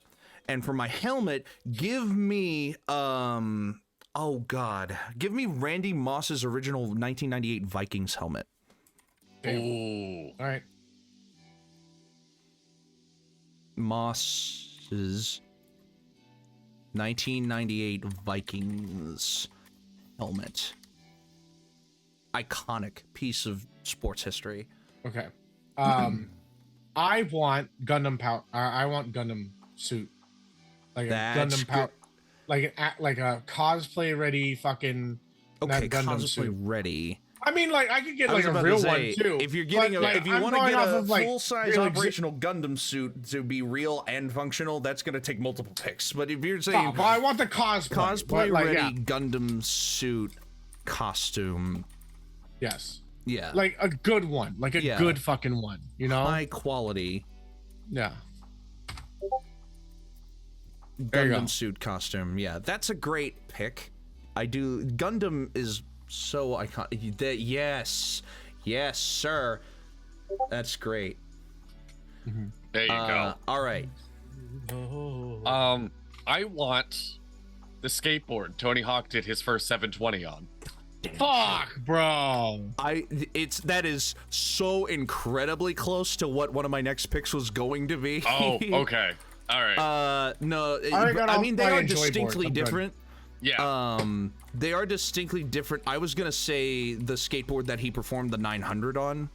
And for my helmet, give me oh god, give me Randy Moss's original 1998 Vikings helmet. Ooh. All right. Moss's 1998 Vikings helmet. Iconic piece of sports history. Okay. I want Gundam power. I want Gundam suit. Like a That's Gundam power. Like a cosplay ready fucking. Okay, not Gundam cosplay suit. ready. I mean, like I could get I was like a about to real say, one too. if you're getting but, like, if you I'm want to going get off a of, like, full-size real operational Gundam suit to be real and functional, that's going to take multiple picks. But if you're saying Well, I want the cosplay. cosplay but, like, ready yeah. Gundam suit costume, Yes. yeah, Like a good one. Like a Yeah. good fucking one. You know? high quality Yeah. There you go. Gundam suit costume, yeah, that's a great pick. I do. Gundam is so iconic. Yes, yes, sir. That's great. There you go. All right. I want the skateboard Tony Hawk did his first 720 on. Fuck, bro. That is so incredibly close to what one of my next picks was going to be. Oh, okay. All right. No, already got I off mean they my are Enjoy board. distinctly I'm good. different. Yeah. They are distinctly different. I was gonna say the skateboard that he performed the 900 on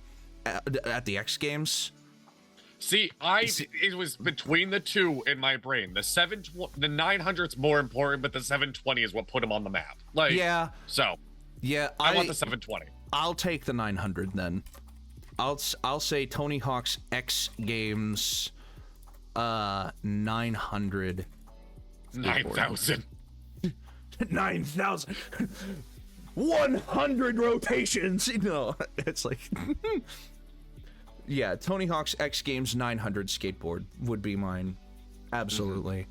at the X Games. See, it was between the two in my brain. The 900's more important, but the 720 is what put him on the map. Like, Yeah, So yeah. I want the 720. I'll take the 900 then. I'll say Tony Hawk's X Games 900. 9,000. 9,000. 100 rotations. No, it's like, yeah. Tony Hawk's X Games 900 skateboard would be mine. Absolutely.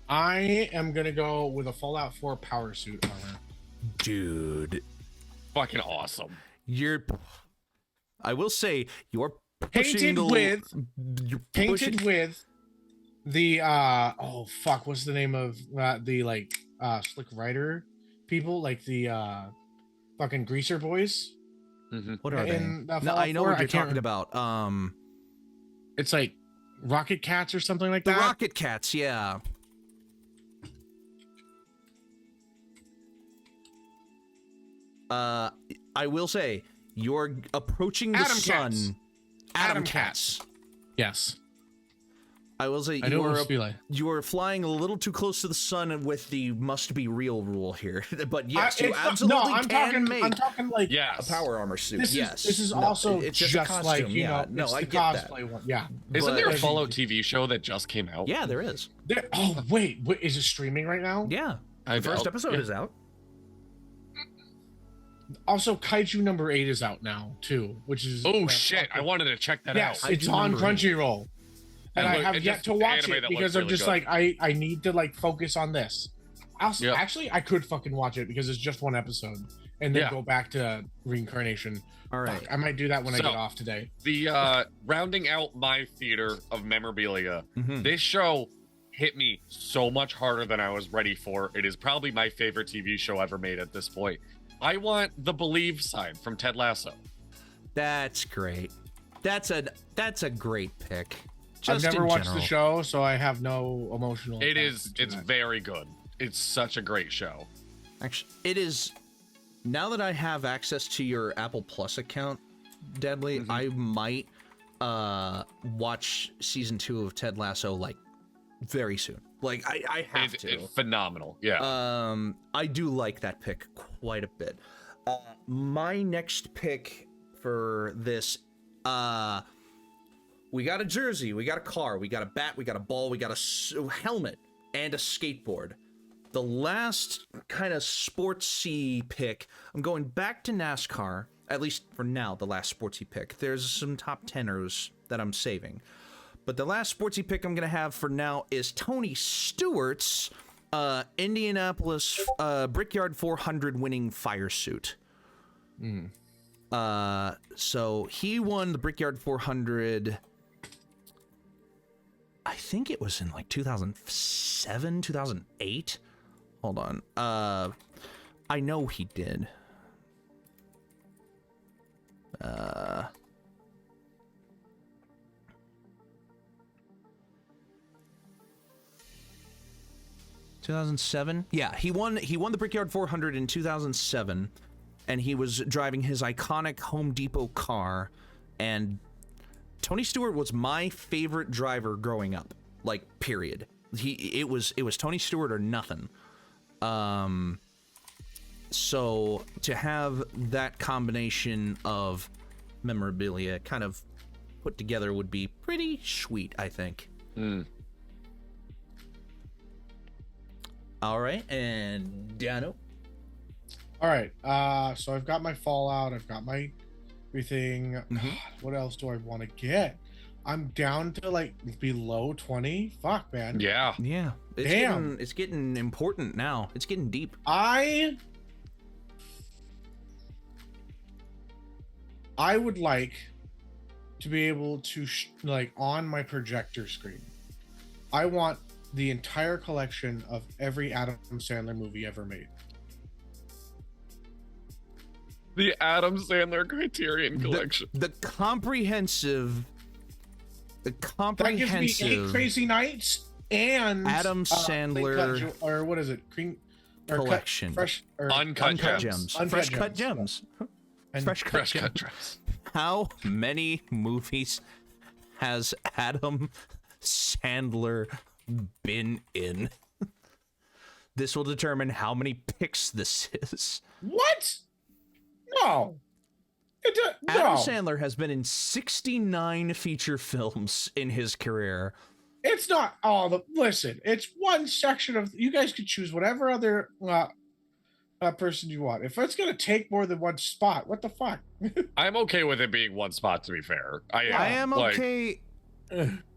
I am gonna go with a Fallout 4 power suit armor. Dude, Fucking awesome. I will say you're pushing Painted the, with you're painted pushing- with the oh fuck, what's the name of the like slick rider people, like the fucking greaser boys? What are they? in, No, Fallout I know 4? what you're can't talking about. It's like Rocket Cats or something like The that. Rocket Cats, yeah. I will say you're approaching the Adam sun. Cats. Adam Cats. Yes, I will say I know what it must be like. you're flying a little too close to the sun with the must be real rule here. But yes, you absolutely I'm can talking. make I'm talking like Yes. a power armor suit. This yes, is No, also it's just, a costume. like you yeah. know, No, it's I the get that. cosplay one. Yeah, Isn't there a But- Fallout TV show that just came out? Yeah, there is. Oh wait, is it streaming right now? Yeah, I the first know. episode Yeah. is out. Also, Kaiju number 8 is out now too, which is Oh shit! I wanted to check that Yes, out. it's Kaiju on number 8. Crunchyroll, and I look- have it yet just- to the watch anime it that because looks I'm really just good. like I need to like focus on this. Yep. Actually, I could fucking watch it because it's just one episode, and then Yeah. go back to reincarnation. All right. Fuck, I might do that when I So- get off today. The rounding out my theater of memorabilia, this show hit me so much harder than I was ready for. It is probably my favorite TV show ever made at this point. I want the Believe sign from Ted Lasso. That's great. That's a great pick. I've Just never in watched general. the show, so I have no emotional. It attachment is. to It's that. very good. It's such a great show. Actually, it is. Now that I have access to your Apple Plus account, Deadly, I might watch season 2 of Ted Lasso like very soon. Like I have to. It's phenomenal. Yeah. I do like that pick quite a bit. My next pick for this, we got a jersey, we got a car, we got a bat, we got a ball, we got a helmet, and a skateboard. The last kind of sportsy pick, I'm going back to NASCAR, at least for now, the last sportsy pick. There's some top teners that I'm saving. But the last sportsy pick I'm going to have for now is Tony Stewart's Indianapolis Brickyard 400 winning fire suit. So he won the Brickyard 400, I think it was in like 2007, 2008. Hold on. I know he did. 2007? Yeah, he won the Brickyard 400 in 2007, and he was driving his iconic Home Depot car, and Tony Stewart was my favorite driver growing up. Like, period. It was Tony Stewart or nothing. So to have that combination of memorabilia kind of put together would be pretty sweet, I think. All right, and Dano. All right. So I've got my Fallout. I've got my everything. What else do I want to get? I'm down to like below 20. Fuck, man. Yeah. Yeah, Damn. it's getting important now. It's getting deep. I would like to be able to like on my projector screen. I want the entire collection of every Adam Sandler movie ever made. The Adam Sandler Criterion Collection. The comprehensive. That gives me 8 Crazy Nights and Adam Sandler or what is it? collection. Fresh or Uncut Gems. Fresh cut gems. And Fresh cut Fresh cut gems. dress. How many movies has Adam Sandler been in? This will determine how many picks this is. What? No. Adam No, Sandler has been in 69 feature films in his career. it's not all the. Listen, it's one section of. You guys could choose whatever other person you want. If it's gonna take more than one spot, what the fuck? I'm okay with it being one spot, to be fair. I am like, okay.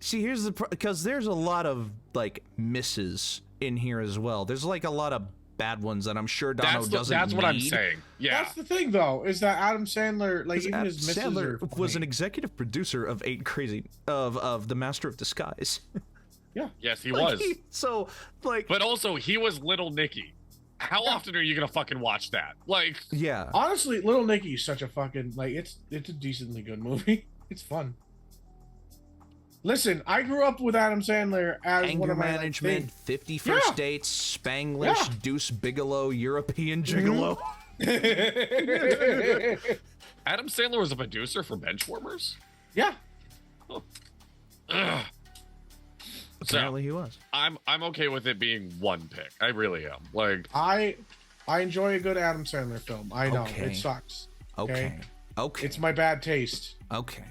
See, here's the because there's a lot of like misses in here as well. There's like a lot of bad ones that I'm sure Dono doesn't That's what I'm need. saying. Yeah. That's the thing, though, is that Adam Sandler, like, even Adam his misses Sandler are was funny. an executive producer of of The Master of Disguise. Yes, he Like, was. so like, But also, he was Little Nicky. How often are you gonna fucking watch that? Like, yeah. Honestly, Little Nicky's such a fucking like. It's a decently good movie. It's fun. Listen, I grew up with Adam Sandler as Anger one of my Management, like, 50 First Yeah. Dates, Spanglish, Yeah. Deuce Bigelow, European Gigolo. things. Adam Sandler was a producer for Benchwarmers? Yeah. Ugh. So, Apparently he was. I'm okay with it being one pick. I really am. Like, I enjoy a good Adam Sandler film. I know Okay. it sucks. Okay. Okay. It's my bad taste. Okay.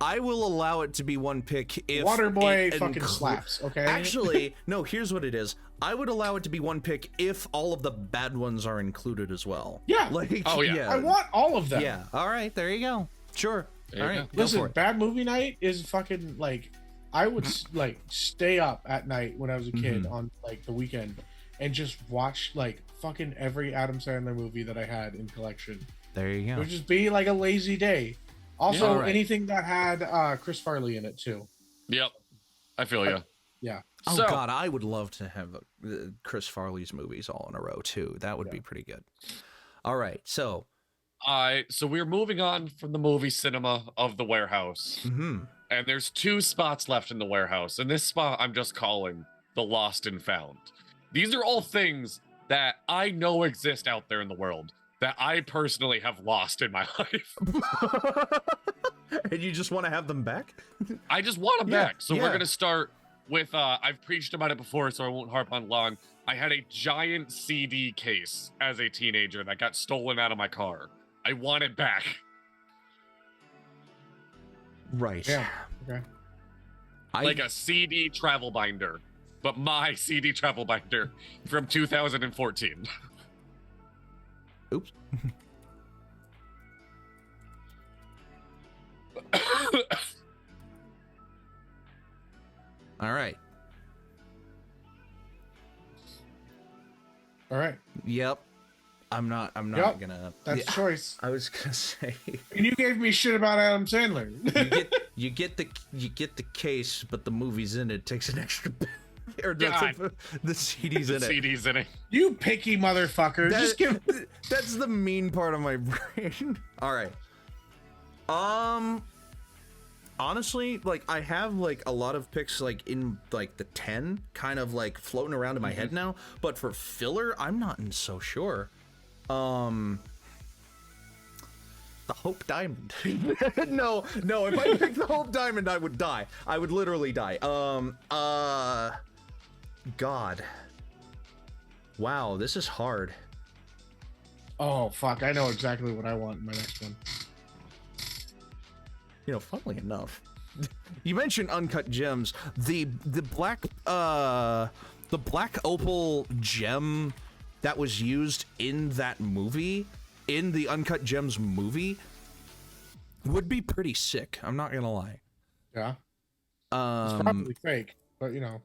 I will allow it to be one pick if Waterboy it fucking slaps. Okay. Actually, no, here's what it is. I would allow it to be one pick if all of the bad ones are included as well. Yeah. Like, Oh, yeah. I want all of them. Yeah. All right. There you go. Sure. There All you right. go. Go Listen, for it. bad movie night is fucking like I would like stay up at night when I was a kid on like the weekend and just watch like fucking every Adam Sandler movie that I had in collection. There you It go. would just be like a lazy day. Also, All right. anything that had Chris Farley in it too. yep. I feel you. Yeah. Oh So- God, I would love to have Chris Farley's movies all in a row too. That would be pretty good. All right. So. So we're moving on from the movie cinema of the warehouse. Mhm. And there's 2 spots left in the warehouse. And this spot I'm just calling the lost and found. These are all things that I know exist out there in the world that I personally have lost in my life. And you just want to have them back? I just want them Yeah, back. So yeah. we're gonna start with I've preached about it before, so I won't harp on long. I had a giant CD case as a teenager that got stolen out of my car. I want it back. Right. Yeah. Okay. Like a CD travel binder, but my CD travel binder from 2014. Oops. All right. All right. Yep. I'm not Yep. gonna. That's Yeah, choice. I was gonna say And you gave me shit about Adam Sandler. you get the case, but the movie's in it takes an extra bit. Or God. the CD's in it. CDs in it. You picky motherfucker. Just give. That's the mean part of my brain. All right. Honestly, like I have like a lot of picks like in like the 10 kind of like floating around in my head now, but for filler, I'm not so sure. The Hope Diamond. no, if I picked the Hope Diamond, I would die. I would literally die. God. Wow, this is hard. Oh fuck! I know exactly what I want in my next one. You know, funnily enough, you mentioned Uncut Gems. The black opal gem that was used in that movie, in the Uncut Gems movie, would be pretty sick. I'm not gonna lie. Yeah. It's probably fake, but you know.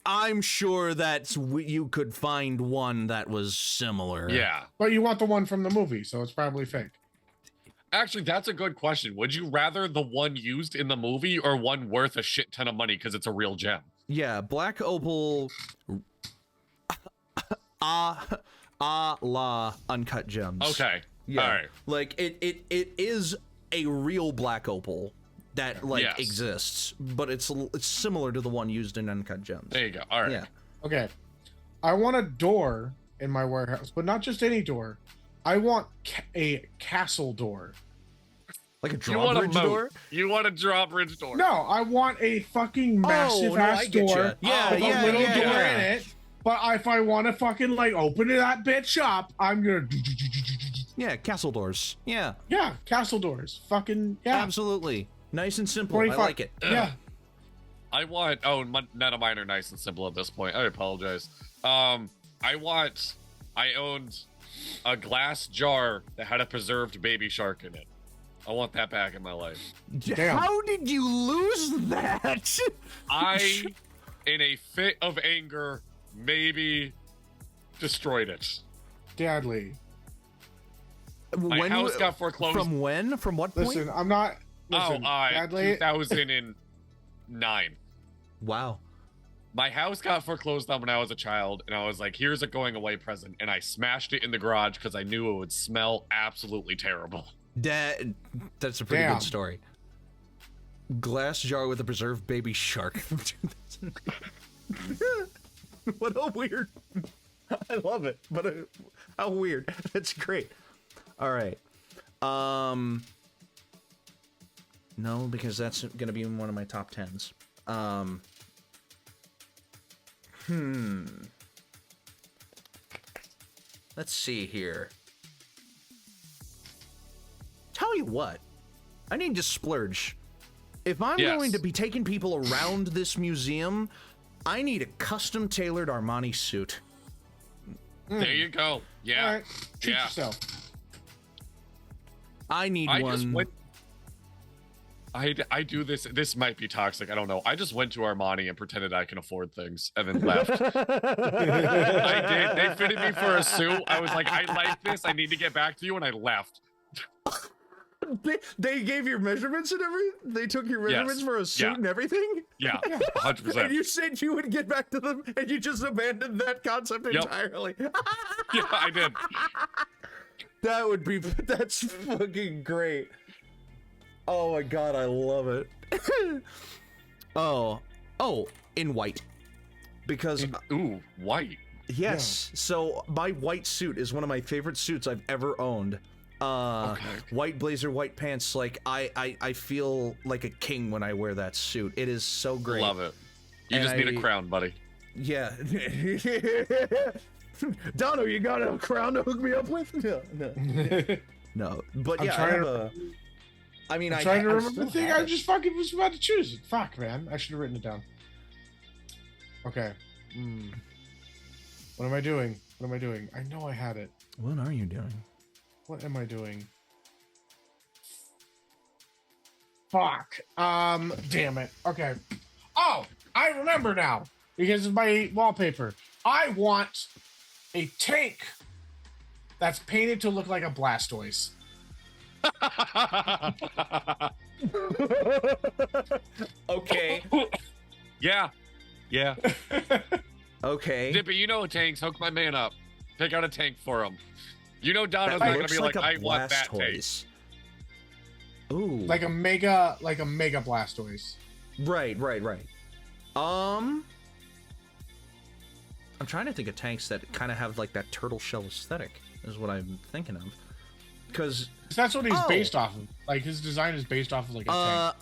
I'm sure that you could find one that was similar. Yeah. But you want the one from the movie, so it's probably fake. Actually, that's a good question. Would you rather the one used in the movie or one worth a shit ton of money because it's a real gem? Yeah, black opal. La Uncut Gems. Okay. Yeah. All right. Like it is a real black opal that like Yes. exists, but it's similar to the one used in Uncut Gems. There you go. All right. Yeah. Okay. I want a door in my warehouse, but not just any door. I want a castle door. Like a You want a drawbridge moat. door? You want a drawbridge door. No, I want a fucking massive no, I ass get ya. door Yeah, with yeah, a little yeah, door yeah. in it. But if I want to fucking like open that bitch up, I'm gonna Yeah, castle doors. Yeah, Yeah, castle doors. Fucking yeah. absolutely. Nice and simple. I 25 like it. Yeah. I want. Oh, none of mine are nice and simple at this point. I apologize. I owned a glass jar that had a preserved baby shark in it. I want that back in my life. Damn. How did you lose that? I, in a fit of anger, maybe destroyed it. Dadly. My house got foreclosed. From when? From what point? Listen, I'm not. Listen, Dadly. 2009. Wow. My house got foreclosed on when I was a child, and I was like, here's a going away present. And I smashed it in the garage because I knew it would smell absolutely terrible. That's a pretty Damn. good story. Glass jar with a preserved baby shark. What a weird. I love it, but how weird. That's great. All right. No, because that's gonna be in one of my top 10s. Let's see here. Tell you what, I need to splurge. If I'm going to be taking people around this museum, I need a custom tailored Armani suit. There you go. Yeah. All right. Treat Yeah. yourself. I need I one. just went. I do this. This might be toxic. I don't know. I just went to Armani and pretended I can afford things, and then left. I did. They fitted me for a suit. I was like, I like this. I need to get back to you, and I left. They gave your measurements and everything? They took your measurements for a suit and everything? Yeah, 100%. And you said you would get back to them, and you just abandoned that concept entirely. Yeah, I did. That's fucking great. Oh my god, I love it. oh, in white. Because Ooh, white. yes, so my white suit is one of my favorite suits I've ever owned. White blazer, white pants. Like I feel like a king when I wear that suit. It is so great. Love it. You just need a crown, buddy. Yeah. Dono, you got a crown to hook me up with? No. But I'm yeah, trying to remember the thing I just fucking was about to choose. Fuck, man. I should have written it down. Okay. What am I doing? I know I had it. What are you doing? What am I doing? Fuck. Damn it. Okay. Oh, I remember now because of my wallpaper. I want a tank that's painted to look like a Blastoise. Okay. Yeah. Okay. Dippy, you know tanks. Hook my man up. Pick out a tank for him. You know Donna's not gonna be like, I want that tank. Ooh. Like a mega Blastoise. Right. I'm trying to think of tanks that kind of have like that turtle shell aesthetic. Is what I'm thinking of. Because that's what he's based off of. Like his design is based off of like a tank.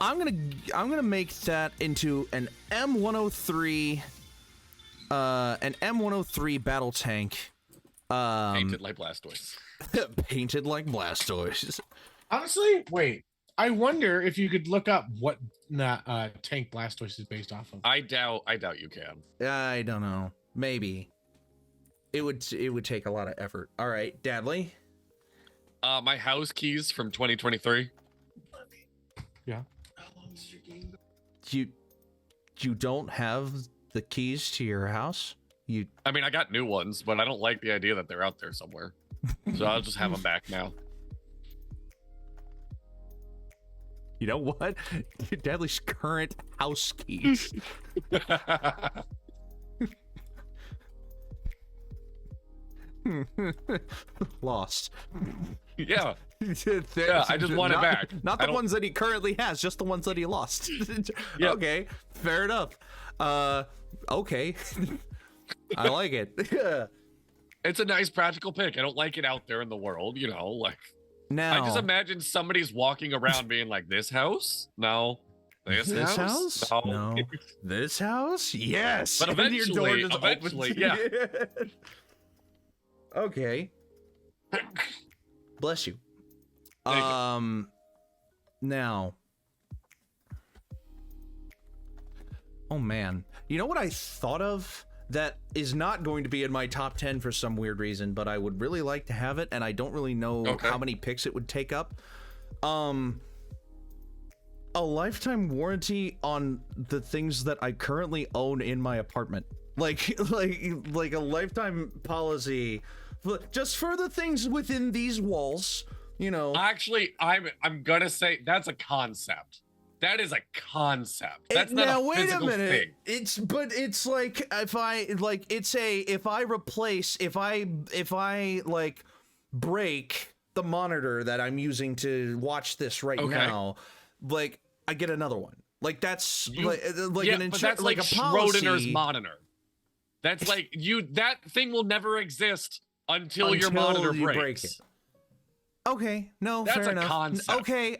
I'm gonna make that into an M103 battle tank. Painted like Blastoise. Painted like Blastoise. Honestly, wait. I wonder if you could look up what tank Blastoise is based off of. I doubt you can. I don't know. Maybe. It would take a lot of effort. All right, Dadley. My house keys from 2023. Yeah. You don't have the keys to your house? I mean, I got new ones, but I don't like the idea that they're out there somewhere. So I'll just have them back now. You know what? Dadley's current house keys. Lost. Yeah. Yeah, I just want it back. Not the ones that he currently has, just the ones that he lost. Yep. Okay, fair enough. Okay. I like it. It's a nice practical pick. I don't like it out there in the world, you know, like Now, I just imagine somebody's walking around being like, this house? No. This house? No. This house? Yes. But And your door eventually, just eventually, opens. yeah. Okay. Bless you. Thank you. Now. Oh man. You know what I thought of that is not going to be in my top 10 for some weird reason, but I would really like to have it, and I don't really know how many picks it would take up. A lifetime warranty on the things that I currently own in my apartment. Like a lifetime policy just for the things within these walls, you know. Actually, I'm gonna say that's a concept. That is a concept. That's not now, a wait physical a minute. thing. It's like if I like break the monitor that I'm using to watch this right now, like I get another one. Like that's like an but that's like a policy. Schrodinger's monitor. That's like that thing will never exist until your monitor breaks. Break it. Okay, no, that's fair a enough. concept. Okay.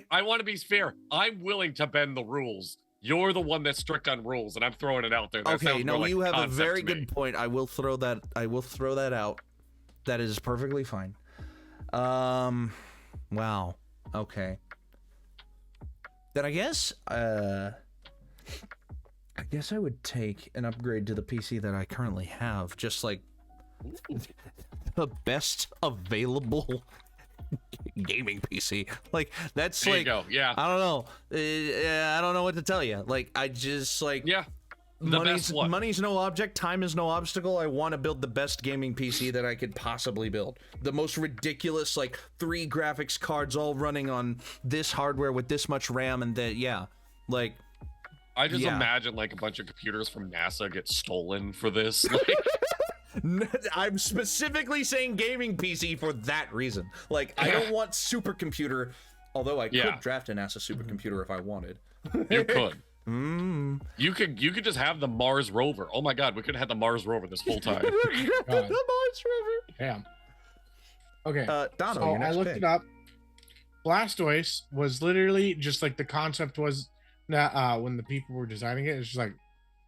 I want to be fair. I'm willing to bend the rules. You're the one that's strict on rules, and I'm throwing it out there. That okay, no, like you have a concept very to me. good point. I will throw that out. That is perfectly fine. Wow. Okay. Then I guess I would take an upgrade to the PC that I currently have, just like the best available gaming PC. Like that's There like you go. Yeah. I don't know. I don't know what to tell you. Like I just like money's no object, time is no obstacle. I want to build the best gaming PC that I could possibly build. The most ridiculous, like 3 graphics cards all running on this hardware with this much RAM, and like I just imagine like a bunch of computers from NASA get stolen for this. I'm specifically saying gaming PC for that reason. Like I don't want supercomputer, although I could draft an NASA supercomputer if I wanted. You could. You could just have the Mars rover. Oh my God, we could have had the Mars rover this whole time. The Mars rover. Damn. Okay. Dono, so your next I looked pick. it up. Blastoise was literally just like the concept was that when the people were designing it, it's just like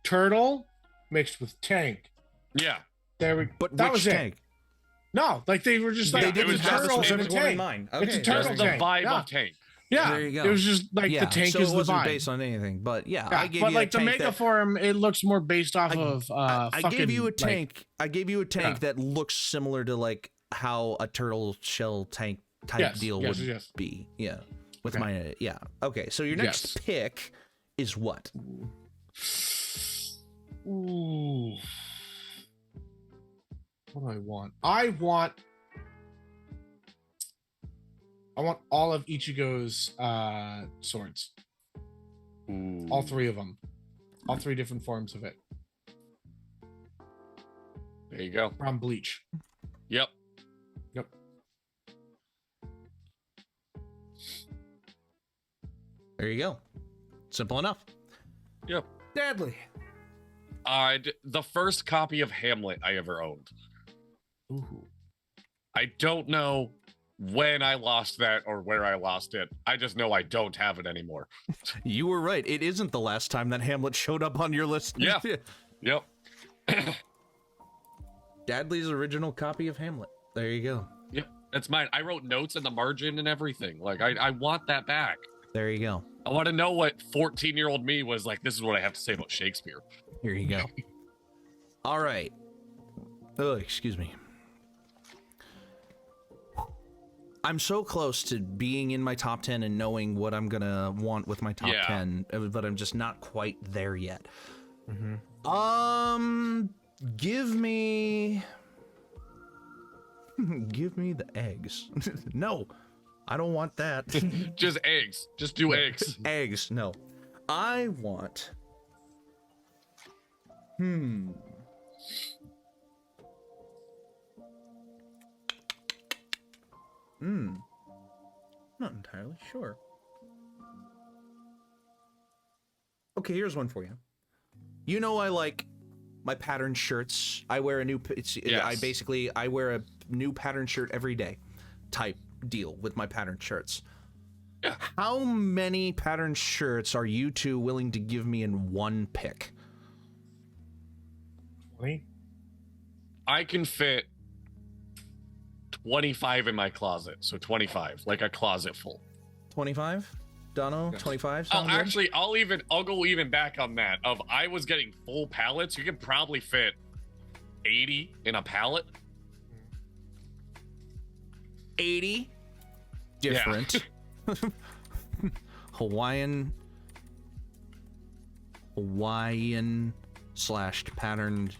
turtle mixed with tank. Yeah. There we. But that which was tank? it. No, like they were just like They didn't it was have a turtle in a specific one in tank. mind. It's a Okay, turtle Just the tank. vibe Yeah. of tank. Yeah, There you go. it was just like the tank so is it the wasn't vibe. based on anything, but Yeah, I gave but you like a the tank mega that, form, it looks more based off of I gave you a like- tank. I gave you a tank that looks similar to like how a turtle shell tank type deal would be. Yeah, with my Okay, so your next pick is what? Ooh. What do I want? I want all of Ichigo's swords. Ooh. All 3 of them. All 3 different forms of it. There you go. From Bleach. Yep. There you go. Simple enough. Yep. Deadly. The first copy of Hamlet I ever owned. Ooh. I don't know when I lost that or where I lost it. I just know I don't have it anymore. You were right. It isn't the last time that Hamlet showed up on your list. Yeah. Yep. Dadley's original copy of Hamlet. There you go. Yeah, that's mine. I wrote notes in the margin and everything. Like, I want that back. There you go. I want to know what 14-year-old me was like. This is what I have to say about Shakespeare. Here you go. All right. Oh, excuse me. I'm so close to being in my top 10 and knowing what I'm going to want with my top 10, but I'm just not quite there yet. Give me the eggs. No, I don't want that. Just eggs. Just do eggs. Eggs, no. I want... Not entirely sure. Okay, here's one for you. You know I like my patterned shirts. I wear a new... I wear a new patterned shirt every day type deal with my patterned shirts. Yeah. How many patterned shirts are you two willing to give me in one pick? 20? I can fit 25 in my closet. So 25, like a closet full. 25? Dono, 25? Oh, Sound good? actually, I'll go even back on that. Of I was getting full pallets. You could probably fit 80 in a pallet. 80? Different. Hawaiian slashed patterned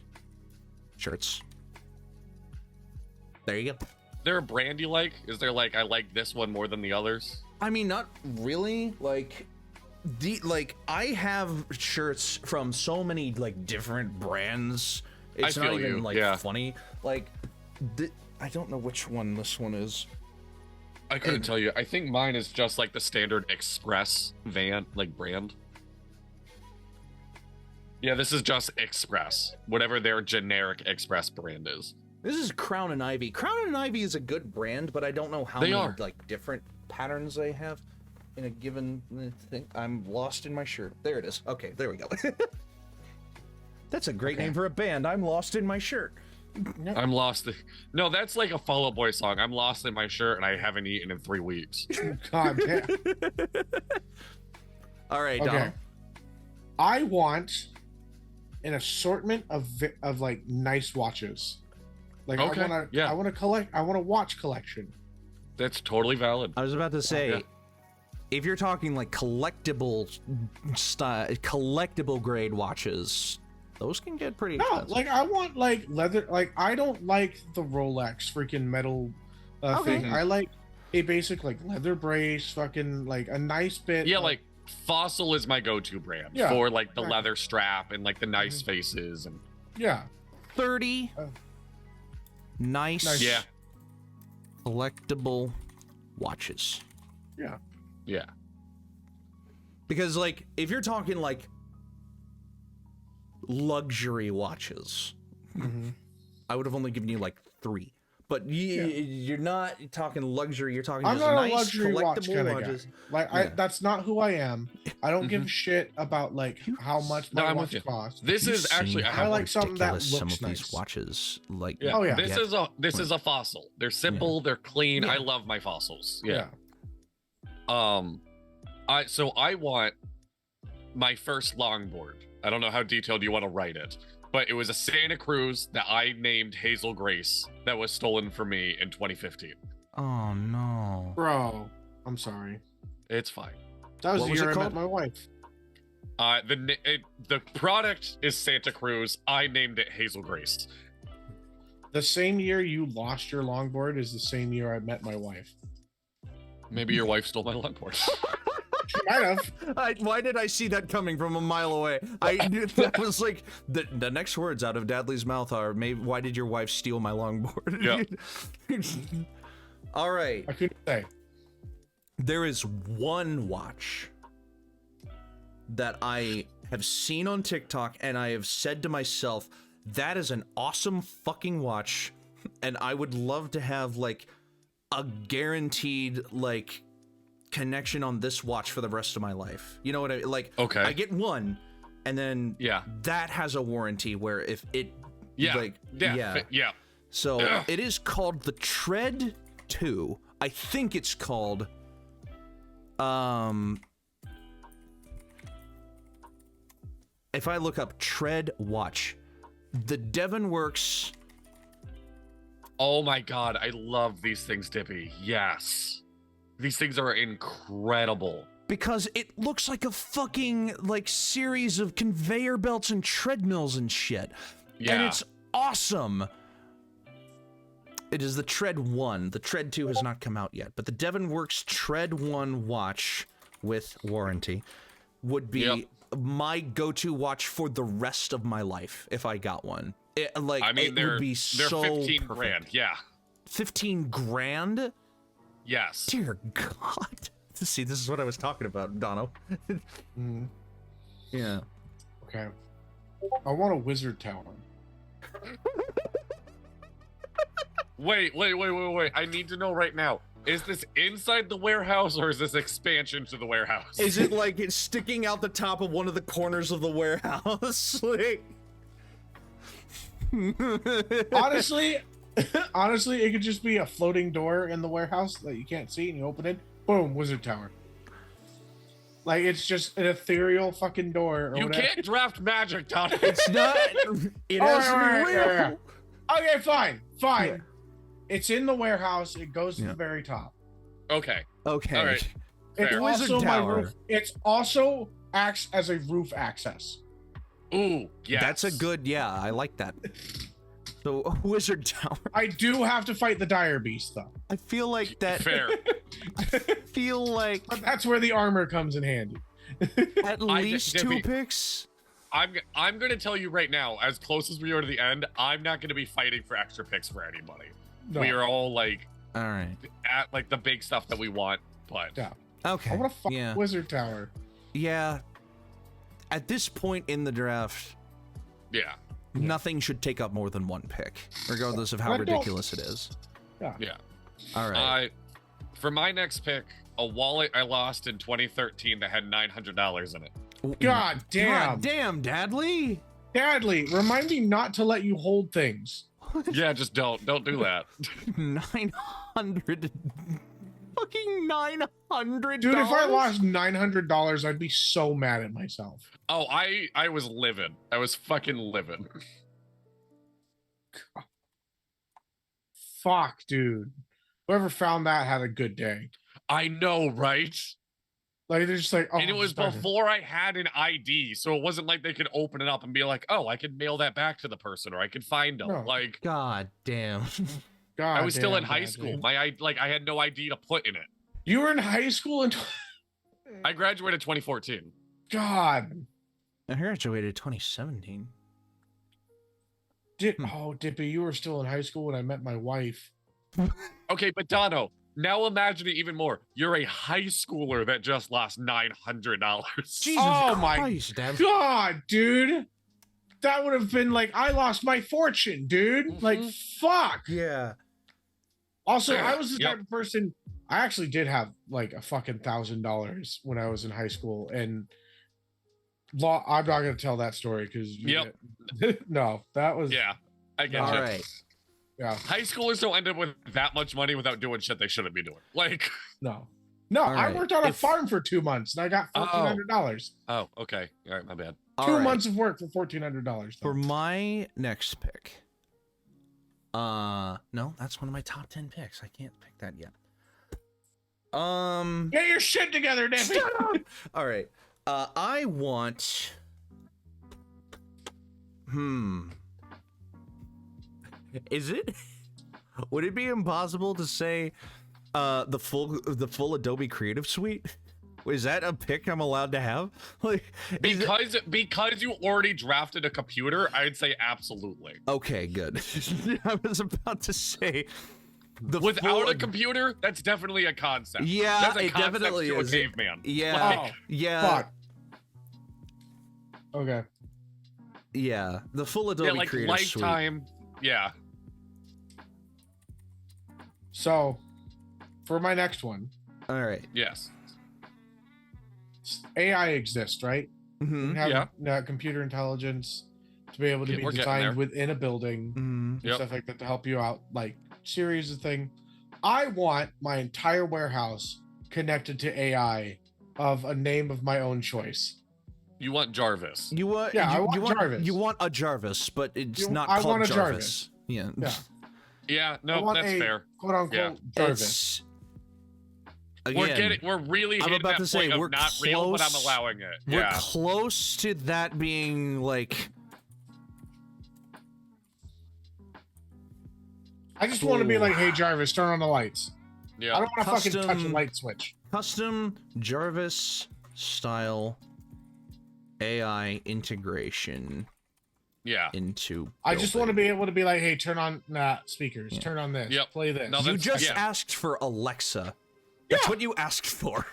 shirts. There you go. Is there a brand you like? Is there like I like this one more than the others? I mean, not really. Like I have shirts from so many like different brands. It's I not feel even you, like yeah. funny. Like I don't know which one this one is. I couldn't tell you. I think mine is just like the standard Express van, like brand. Yeah, this is just Express, whatever their generic Express brand is. This is Crown and Ivy. Crown and Ivy is a good brand, but I don't know how They many are. like different patterns they have in a given thing. I'm lost in my shirt. There it is. Okay, there we go. That's a great name for a band. I'm lost in my shirt. I'm lost. No, that's like a Fall Out Boy song. I'm lost in my shirt and I haven't eaten in 3 weeks. God damn. All right, Okay. Dom. I want an assortment of like nice watches. Like Okay, I want to, yeah. I want to collect. I want a watch collection. That's totally valid. I was about to say, yeah. if you're talking like collectible grade watches, those can get pretty No, expensive. like I want like leather. Like I don't like the Rolex freaking metal Okay. thing. I like a basic like leather brace, fucking like a nice bit. Yeah, of- like Fossil is my go-to brand Yeah, for like the exactly. leather strap and like the nice faces and 30 Oh. nice, yeah, collectible watches. yeah. Because like if you're talking like luxury watches, Mhm. I would have only given you like 3. But you're not talking luxury. You're talking I'm just not nice a luxury watch collectible kind of watches. guy. Like Yeah. that's not who I am. I don't give a shit about like how much No, my I'm with watch you. costs. This You've is actually seen I how have like something that ridiculous some looks of these nice. watches like. yeah. Oh, yeah. This get. is a Fossil. They're simple, they're clean. Yeah. I love my fossils. Yeah. I want my first longboard. I don't know how detailed you want to write it, but it was a Santa Cruz that I named Hazel Grace that was stolen from me in 2015. Oh no. Bro, I'm sorry. It's fine. That was What the was year it I met called? my wife. The product is Santa Cruz. I named it Hazel Grace. The same year you lost your longboard is the same year I met my wife. Maybe your wife stole my longboard. She might have. Why did I see that coming from a mile away? That was like the next words out of Dadley's mouth are, "Maybe why did your wife steal my longboard?" Yeah. All right. I couldn't say. There is one watch that I have seen on TikTok and I have said to myself, that is an awesome fucking watch, and I would love to have like a guaranteed like connection on this watch for the rest of my life. You know what I like? Okay. I get one, and then Yeah. that has a warranty where if it Yeah. like Yeah. so Ugh. it is called the Tread 2. I think it's called if I look up Tread watch, the Devonworks. Oh my god, I love these things, Dippy. Yes. These things are incredible. Because it looks like a fucking like series of conveyor belts and treadmills and shit. Yeah. And it's awesome. It is the Tread 1. The Tread 2 has not come out yet, but the Devonworks Tread 1 watch with warranty would be Yep. my go-to watch for the rest of my life if I got one. It, like I mean, it they're would be they're so 15 perfect. grand. Yeah. 15 grand? Yes. Dear God. See, this is what I was talking about, Dono. Mhm. Yeah. Okay. I want a wizard tower. Wait. I need to know right now. Is this inside the warehouse or is this expansion to the warehouse? Is it like it's sticking out the top of one of the corners of the warehouse? Like... Honestly, Honestly, it could just be a floating door in the warehouse that you can't see, and you open it, boom, wizard tower. Like it's just an ethereal fucking door. Or You whatever. can't draft magic, Donnie. It's not. It has to be real. Okay, fine. Yeah. It's in the warehouse. It goes to Yeah. the very top. Okay. Okay. All right. It's Fair. Wizard also my tower. roof. It's also acts as a roof access. Ooh, yeah. That's a good. Yeah, I like that. So wizard tower. I do have to fight the dire beast though. I feel like that. fair. Feel like But that's where the armor comes in handy. at least two Dippy, picks. I'm gonna tell you right now, as close as we are to the end, I'm not gonna be fighting for extra picks for anybody. No. We are all like All right. at like the big stuff that we want, but Yeah. Okay. I want to fuck yeah. wizard tower. Yeah. At this point in the draft, yeah. nothing should take up more than one pick, regardless of how But don't- ridiculous it is. Yeah. All right. For my next pick, a wallet I lost in 2013 that had $900 in it. God damn. God damn, Dadley. Dadley, remind me not to let you hold things. Yeah, just don't do that. 900. Fucking $900. Dude, if I lost $900, I'd be so mad at myself. Oh, I was living. I was fucking living. Fuck, dude. Whoever found that had a good day. I know, right? Like they're just like, oh, And it was it's before I had an ID, so it wasn't like they could open it up and be like, "Oh, I could mail that back to the person, or I could find them." No. Like, God damn. God I was still in damn, high Dadley. school. I had no ID to put in it. You were in high school in I graduated 2014. God. I graduated 2017. Oh, Dippy, you were still in high school when I met my wife. Okay, but Dono, now imagine it even more. You're a high schooler that just lost $900. Jesus Oh my Christ, Dad. God, dude. That would have been like I lost my fortune, dude. Like fuck. Yeah. Also, I was the Yep. type of person. I actually did have like a fucking $1,000 when I was in high school, and I'm not gonna tell that story because Yep. no, that was Yeah, I get All you. right. yeah, High schoolers don't end up with that much money without doing shit they shouldn't be doing. Like, no. All I right. worked on a If- farm for 2 months and I got $1,400. oh, okay. All right, my bad. All 2 right. months of work for $1,400. For my next pick. No, that's one of my top 10 picks. I can't pick that yet. Get your shit together, Dippy. All right. I want. Is it? Would it be impossible to say, the full Adobe Creative Suite? Is that a pick I'm allowed to have? Like, is it- Because you already drafted a computer, I'd say absolutely. okay, good. I was about to say. Without full a computer, that's definitely a concept. Yeah, that's a it concept definitely to is. a caveman. Yeah, Oh, yeah, fuck. Okay. yeah. The full Adobe Yeah, like Creative Suite. lifetime. Yeah. So, for my next one, All right. Yes. AI exists, right? Mm-hmm. We have Yeah. computer intelligence to be able to Yeah, be we're getting designed there. within a building Mm-hmm. and Yep. stuff like that to help you out, like series of thing. I want my entire warehouse connected to AI of a name of my own choice. You want Jarvis. You want? Yeah, I you, want you want Jarvis. You want a Jarvis, but it's not I called want a Jarvis. Yeah. Yeah. Yeah, I no, want that's a fair. quote unquote Yeah. Jarvis. Again, We're really I'm hitting about that to say, point we're of not real, but I'm close- allowing it. we're Yeah. close to that being like. I just want to be like, hey Jarvis, turn on the lights. I Yeah. don't want to fucking touch a Custom- light switch. Custom Jarvis style AI integration Yeah. into. I just want to building. be able to be like, hey, turn on speakers, Yeah. turn on this, Yep. play this. No, You that's- just yeah. asked for Alexa. That's Yeah. what you asked for.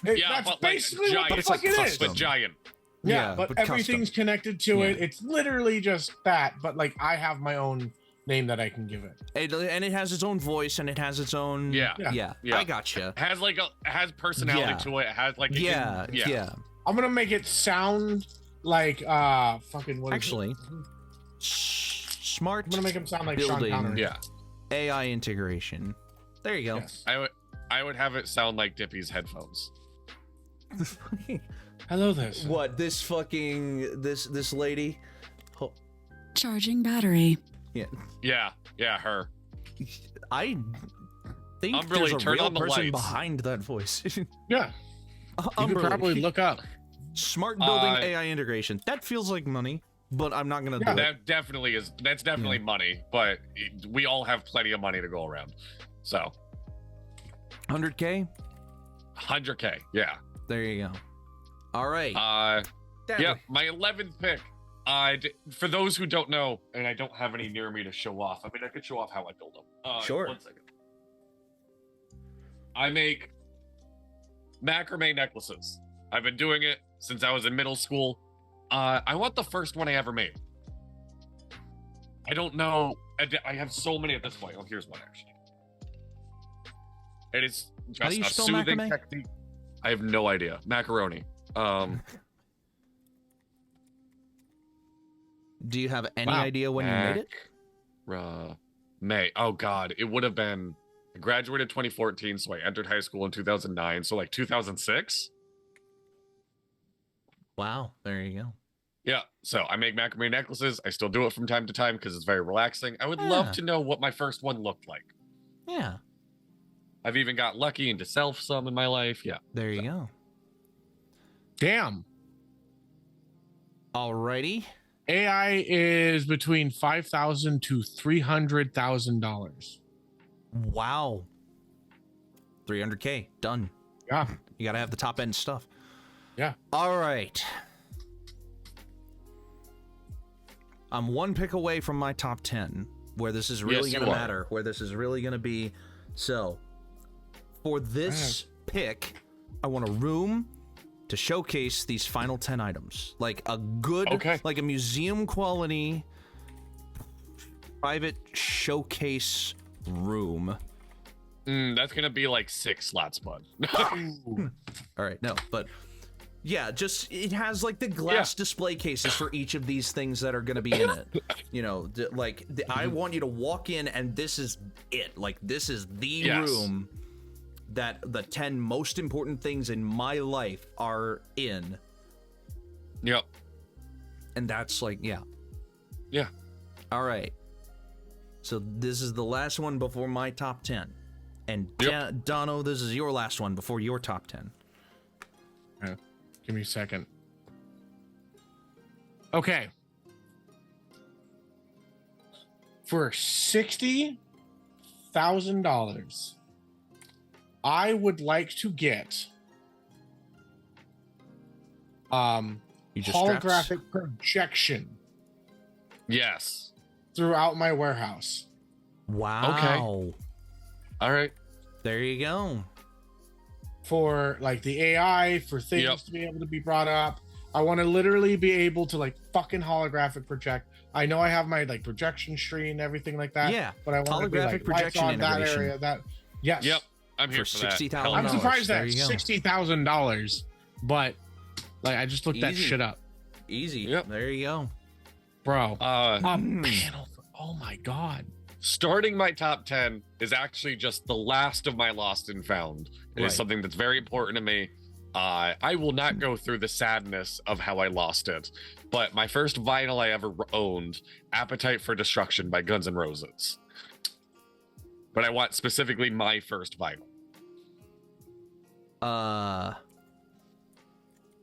Yeah, That's but, like, basically what giant. the But it's fuck like it is. custom. But giant. Yeah, Yeah, but but everything's connected to it. Yeah. It's literally just that, but like I have my own name that I can give it. And it has its own voice and it has its own. Yeah. Yeah. Yeah. I gotcha. Has like has personality Yeah. to it. Has like it Yeah. can- Yeah. I'm gonna make it sound like fucking what is Actually, it? smart I'm gonna make him sound like Sean building Connery. Yeah. AI integration. There you go. Yes. I would have it sound like Dippy's headphones. Hello there. Sir. What, this fucking this lady? Oh, Charging battery. yeah. Yeah, her. I think Umberly, there's a turn real on the person lights. behind that voice. Yeah. You could Umberly. probably look up. Smart building AI integration. That feels like money, but I'm not gonna do it. That definitely is. That's definitely money, but we all have plenty of money to go around. So 100K. 100K. Yeah. There you go. All right. Yeah. My 11th pick. For those who don't know, and I don't have any near me to show off. I mean, I could show off how I build them. Sure. 1 second. I make macrame necklaces. I've been doing it since I was in middle school. I want the first one I ever made. I don't know. I have so many at this point. Oh, here's one actually. It is How do just you a spell soothing macrame? technique. I have no idea. Macaroni. Do you have any idea when you made it? May. Oh God, it would have been. I graduated 2014, so I entered high school in 2009. So like 2006. Wow. There you go. Yeah. So I make macrame necklaces. I still do it from time to time because it's very relaxing. I would love Yeah. to know what my first one looked like. Yeah. I've even got lucky and to self some in my life. Yeah. There you go. Damn. Alrighty. AI is between $5,000 to $300,000. Wow. 300K. Done. Yeah. You gotta have the top end stuff. Yeah. All right. I'm one pick away from my top 10, where this is really Yes, gonna you are. matter, where this is really gonna be. So, for this pick, I want a room to showcase these final 10 items. Like a good, like a museum quality private showcase room. That's gonna be like 6 slots, bud. All right, no, but yeah, just it has like the glass display cases for each of these things that are going to be in it. You know, I want you to walk in and this is it. Like this is the room that the 10 most important things in my life are in. Yep. And that's like, yeah. All right. So this is the last one before my top 10. And Dono, this is your last one before your top 10. Yeah. Give me a second. Okay. For $60,000, I would like to get holographic projection. Yes. Throughout my warehouse. Wow. Okay. All right. There you go. For like the AI, for things to be able to be brought up. I want to literally be able to like fucking holographic project. I know I have my like projection screen and everything like that. Yeah. But I want to be like projection lights on that integration. area. That yes. Yep. I'm here For for that. $60,000. Hell I'm no. surprised There that's you go. $60,000. But like I just looked that Easy. shit up, Easy. Yep. There you go. bro. Hmm. Panel. Oh my god. Starting my top 10 is actually just the last of my lost and found. It is something that's very important to me. I will not go through the sadness of how I lost it, but my first vinyl I ever owned, Appetite for Destruction by Guns N' Roses. But I want specifically my first vinyl.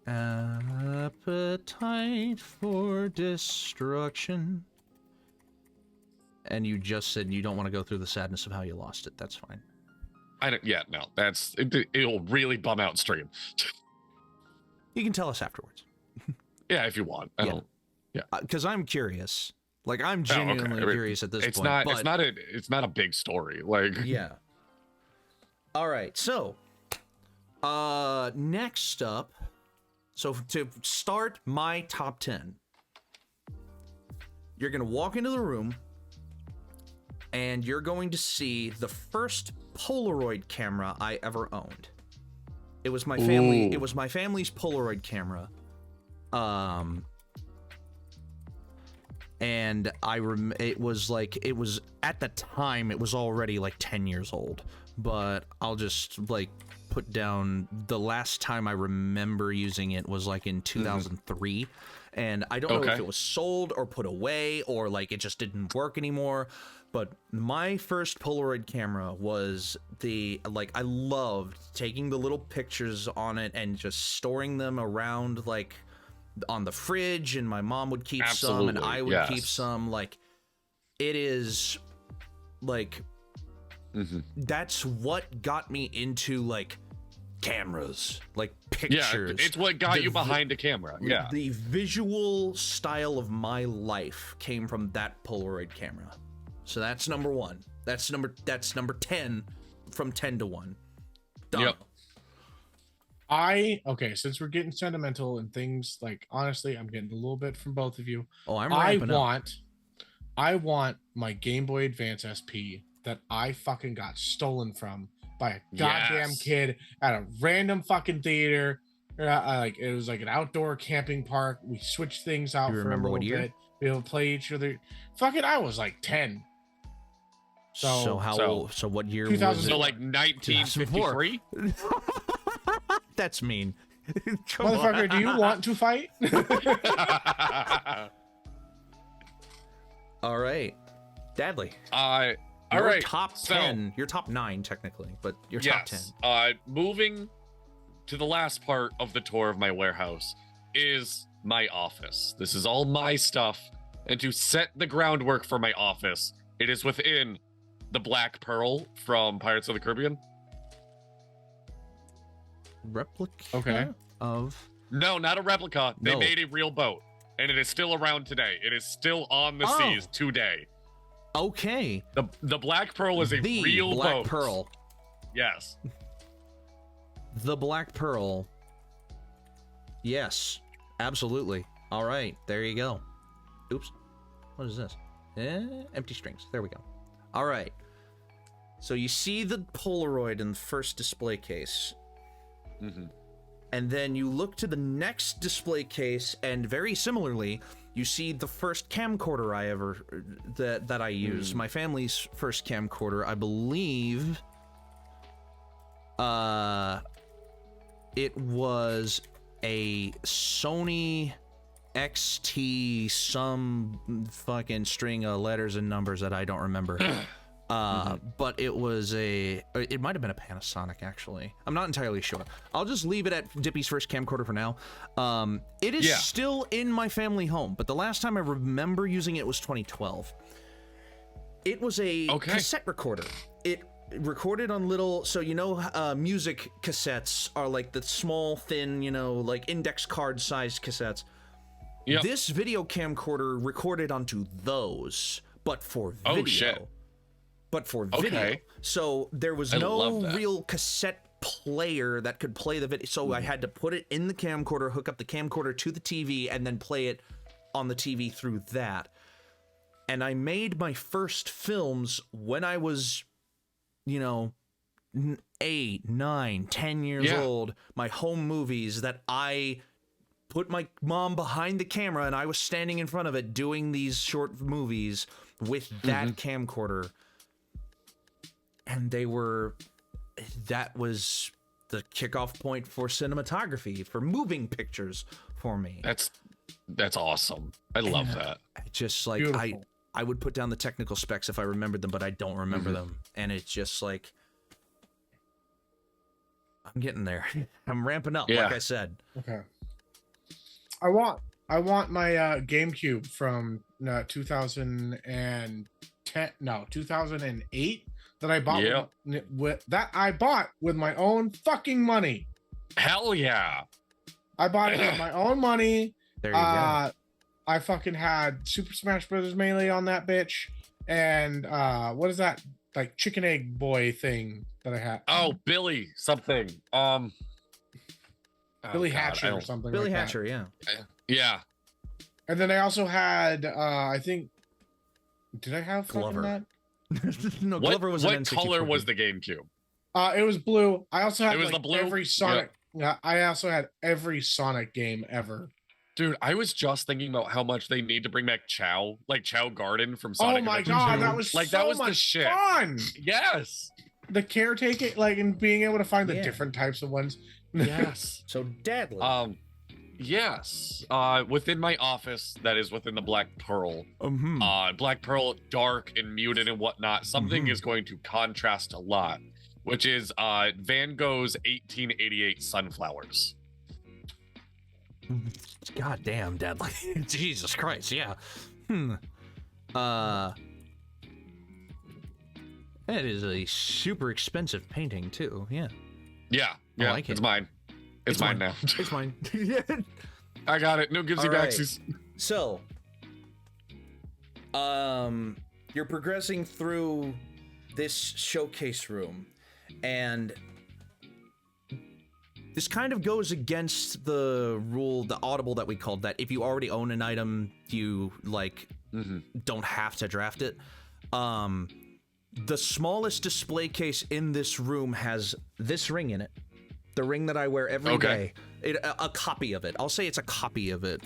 Appetite for Destruction. And you just said you don't want to go through the sadness of how you lost it. That's fine. I don't. Yeah, no, that's it'll really bum out stream. You can tell us afterwards. Yeah, if you want. I don't. Yeah, because I'm curious. Like I'm genuinely curious at this it's point. Not. But, It's not a big story. Like. Yeah. All right. So, next up. So to start my top 10, you're gonna walk into the room. And you're going to see the first Polaroid camera I ever owned. It was my family. It was my family's Polaroid camera. and it was at the time it was already like 10 years old, but I'll just like put down the last time I remember using it was like in 2003, and I don't know if it was sold or put away or like it just didn't work anymore. But my first Polaroid camera was I loved taking the little pictures on it and just storing them around like on the fridge, and my mom would keep some and I would keep some. Like, it is like that's what got me into like cameras, like pictures. Yeah, it's what got you behind a camera. Yeah, the visual style of my life came from that Polaroid camera. So that's number one. That's number 10 from 10 to 1. Done. Yep. Since we're getting sentimental and things, like, honestly, I'm getting a little bit from both of you. Oh, I'm ramping up. I want my Game Boy Advance SP that I fucking got stolen from by a goddamn kid at a random fucking theater. Like, it was like an outdoor camping park. We switched things out for a little bit. Be able to play each other. Fucking, I was like 10. So what year was it? So like 1953? That's mean. Motherfucker, do you want to fight? All right. Dadley. All right. Top 10. You're top 9 technically, but you're top 10. Moving to the last part of the tour of my warehouse is my office. This is all my stuff, and to set the groundwork for my office, it is within the Black Pearl from Pirates of the Caribbean. Replica of? No, not a replica. They made a real boat, and it is still around today. It is still on the seas today. Okay. The Black Pearl is a real boat. The Black Pearl. Yes. The Black Pearl. Yes, absolutely. All right, there you go. Oops. What is this? Empty strings. There we go. All right. So you see the Polaroid in the first display case. And then you look to the next display case, and very similarly, you see the first camcorder that I used. My family's first camcorder, I believe. It was a Sony XT, some fucking string of letters and numbers that I don't remember. But it might have been a Panasonic, actually. I'm not entirely sure. I'll just leave it at Dippy's first camcorder for now. It is still in my family home, but the last time I remember using it was 2012. It was a cassette recorder. It recorded on little, so music cassettes are like the small, thin, like index card sized cassettes. Yep. This video camcorder recorded onto those, but for video. Oh, shit. But for video. So there was no real cassette player that could play the video. So I had to put it in the camcorder, hook up the camcorder to the TV, and then play it on the TV through that. And I made my first films when I was, 8, 9, 10 years old. My home movies that I put my mom behind the camera and I was standing in front of it doing these short movies with that camcorder. And that was the kickoff point for cinematography, for moving pictures for me. That's awesome. I love that. Just like I would put down the technical specs if I remembered them, but I don't remember them. And it's just like, I'm getting there. I'm ramping up, like I said. Okay. I want my GameCube from 2008 that I bought with my own fucking money. Hell yeah. I bought it with my own money. There you go. I fucking had Super Smash Brothers Melee on that bitch, and what is that, like, chicken egg boy thing that I had? Oh, Billy something. Billy Hatcher or something. Billy like Hatcher, that. Yeah. And then I also had, I think, did I have Glover? That? No, Glover was what color was the GameCube? It was blue. I also had the blue? every Sonic. Yeah, I also had every Sonic game ever. Dude, I was just thinking about how much they need to bring back Chow, like Chow Garden from Oh Sonic my Adventure god, 2. that was like so that was much the shit. fun. Yes. The caretaking, like, and being able to find the Yeah. different types of ones. Yes. So deadly. Yes. Within my office, that is within the Black Pearl. Black Pearl, dark and muted and whatnot. Something is going to contrast a lot, which is Van Gogh's 1888 Sunflowers. God damn, deadly. Jesus Christ, yeah. It is a super expensive painting too. Yeah. Yeah. I like It's it. mine. It's mine now. It's mine. Yeah. I got it. No givesy All right. backsies. So, you're progressing through this showcase room, and this kind of goes against the rule, the audible that we called, that if you already own an item, you like don't have to draft it. The smallest display case in this room has this ring in it. The ring that I wear every day. A copy of it. I'll say it's a copy of it.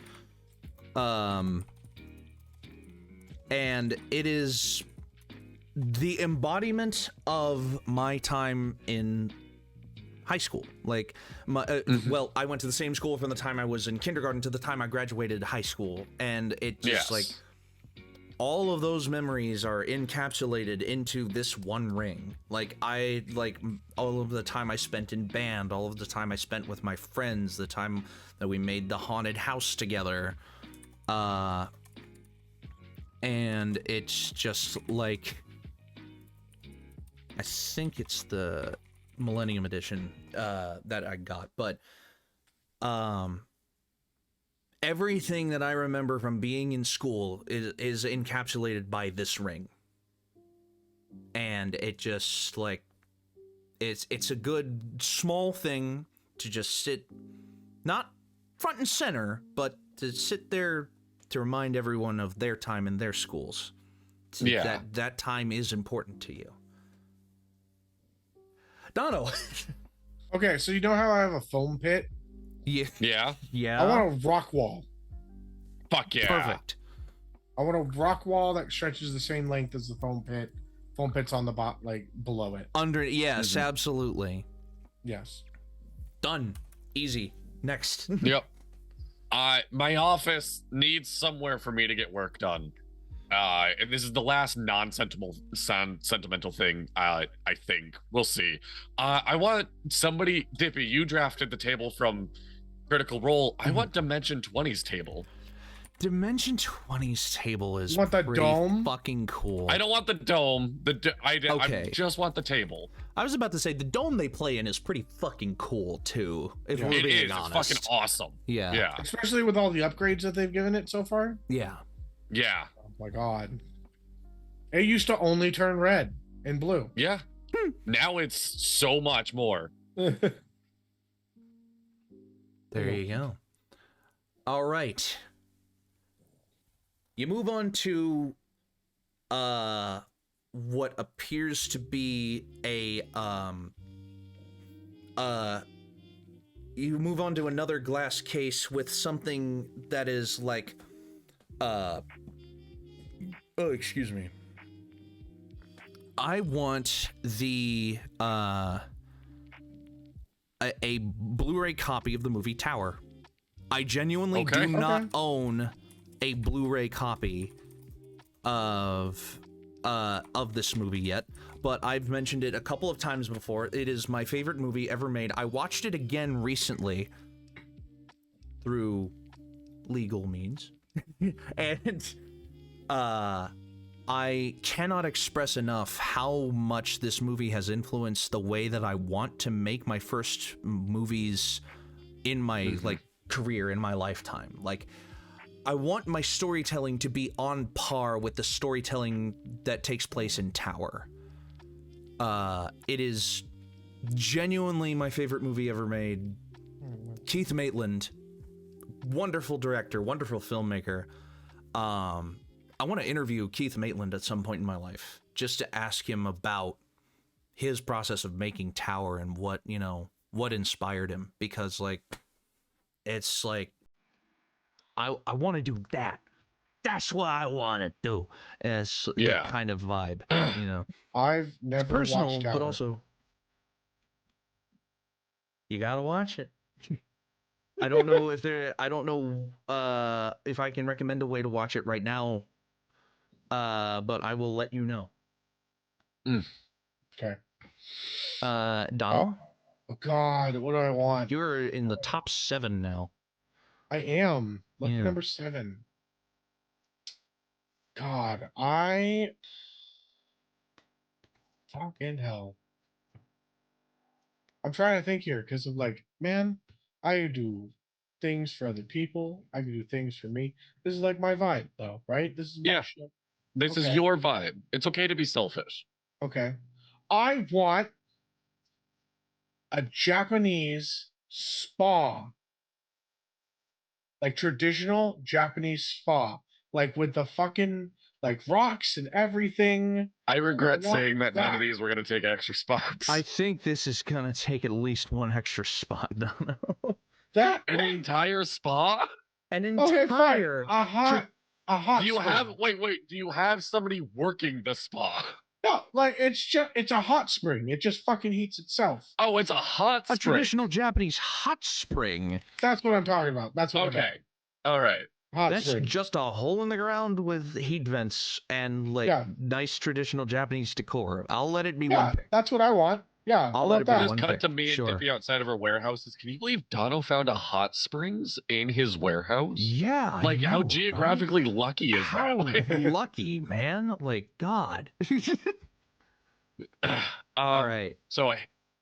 And it is the embodiment of my time in high school. Like, well, I went to the same school from the time I was in kindergarten to the time I graduated high school. And it just, like, all of those memories are encapsulated into this one ring. Like, all of the time I spent in band, all of the time I spent with my friends, the time that we made the haunted house together. And it's just like, I think it's the Millennium Edition that I got, but everything that I remember from being in school is encapsulated by this ring. And it just, like, it's a good small thing to just sit, not front and center, but to sit there to remind everyone of their time in their schools. Yeah. That time is important to you. Dono. Okay, so you know how I have a foam pit? Yeah. Yeah. I want a rock wall. Fuck yeah. Perfect. I want a rock wall that stretches the same length as the foam pit. Foam pit's on the bottom, like below it. Under, yes, absolutely. Yes. Done. Easy. Next. Yep. My office needs somewhere for me to get work done. And this is the last sentimental thing, I think. We'll see. I want somebody, Dippy, you drafted the table from Critical Role. I want Dimension 20's table. Dimension 20's table is Want the pretty dome? fucking cool. I don't want the dome. I Okay. just want the table. I was about to say, the dome they play in is pretty fucking cool, too, if we're It being is. honest. It's fucking awesome. Yeah. Yeah. Especially with all the upgrades that they've given it so far. Yeah. Yeah. Oh my god. It used to only turn red and blue. Yeah. Now it's so much more. There you go. All right. You move on to what appears to be you move on to another glass case with something that is like oh, excuse me. I want the a Blu-ray copy of the movie Tower. I genuinely do not own a Blu-ray copy of this movie yet, but I've mentioned it a couple of times before. It is my favorite movie ever made. I watched it again recently through legal means. And I cannot express enough how much this movie has influenced the way that I want to make my first movies in my like career, in my lifetime. Like, I want my storytelling to be on par with the storytelling that takes place in Tower. It is genuinely my favorite movie ever made. Keith Maitland, wonderful director, wonderful filmmaker. I want to interview Keith Maitland at some point in my life, just to ask him about his process of making Tower and what, you know, what inspired him. Because, like, it's like, I want to do that. That's what I want to do. As the Yeah. kind of vibe, you know. I've It's never personal, watched but Tower. also you gotta watch it. I don't know if I can recommend a way to watch it right now. But I will let you know. Okay. Donald, Oh God, what do I want? you're in the top 7 now. I am lucky Yeah. number 7. God, I fucking hell. I'm trying to think here because of like, man, I do things for other people. I can do things for me. This is like my vibe, though, right? This is my Yeah. shit. This is Okay. your vibe. It's okay to be selfish. Okay. I want a Japanese spa, like traditional Japanese spa, like with the fucking like rocks and everything. I regret want saying that none that. of these were going to take extra spots. I think this is gonna take at least one extra spot, Donald. That An entire spa? An okay, fine. entire. A hot Do you spring. have wait, do you have somebody working the spa? No, like it's a hot spring. It just fucking heats itself. Oh, it's a hot A spring. traditional Japanese hot spring. That's what I'm talking about. That's what I meant. Okay. All right. Hot That's spring. just a hole in the ground with heat vents and like Yeah. nice traditional Japanese decor. I'll let it be Yeah, one pick. that's what I want. Yeah, I'll I let want it be that. Just one cut pick. to me Sure. and Dippy outside of our warehouses. Can you believe Dono found a hot springs in his warehouse? Yeah. I Like, how know, right? geographically lucky is How that? lucky, man. Like, God. All right. So,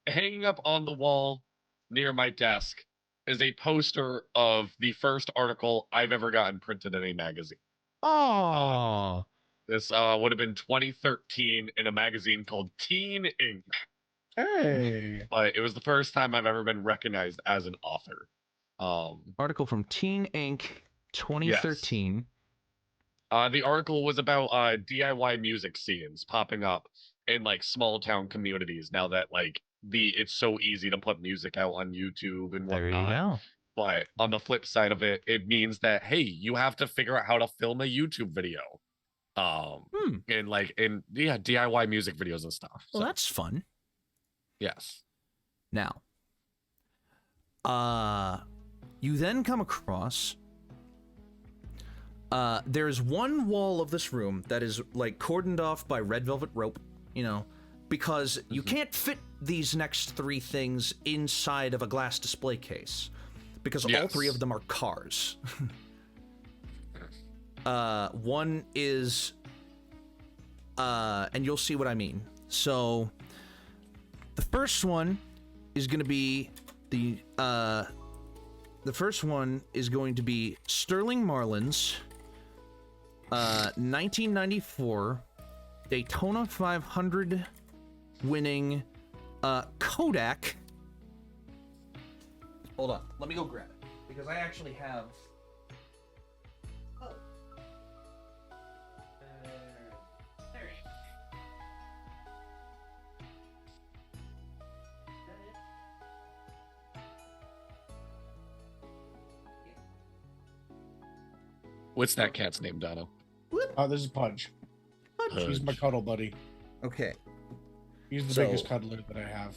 hanging up on the wall near my desk is a poster of the first article I've ever gotten printed in a magazine. Oh. This would have been 2013 in a magazine called Teen Ink. Hey. But it was the first time I've ever been recognized as an author. Article from Teen Inc. 2013. The article was about DIY music scenes popping up in like small town communities now that like it's so easy to put music out on YouTube and whatnot. There you go. But on the flip side of it, it means that hey, you have to figure out how to film a YouTube video. And DIY music videos and stuff. Well, So, that's fun. yes. Now, you then come across there's one wall of this room that is like cordoned off by red velvet rope, you know, because you can't fit these next 3 things inside of a glass display case because all 3 of them are cars. One is and you'll see what I mean. So the first one is going to be the first one is going to be Sterling Marlin's 1994 Daytona 500 winning Kodak. Hold on, let me go grab it because I actually have. There you go. What's that cat's name, Dono? This is Pudge. He's my cuddle buddy. Okay. He's the So- biggest cuddler that I have.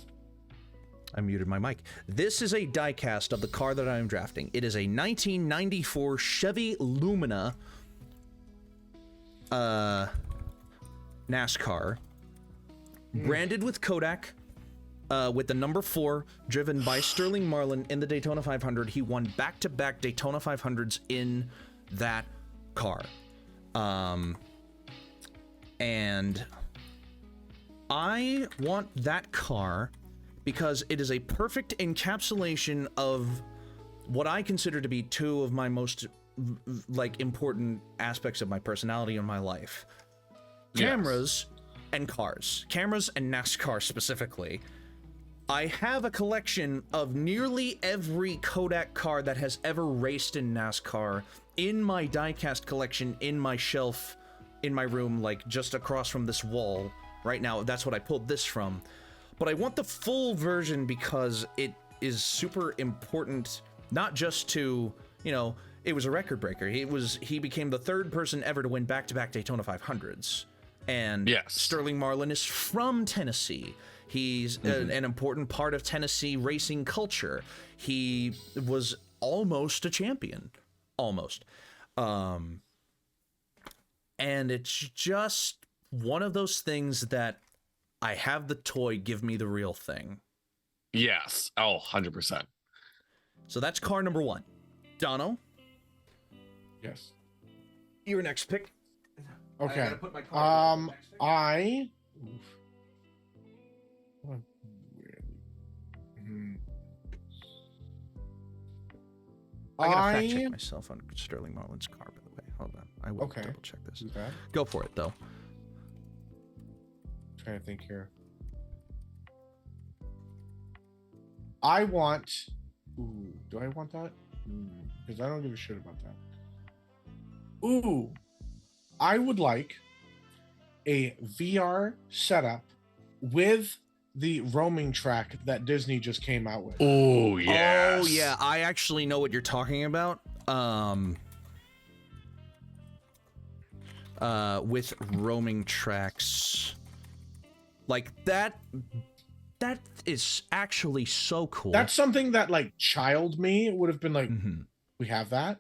I muted my mic. This is a diecast of the car that I am drafting. It is a 1994 Chevy Lumina NASCAR branded with Kodak with the number 4 driven by Sterling Marlin in the Daytona 500. He won back-to-back Daytona 500s in that car. And I want that car because it is a perfect encapsulation of what I consider to be 2 of my most like important aspects of my personality in my life. Cameras and cars. Cameras and NASCAR specifically. I have a collection of nearly every Kodak car that has ever raced in NASCAR in my diecast collection in my shelf in my room, like just across from this wall right now. That's what I pulled this from. But I want the full version because it is super important, not just to, you know, It was a record breaker. He became the third person ever to win back-to-back Daytona 500s. And Yes. Sterling Marlin is from Tennessee. He's an important part of Tennessee racing culture. He was almost a champion. Almost. And it's just one of those things that I have the toy, give me the real thing. Yes. Oh, 100%. So that's car number 1. Dono, Yes. your next pick. Okay. I gotta put my car Oof. What really? I gotta fact check myself on Sterling Marlin's car, by the way. Hold on. I will Okay. double check this. Do that. Go for it, though. Trying to think here. I want. Ooh, do I want that? Because I don't give a shit about that. Ooh, I would like a VR setup with the roaming track that Disney just came out with. Oh, yes. Oh, yeah. I actually know what you're talking about. With roaming tracks. Like, that is actually so cool. That's something that, like, child me would have been like, we have that?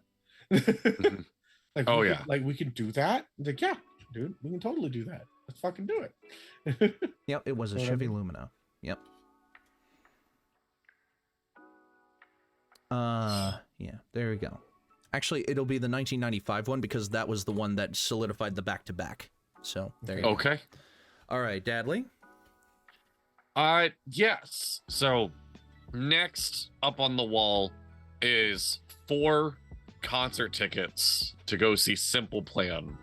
Like, Oh, we yeah. could, like, we can do that? Like, yeah, dude, we can totally do that. Let's fucking do it. Yep, it was a Chevy Lumina. Yep. Yeah, there we go. Actually, it'll be the 1995 one because that was the one that solidified the back-to-back. So, there you go. Okay. All right, Dadley. Yes. So, next up on the wall is 4 concert tickets to go see Simple Plan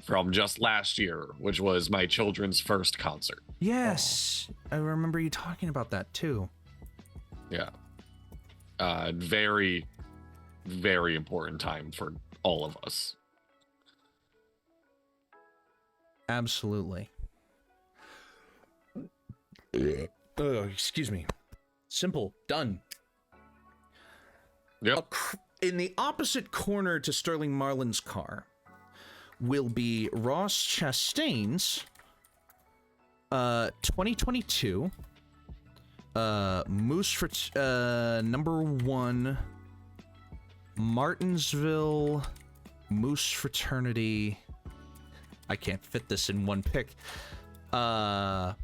from just last year, which was my children's first concert. Yes, I remember you talking about that too. Yeah. Very, very important time for all of us. Absolutely. Oh, excuse me. Simple. Done. Yep. In the opposite corner to Sterling Marlin's car will be Ross Chastain's 2022 number 1 Martinsville Moose Fraternity. I can't fit this in one pick. Car,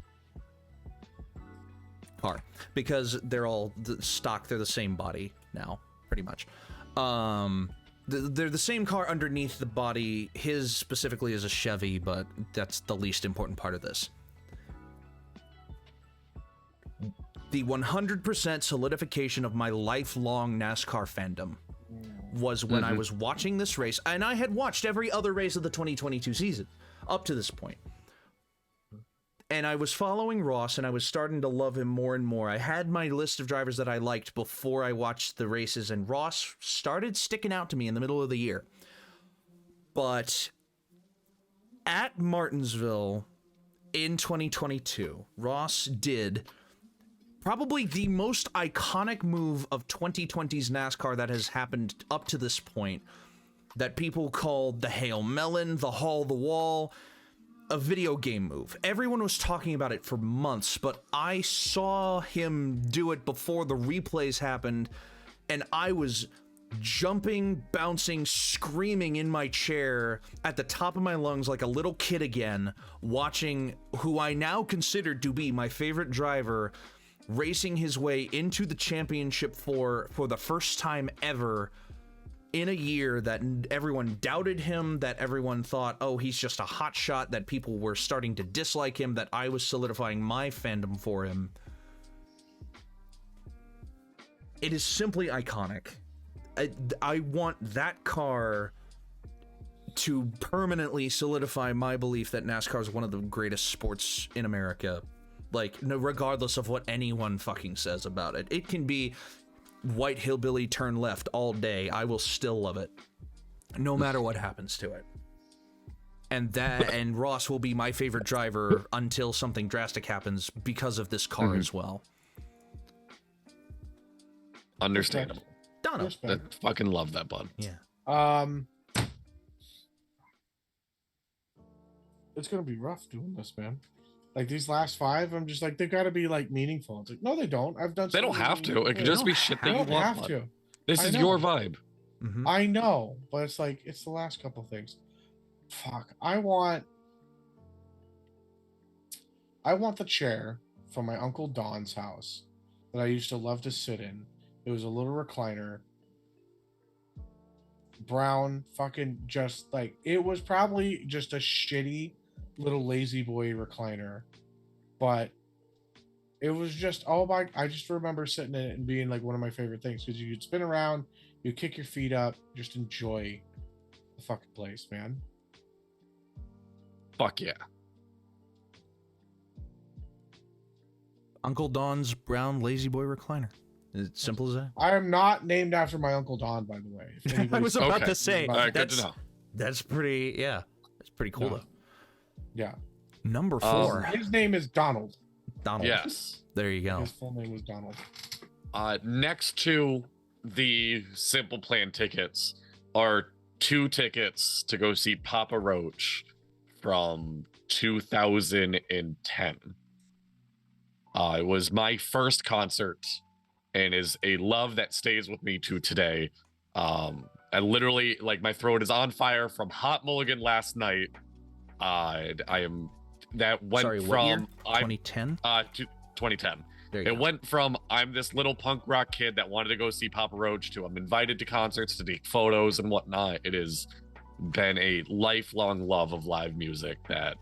because they're all stock. They're the same body now, pretty much. They're the same car underneath the body. His specifically is a Chevy, but that's the least important part of this. The 100% solidification of my lifelong NASCAR fandom was when I was watching this race, and I had watched every other race of the 2022 season up to this point. And I was following Ross, and I was starting to love him more and more. I had my list of drivers that I liked before I watched the races, and Ross started sticking out to me in the middle of the year. But at Martinsville in 2022, Ross did probably the most iconic move of 2020's NASCAR that has happened up to this point, that people called the Hail Melon, the Haul the Wall, a video game move. Everyone was talking about it for months, but I saw him do it before the replays happened, and I was jumping, bouncing, screaming in my chair at the top of my lungs like a little kid again, watching who I now considered to be my favorite driver racing his way into the championship for the first time ever in a year that everyone doubted him, that everyone thought, oh, he's just a hot shot, that people were starting to dislike him, that I was solidifying my fandom for him. It is simply iconic. I want that car to permanently solidify my belief that NASCAR is one of the greatest sports in America. Like, no, regardless of what anyone fucking says about it. It can be white hillbilly turn left all day. I will still love it, no matter what happens to it. And Ross will be my favorite driver until something drastic happens because of this car as well. Understandable. Donna. I fucking love that, bud. Yeah. It's gonna be rough doing this, man. Like these last five, I'm just like they got to be like meaningful. It's like no, they don't. I've done. They so don't many have to. meaningful It could things. just be shit They that you don't want. have bud. to. This I is know. your vibe. Mhm. I know, but it's like it's the last couple things. Fuck. I want the chair from my Uncle Don's house that I used to love to sit in. It was a little recliner. Brown, fucking just like it was probably just a shitty little lazy boy recliner. But it was just I just remember sitting in it and being like one of my favorite things because you could spin around, you kick your feet up, just enjoy the fucking place, man. Fuck yeah. Uncle Don's brown lazy boy recliner. It's simple as that. I am not named after my Uncle Don, by the way. If I anybody's- was about Okay. to say All right, good to that's know. that's pretty. Yeah, that's pretty cool No. though. Yeah. Number 4, His name is Donald. Donald. Yes. There you go. His full name was Donald. Next to the Simple Plan tickets are 2 tickets to go see Papa Roach from 2010. It was my first concert and is a love that stays with me to today. I literally, like, my throat is on fire from Hot Mulligan last night. I am that went Sorry, from what year? I'm 2010. to 2010. There you It go. went from I'm this little punk rock kid that wanted to go see Papa Roach to I'm invited to concerts to take photos and whatnot. It has been a lifelong love of live music that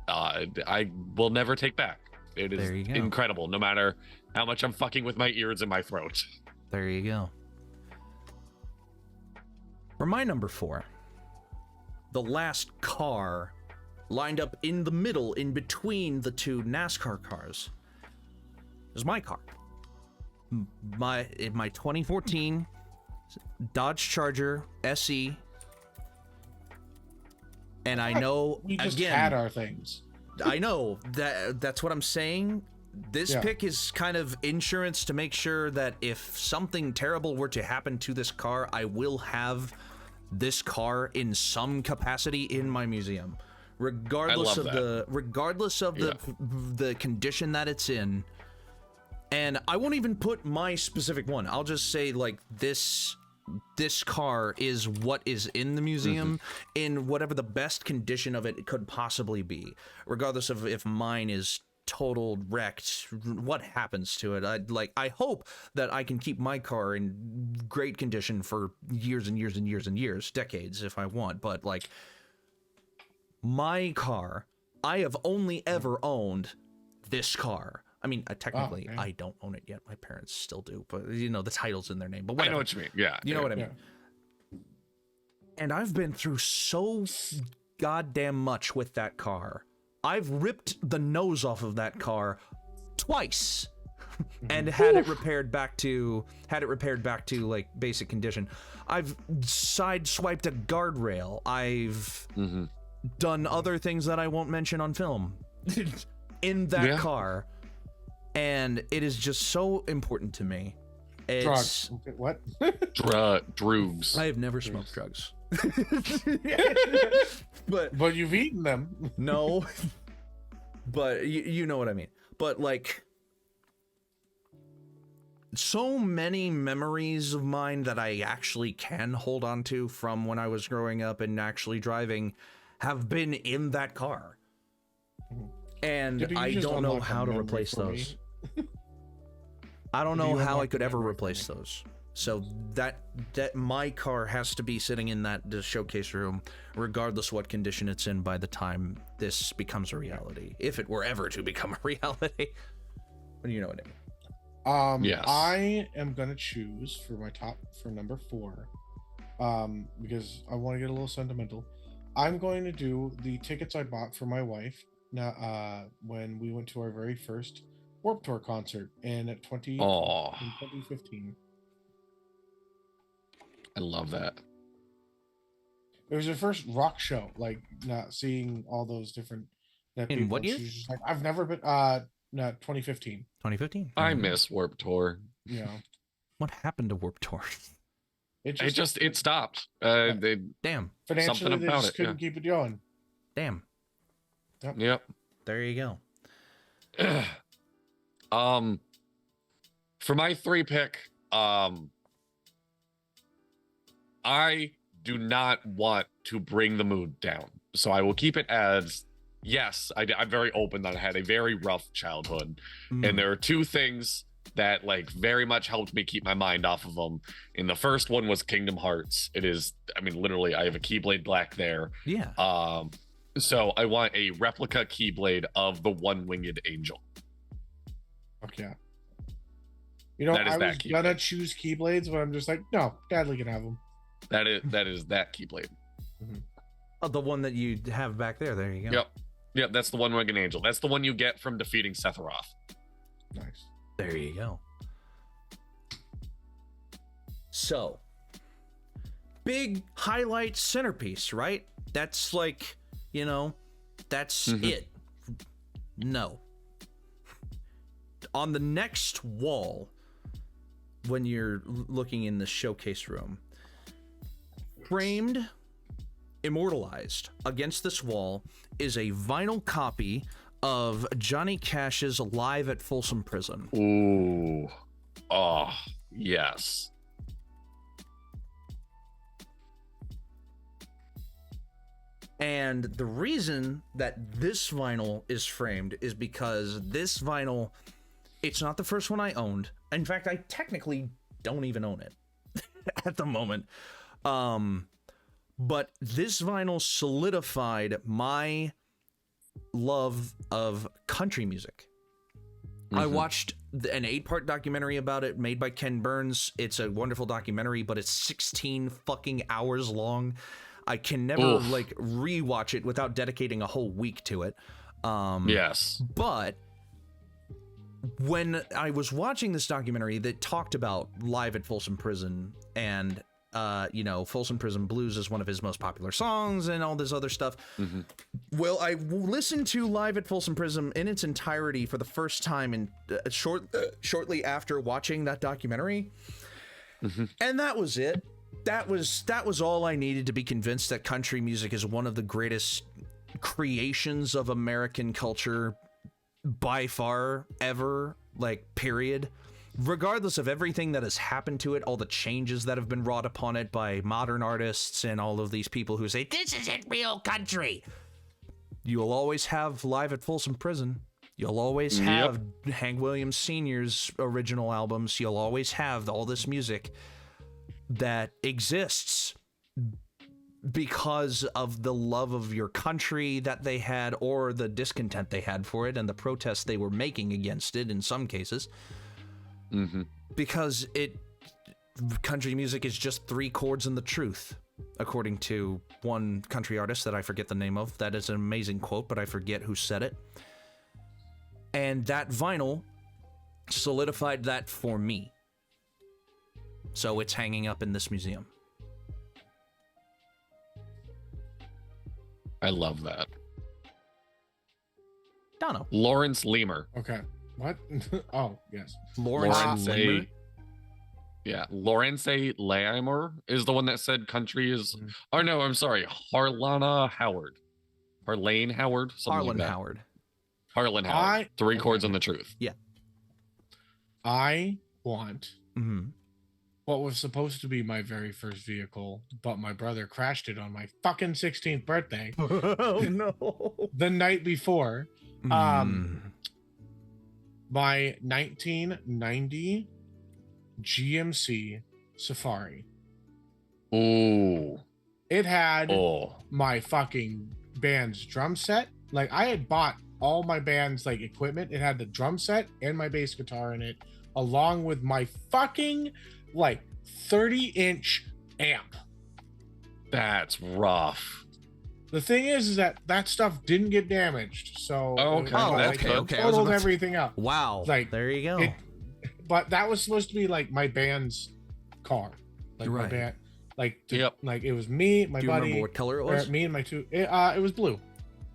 I will never take back. It is There you go. incredible, no matter how much I'm fucking with my ears and my throat. There you go. For my number 4, the last car lined up in the middle, in between the 2 NASCAR cars, is my car. My 2014 Dodge Charger SE. And I know We just again, had our things. I know that's what I'm saying. This Yeah. pick is kind of insurance to make sure that if something terrible were to happen to this car, I will have this car in some capacity in my museum, regardless love of that. the condition that it's in. And I won't even put my specific one. I'll just say like this car is what is in the museum in whatever the best condition of it could possibly be, regardless of if mine is totaled, wrecked, what happens to it. I hope that I can keep my car in great condition for years and years and years and years, decades if I want, but like my car, I have only ever owned this car. I mean, technically, man. I don't own it yet. My parents still do, but you know, the title's in their name. But I whatever. know what you mean. Yeah. You know what I Yeah. mean? And I've been through so goddamn much with that car. I've ripped the nose off of that car twice and had it repaired back to like basic condition. I've sideswiped a guardrail. I've done other things that I won't mention on film in that Yeah. car. And it is just so important to me. Drugs. Okay, what? Droogs. I have never smoked drugs. But you've eaten them. No. But you know what I mean. But like, so many memories of mine that I actually can hold on to from when I was growing up and actually driving have been in that car. And Did you I just don't know unlock a how to memory replace for me? those. I don't Did know you how I unlock could a ever memory for replace me? those. So that my car has to be sitting in that showcase room, regardless what condition it's in by the time this becomes a reality. If it were ever to become a reality. But you know what I mean. Yes. I am gonna choose for number 4, because I want to get a little sentimental. I'm going to do the tickets I bought for my wife when we went to our very first Warped Tour concert in 2015. I love that. It was her first rock show, like not seeing all those different. In what year? She was just like, I've never been. No, 2015. 2015. I miss Warped Tour. You know, What happened to Warped Tour? It stopped. They Damn. financially something they about just it, couldn't keep it going. Damn. Yep. There you go. For my 3 pick, I do not want to bring the mood down, so I will keep it as yes. I'm very open that I had a very rough childhood, and there are 2 things that like very much helped me keep my mind off of them. And the first one was Kingdom Hearts. It is, I mean, literally, I have a Keyblade Black there. Yeah. So I want a replica Keyblade of the One-Winged Angel. Fuck yeah. You know, I was gonna choose Keyblades, but I'm just like, no, Dadley can have them. That is that Keyblade. Oh, the one that you have back there. There you go. Yep, that's the One-Winged Angel. That's the one you get from defeating Sephiroth. Nice. There you go. So, big highlight centerpiece, right? That's like, you know, that's it. No. On the next wall, when you're looking in the showcase room, framed, immortalized against this wall is a vinyl copy of Johnny Cash's Live at Folsom Prison. Ooh. Oh, yes. And the reason that this vinyl is framed is because this vinyl, it's not the first one I owned. In fact, I technically don't even own it at the moment. But this vinyl solidified my love of country music. I watched an 8-part documentary about it made by Ken Burns. It's a wonderful documentary, but it's 16 fucking hours long. I can never like rewatch it without dedicating a whole week to it. Yes. But when I was watching this documentary that talked about Live at Folsom Prison and you know, Folsom Prison Blues is one of his most popular songs and all this other stuff. Well, I listened to Live at Folsom Prison in its entirety for the first time in shortly after watching that documentary. And that was it. That was all I needed to be convinced that country music is one of the greatest creations of American culture by far ever, like, period. Regardless of everything that has happened to it, all the changes that have been wrought upon it by modern artists and all of these people who say, this isn't real country. You'll always have Live at Folsom Prison. You'll always have Hank Williams Sr.'s original albums. You'll always have all this music that exists because of the love of your country that they had, or the discontent they had for it and the protests they were making against it in some cases. Because country music is just 3 chords and the truth, according to one country artist that I forget the name of. That is an amazing quote, but I forget who said it. And that vinyl solidified that for me. So it's hanging up in this museum. I love that. Dono. Lawrence Lemur. Okay. What? Oh, yes. Lawrence Lemur? Yeah, Lawrence Lemur is the one that said country is... Oh, no, I'm sorry. Harlana Howard. Harlane Howard? Harlan Howard. Harlan Howard. 3 chords on the truth. Yeah. I want what was supposed to be my very first vehicle, but my brother crashed it on my fucking 16th birthday. Oh, no. The night before. My 1990 GMC Safari. Ooh. It had my fucking band's drum set. Like, I had bought all my band's like equipment. It had the drum set and my bass guitar in it, along with my fucking like 30-inch amp. That's rough. The thing is that stuff didn't get damaged. So totaled everything up. Wow. Like, there you go. But that was supposed to be like my band's car. Like right. My band. Like, like it was me, my buddy. Do you remember what color it was? Me and my two. It was blue.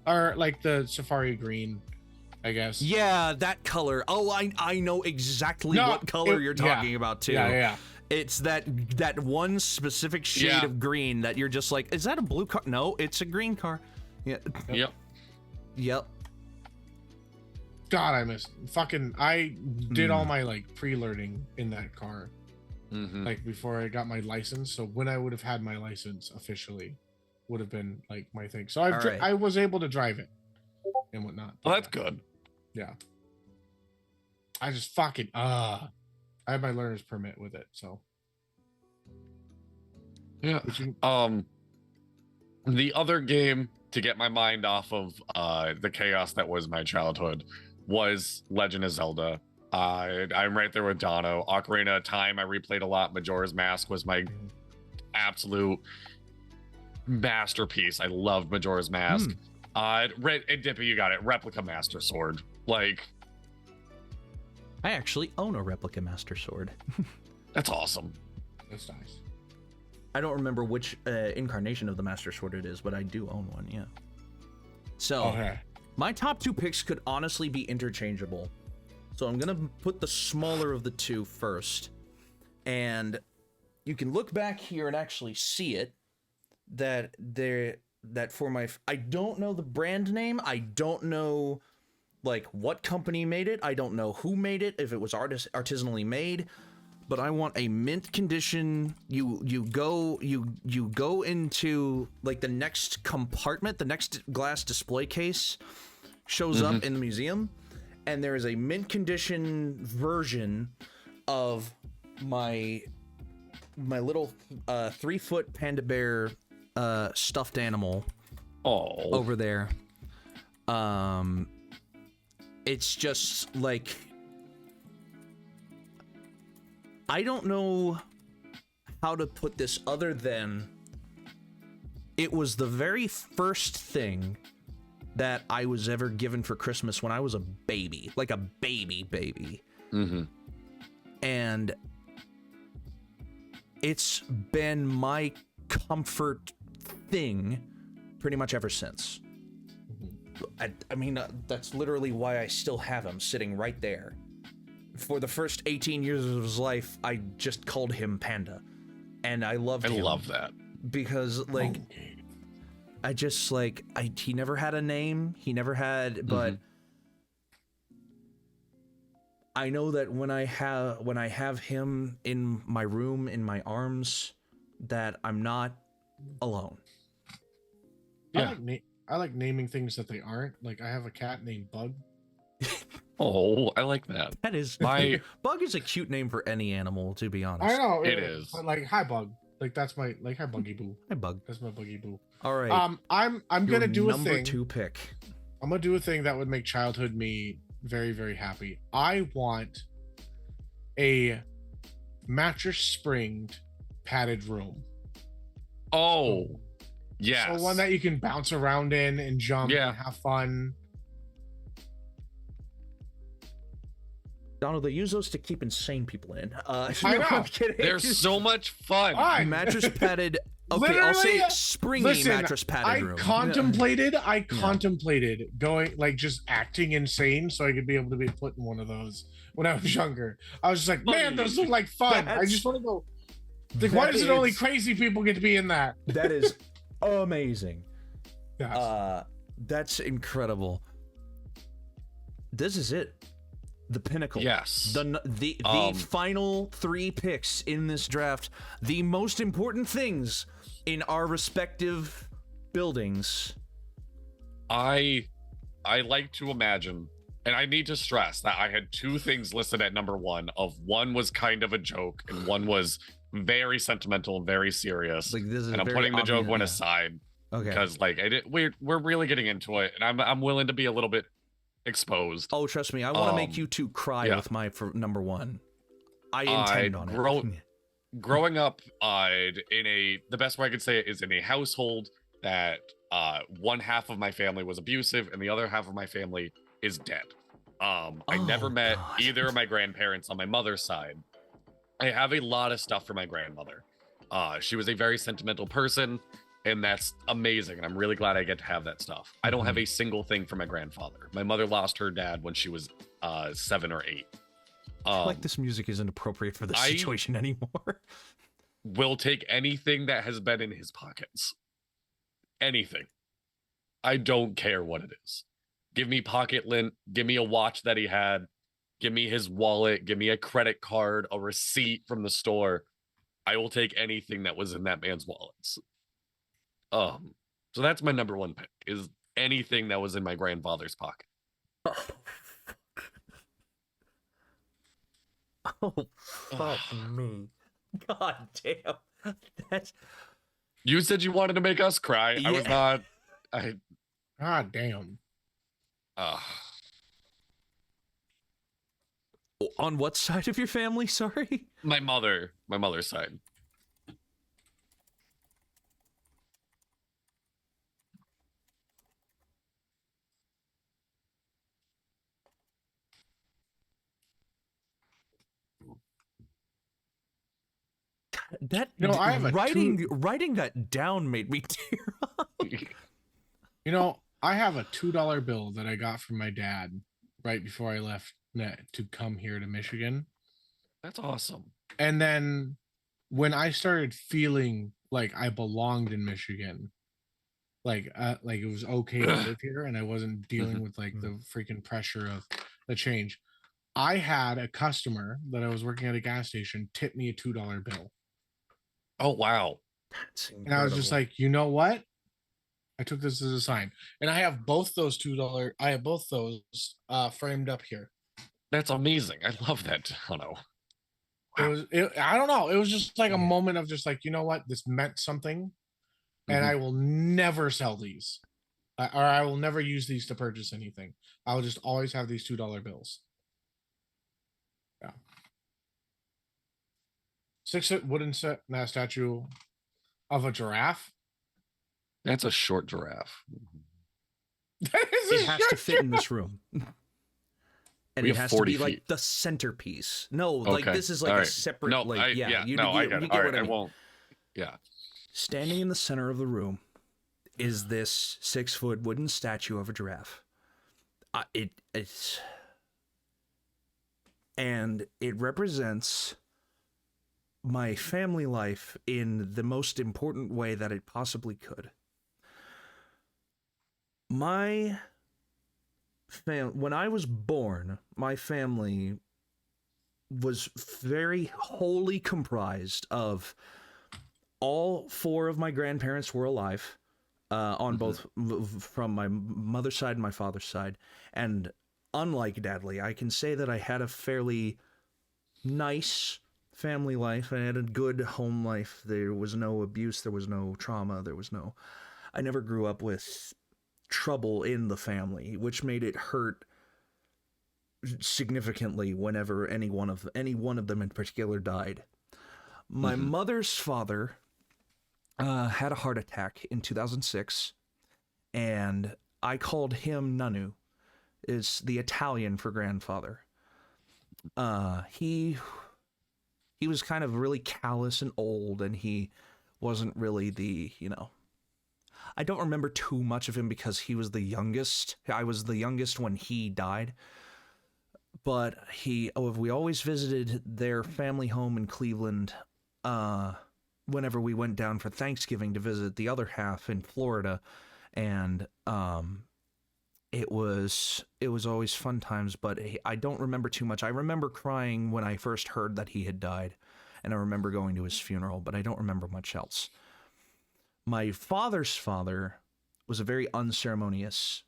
Or like the Safari green, I guess. Yeah, that color. Oh, I know exactly what color you're talking about too. Yeah. It's that one specific shade of green that you're just like, is that a blue car? No, it's a green car. Yeah. Yep. God, I miss fucking. I did all my like pre-learning in that car, like before I got my license. So when I would have had my license officially, would have been like my thing. So I was able to drive it and whatnot. Well, that's good. Yeah. I just fucking I had my learner's permit with it, so yeah. The other game to get my mind off of the chaos that was my childhood was Legend of Zelda. I'm right there with Dono. Ocarina of Time I replayed a lot. Majora's Mask was my absolute masterpiece. I loved Majora's Mask. And Dippy, you got it. Replica Master Sword. Like, I actually own a replica Master Sword. That's awesome. that's nice. I don't remember which incarnation of the Master Sword it is, but I do own one, yeah. So, my top 2 picks could honestly be interchangeable. So I'm gonna put the smaller of the 2 first. And you can look back here and actually see it. That for my... I don't know the brand name. I don't know, like, what company made it. I don't know who made it, if it was artisanally made. But I want a mint condition. You go into like the next compartment, the next glass display case shows up in the museum, and there is a mint condition version of my little 3-foot panda bear stuffed animal over there. It's just like, I don't know how to put this other than it was the very first thing that I was ever given for Christmas when I was a baby, like a baby. And it's been my comfort thing pretty much ever since. I mean, that's literally why I still have him sitting right there. For the first 18 years of his life, I just called him Panda, and I loved him. I love that because, like, I just like he never had a name. He never had, but I know that when I have him in my room, in my arms, that I'm not alone. Yeah, I like naming things that they aren't. Like, I have a cat named Bug. Oh, I like that. That is my Bug is a cute name for any animal, to be honest. I know it is. But like, hi Bug. Like, that's my hi Buggy Boo. Hi Bug. That's my Buggy Boo. All right. I'm gonna do a thing. Number 2 pick. I'm gonna do a thing that would make childhood me very, very happy. I want a mattress springed padded room. Oh, yes. So one that you can bounce around in and jump and have fun. Donald, they use those to keep insane people in. I know. I'm kidding. They're so much fun. Mattress padded. Okay, I'll say springy mattress padded room. I contemplated going, like, just acting insane so I could be able to be put in one of those when I was younger. I was just like, man, those look like fun. I just want to go. Like, why does it only crazy people get to be in that? That is amazing. Yes. That's incredible. This is it. The pinnacle. Yes. The final 3 picks in this draft. The most important things in our respective buildings. I like to imagine, and I need to stress that I had 2 things listed at number 1. Of one was kind of a joke, and one was very sentimental and very serious. Like, this is and I'm putting the joke one aside. Okay. Because like we're really getting into it, and I'm willing to be a little bit exposed. Oh, trust me, I want to make you 2 cry with my number 1. I intend on it. Growing up the best way I could say it is in a household that one half of my family was abusive and the other half of my family is dead. I never met either of my grandparents on my mother's side. I have a lot of stuff for my grandmother. She was a very sentimental person, and that's amazing, and I'm really glad I get to have that stuff. I don't have a single thing for my grandfather. My mother lost her dad when she was 7 or 8. I feel like this music isn't appropriate for this I- situation anymore. Will take anything that has been in his pockets. Anything. I don't care what it is. Give me pocket lint. Give me a watch that he had. Give me his wallet. Give me a credit card, a receipt from the store. I will take anything that was in that man's wallets. So that's my number one pick, is anything that was in my grandfather's pocket. Oh, fuck me. God damn. That's You said you wanted to make us cry. I was Yeah. not. I. God damn. on what side of your family? Sorry. My mother's side. That I have a writing that down made me tear up. I have a $2 bill that I got from my dad right before I left to come here to Michigan. That's awesome. And then when I started feeling like I belonged in Michigan, like it was okay to live here and I wasn't dealing with like the freaking pressure of the change, I had a customer that I was working at a gas station tip me a $2 bill. Oh, wow. That's incredible. And I was just like, you know what? I took this as a sign. And I have both those $2. I have both those framed up here. That's amazing. I love that, Tano. I don't know. It was just like a moment of just like, you know what? This meant something. And I will never sell these. Or I will never use these to purchase anything. I will just always have these $2 bills. Yeah. 6-foot wooden statue of a giraffe. That's a short giraffe. It has to fit in this room. And We it have has to 40 be like feet. the centerpiece. No, like Okay. this is like All a right. separate. No, like, I you get it. what All right, I I mean. won't. Yeah. Standing in the center of the room is this 6-foot wooden statue of a giraffe. It's and it represents my family life in the most important way that it possibly could. When I was born, my family was very wholly comprised of all 4 of my grandparents were alive, on both from my mother's side and my father's side. And unlike Dadley, I can say that I had a fairly nice family life. I had a good home life. There was no abuse. There was no trauma. I never grew up with trouble in the family, which made it hurt significantly whenever any one of them in particular died. My mother's father had a heart attack in 2006, and I called him Nanu. Is the Italian for grandfather. He was kind of really callous and old, and he wasn't really I don't remember too much of him because he was the youngest. I was the youngest when he died. But we always visited their family home in Cleveland whenever we went down for Thanksgiving to visit the other half in Florida. And it was always fun times, but I don't remember too much. I remember crying when I first heard that he had died, and I remember going to his funeral, but I don't remember much else. My father's father was a very unceremonious.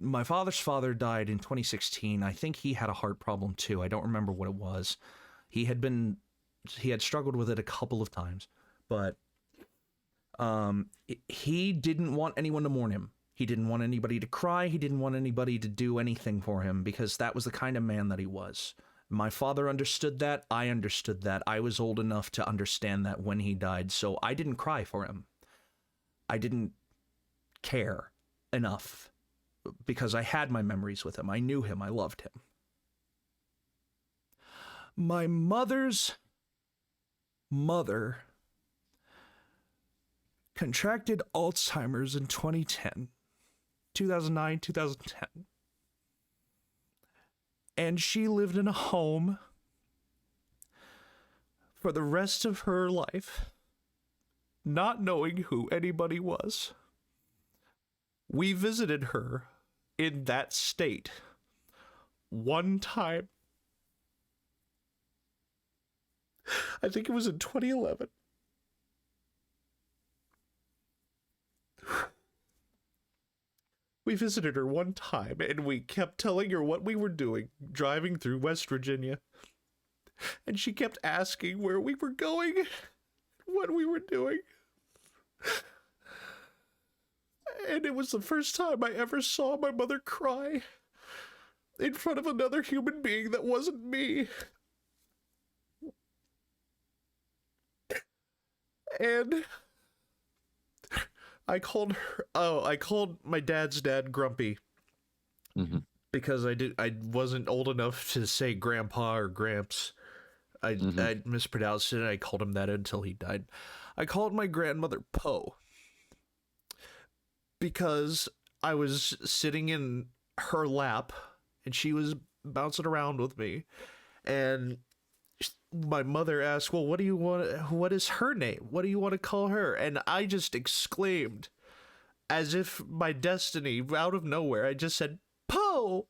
My father's father died in 2016. I think he had a heart problem too. I don't remember what it was. He had struggled with it a couple of times, but he didn't want anyone to mourn him. He didn't want anybody to cry. He didn't want anybody to do anything for him because that was the kind of man that he was. My father understood that. I understood that. I was old enough to understand that when he died, so I didn't cry for him. I didn't care enough because I had my memories with him. I knew him. I loved him. My mother's mother contracted Alzheimer's in 2010. 2009, 2010. And she lived in a home for the rest of her life, not knowing who anybody was. We visited her in that state one time. I think it was in 2011. We visited her one time, and we kept telling her what we were doing, driving through West Virginia. And she kept asking where we were going, what we were doing. And it was the first time I ever saw my mother cry in front of another human being that wasn't me. And I called my dad's dad Grumpy. Mm-hmm. Because I wasn't old enough to say grandpa or gramps. I mispronounced it and I called him that until he died. I called my grandmother Poe because I was sitting in her lap and she was bouncing around with me, and my mother asked, well, what is her name? What do you want to call her? And I just exclaimed, as if by destiny, out of nowhere, I just said, Poe!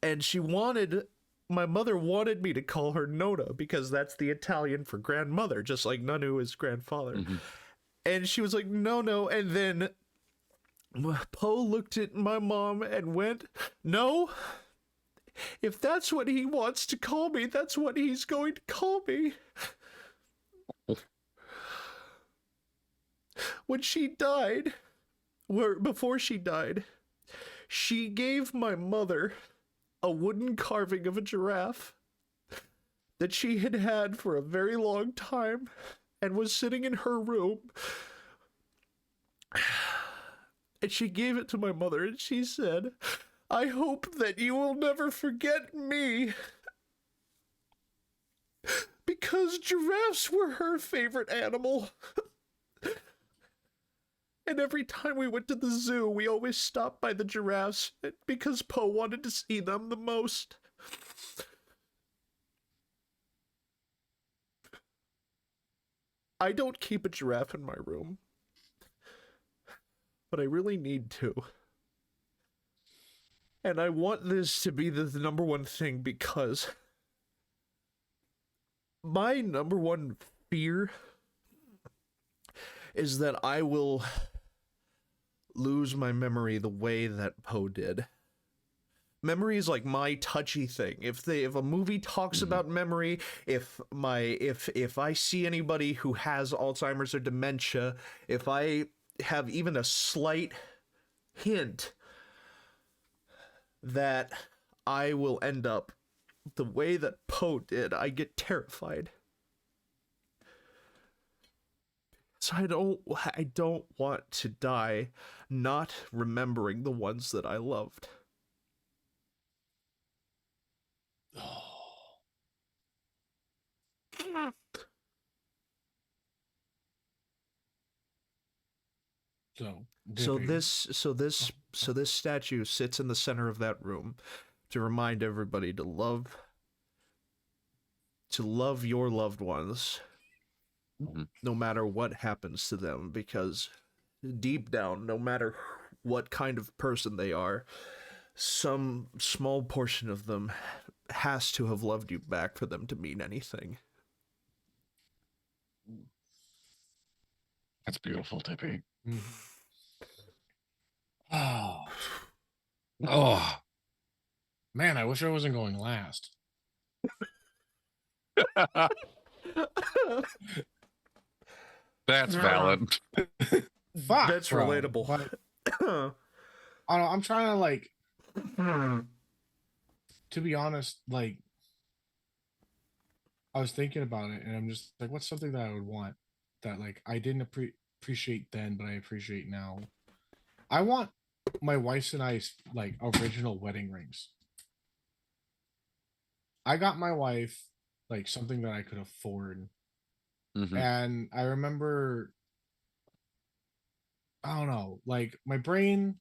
And my mother wanted me to call her Nona, because that's the Italian for grandmother, just like Nunu is grandfather. Mm-hmm. And she was like, no. And then Poe looked at my mom and went, no, if that's what he wants to call me, that's what he's going to call me. When she died, before she died, she gave my mother a wooden carving of a giraffe that she had had for a very long time and was sitting in her room. And she gave it to my mother and she said, I hope that you will never forget me. Because giraffes were her favorite animal. And every time we went to the zoo, we always stopped by the giraffes because Poe wanted to see them the most. I don't keep a giraffe in my room, but I really need to. And I want this to be the number one thing, because my number one fear is that I will lose my memory the way that Poe did. Memory is like my touchy thing. If a movie talks about memory, if I see anybody who has Alzheimer's or dementia, if I have even a slight hint that I will end up the way that Poe did, I get terrified. So I don't want to die not remembering the ones that I loved. So this statue sits in the center of that room to remind everybody to love your loved ones, no matter what happens to them, because deep down, no matter what kind of person they are, some small portion of them has to have loved you back for them to mean anything. That's beautiful, Tippy. Oh. Oh. Man, I wish I wasn't going last. That's valid. Fuck, That's bro. relatable. But, I don't know, I'm trying to, like, to be honest, like, I was thinking about it, and I'm just like, what's something that I would want that, like, I didn't appreciate then, but I appreciate now? I want my wife's and I's, like, original wedding rings. I got my wife, like, something that I could afford. And I remember, I don't know, like, my brain,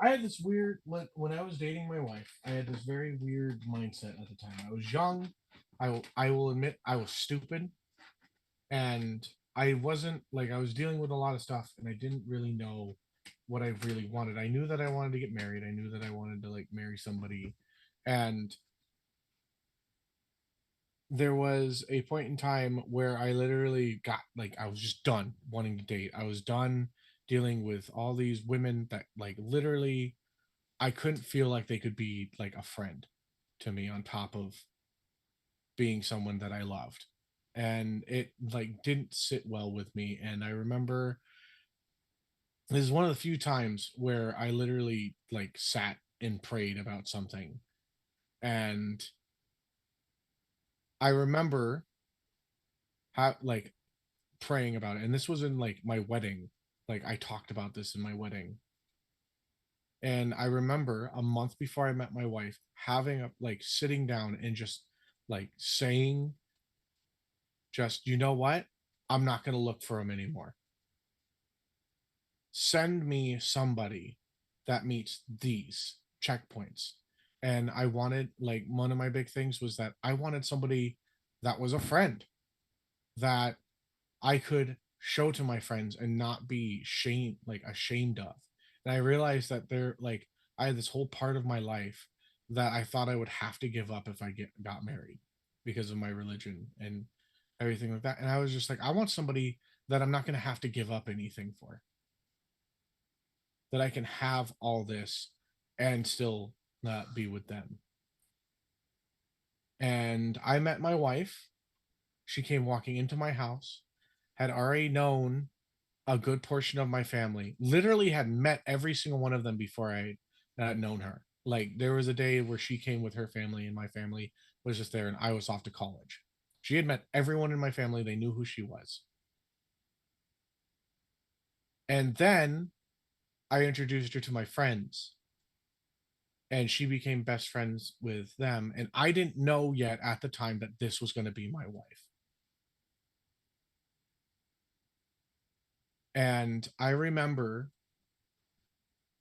I had this weird when I was dating my wife. I had this very weird mindset at the time. I was young. I will admit I was stupid, and I wasn't like I was dealing with a lot of stuff, and I didn't really know what I really wanted. I knew that I wanted to get married. I knew that I wanted to like marry somebody, and there was a point in time where I literally got like I was just done wanting to date. I was done dealing with all these women that like literally I couldn't feel like they could be like a friend to me on top of being someone that I loved. And it like didn't sit well with me. And I remember this is one of the few times where I literally like sat and prayed about something. And I remember how like praying about it. And this was in like my wedding. Like I talked about this in my wedding. And I remember a month before I met my wife having a like sitting down and just like saying, just, you know what? I'm not going to look for him anymore. Send me somebody that meets these checkpoints. And I wanted, like, one of my big things was that I wanted somebody that was a friend that I could show to my friends and not be ashamed of. And I realized that I had this whole part of my life that I thought I would have to give up if I got married because of my religion and everything like that. And I was just like, I want somebody that I'm not going to have to give up anything for, that I can have all this and still not be with them. And I met my wife. She came walking into my house, had already known a good portion of my family, literally had met every single one of them before I had known her. Like there was a day where she came with her family and my family was just there and I was off to college. She had met everyone in my family. They knew who she was. And then I introduced her to my friends and she became best friends with them. And I didn't know yet at the time that this was going to be my wife. And I remember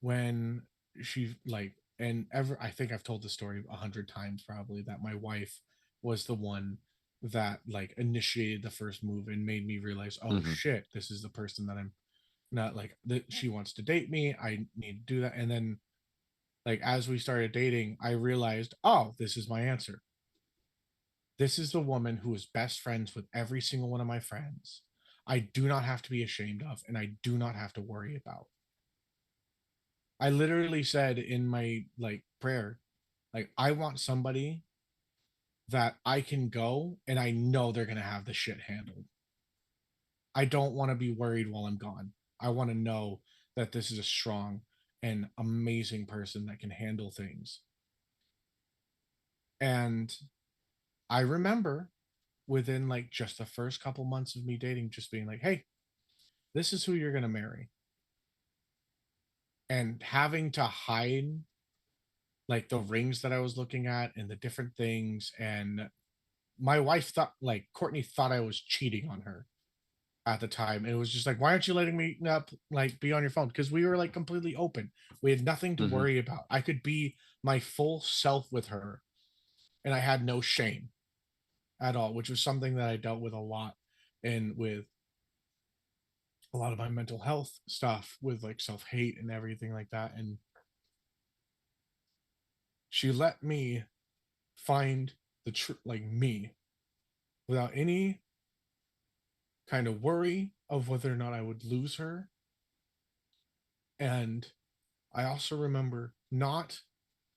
when she like and ever I think I've told the story 100 times probably that my wife was the one that like initiated the first move and made me realize, oh Mhm. shit, this is the person that I'm not like that she wants to date me. I need to do that. And then like as we started dating, I realized, oh, this is my answer. This is the woman who is best friends with every single one of my friends. I do not have to be ashamed of and I do not have to worry about. I literally said in my like prayer, like I want somebody that I can go and I know they're gonna have the shit handled. I don't want to be worried while I'm gone. I want to know that this is a strong and amazing person that can handle things. And I remember within like just the first couple months of me dating, just being like, hey, this is who you're gonna marry. And having to hide like the rings that I was looking at and the different things. And my wife thought like Courtney thought I was cheating on her at the time. And it was just like, why aren't you letting me up like be on your phone? Because we were like completely open. We had nothing to Mhm. worry about. I could be my full self with her and I had no shame at all, which was something that I dealt with a lot and with a lot of my mental health stuff with like self-hate and everything like that. And she let me find the truth like me without any kind of worry of whether or not I would lose her. And I also remember not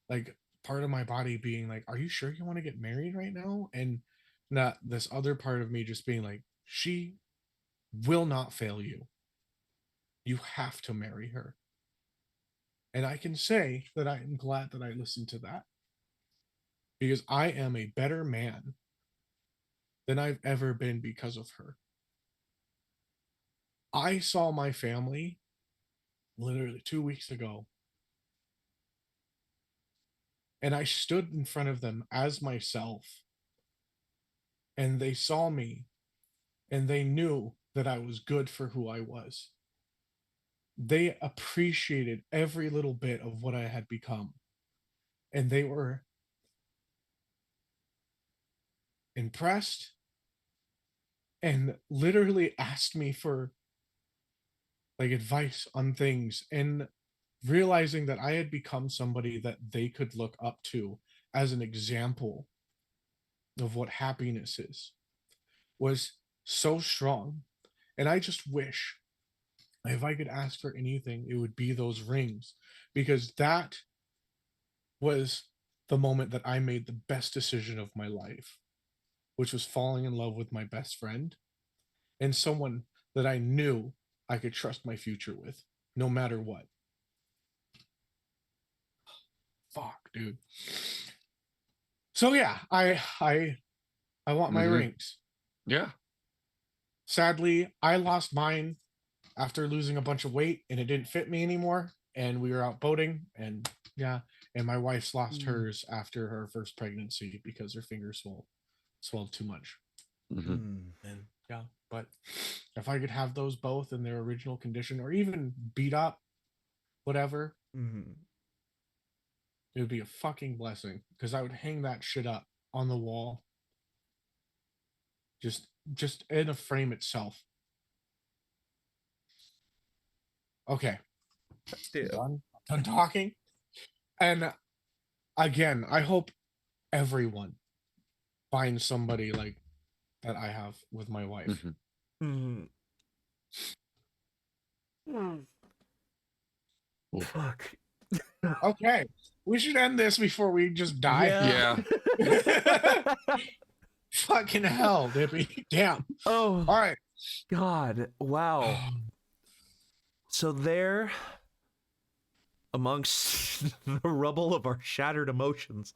like part of my body being like, are you sure you want to get married right now? And not this other part of me just being like, she will not fail you. You have to marry her. And I can say that I am glad that I listened to that because I am a better man than I've ever been because of her. I saw my family literally 2 weeks ago and I stood in front of them as myself and they saw me and they knew that I was good for who I was. they appreciated every little bit of what I had become. And they were impressed and literally asked me for like advice on things, and realizing that I had become somebody that they could look up to as an example of what happiness is was so strong. And I just wish if I could ask for anything, it would be those rings, because that was the moment that I made the best decision of my life, which was falling in love with my best friend and someone that I knew I could trust my future with, no matter what. Fuck, dude. So yeah, I want my rings. Yeah. Sadly, I lost mine after losing a bunch of weight, and it didn't fit me anymore. And we were out boating, and yeah, and my wife's lost hers after her first pregnancy because her fingers swelled too much. And yeah, but if I could have those both in their original condition, or even beat up, whatever, it would be a fucking blessing, because I would hang that shit up on the wall, just in a frame itself. Okay, done talking. And again, I hope everyone finds somebody like that I have with my wife. Fuck. Okay, we should end this before we just die. Yeah. Fucking hell, Dippy. Damn. Oh, All right. God. Wow. So there, amongst the rubble of our shattered emotions,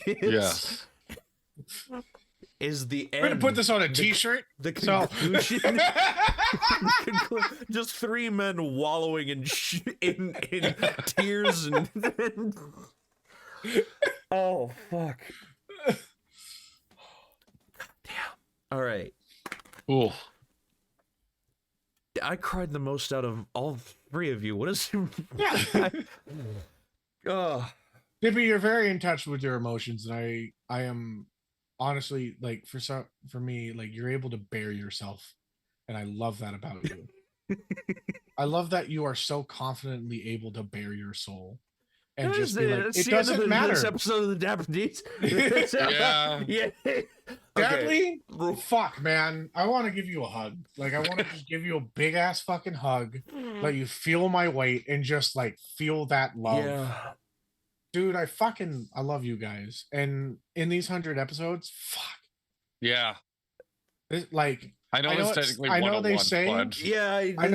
Yes. is the end. We're gonna put this on a t-shirt. The conclusion. Just three men wallowing in tears and oh fuck. Damn. All right. Ooh. I cried the most out of all three of you. What is? Oh. Dippy, you're very in touch with your emotions, and I am honestly, like, for me, like, you're able to bear yourself, and I love that about you. I love that you are so confidently able to bear your soul and just be like, it doesn't matter. This episode of the Dapper D. Yeah. Yeah. Sadly, fuck, man. I want to give you a hug. Like, I want to just give you a big ass fucking hug, let you feel my weight, and just like feel that love. Yeah. Dude, I love you guys. And in these 100 episodes, fuck. Yeah. Like, I know it's technically I know they 101, say, but Yeah. I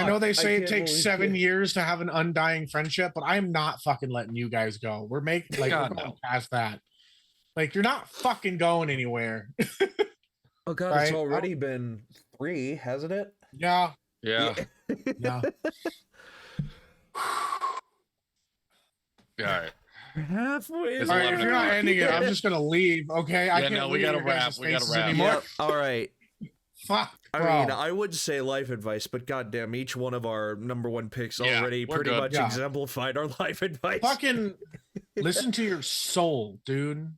know they say it can't takes believe 7 it. years to have an undying friendship, but I am not fucking letting you guys go. We're making like God, we're going no. past that. Like, you're not fucking going anywhere. Oh God, Right? it's already been 3, hasn't it? Yeah. yeah. Yeah. Yeah. All right. Halfway. It's All right, 11 if you're not o'clock. ending it, I'm just gonna leave. Okay, I Yeah, can't. no, we leave gotta your guys' wrap, we gotta faces wrap. anymore. Yeah, all right. Fuck, I bro. mean, I would say life advice, but goddamn, each one of our number one picks Yeah, already we're pretty good. much Yeah. exemplified our life advice. Fucking listen to your soul, dude.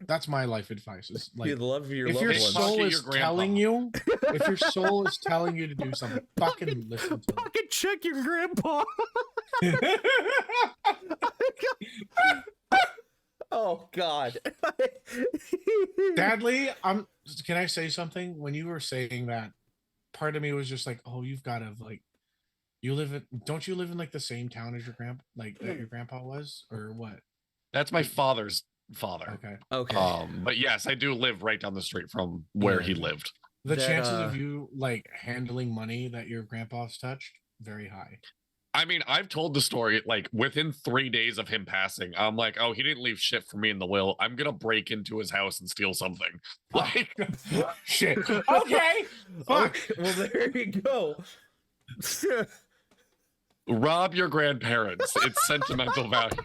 That's my life advice. Is like, you love your if loved your ones. soul Your is grandpa. telling you, if your soul is telling you to do something, fucking listen to Pocket check your grandpa. it. Oh God. Sadly, can I say something? When you were saying that, part of me was just like, oh, you've got to like, don't you live in like the same town as your that your grandpa was, or what? That's my father's father. Okay. Okay. But yes, I do live right down the street from where he lived. The That, chances of you like handling money that your grandpa's touched, very high. I mean, I've told the story like within 3 days of him passing. I'm like, oh, he didn't leave shit for me in the will. I'm gonna break into his house and steal something. Like, Shit. Okay. Fuck. Okay, well, there you go. rob your grandparents. It's sentimental value.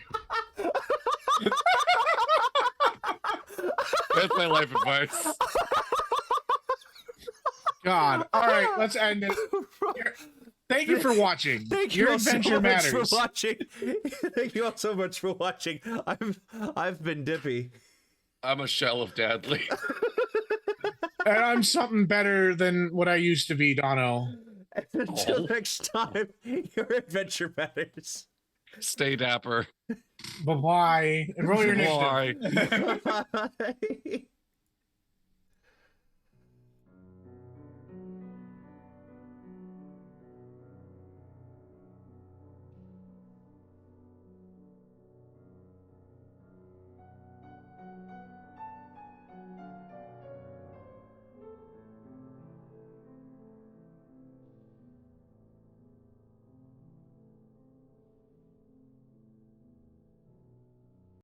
That's my life advice. God. All right, let's end it. Thank you for watching. Thank you Your all so adventure much matters. for watching. Thank you all so much for watching. I've been Dippy. I'm a shell of Dadley. And I'm something better than what I used to be, Dono. And until next time, your adventure matters. Stay dapper. Bye-bye. And roll your initiative. Bye. Bye.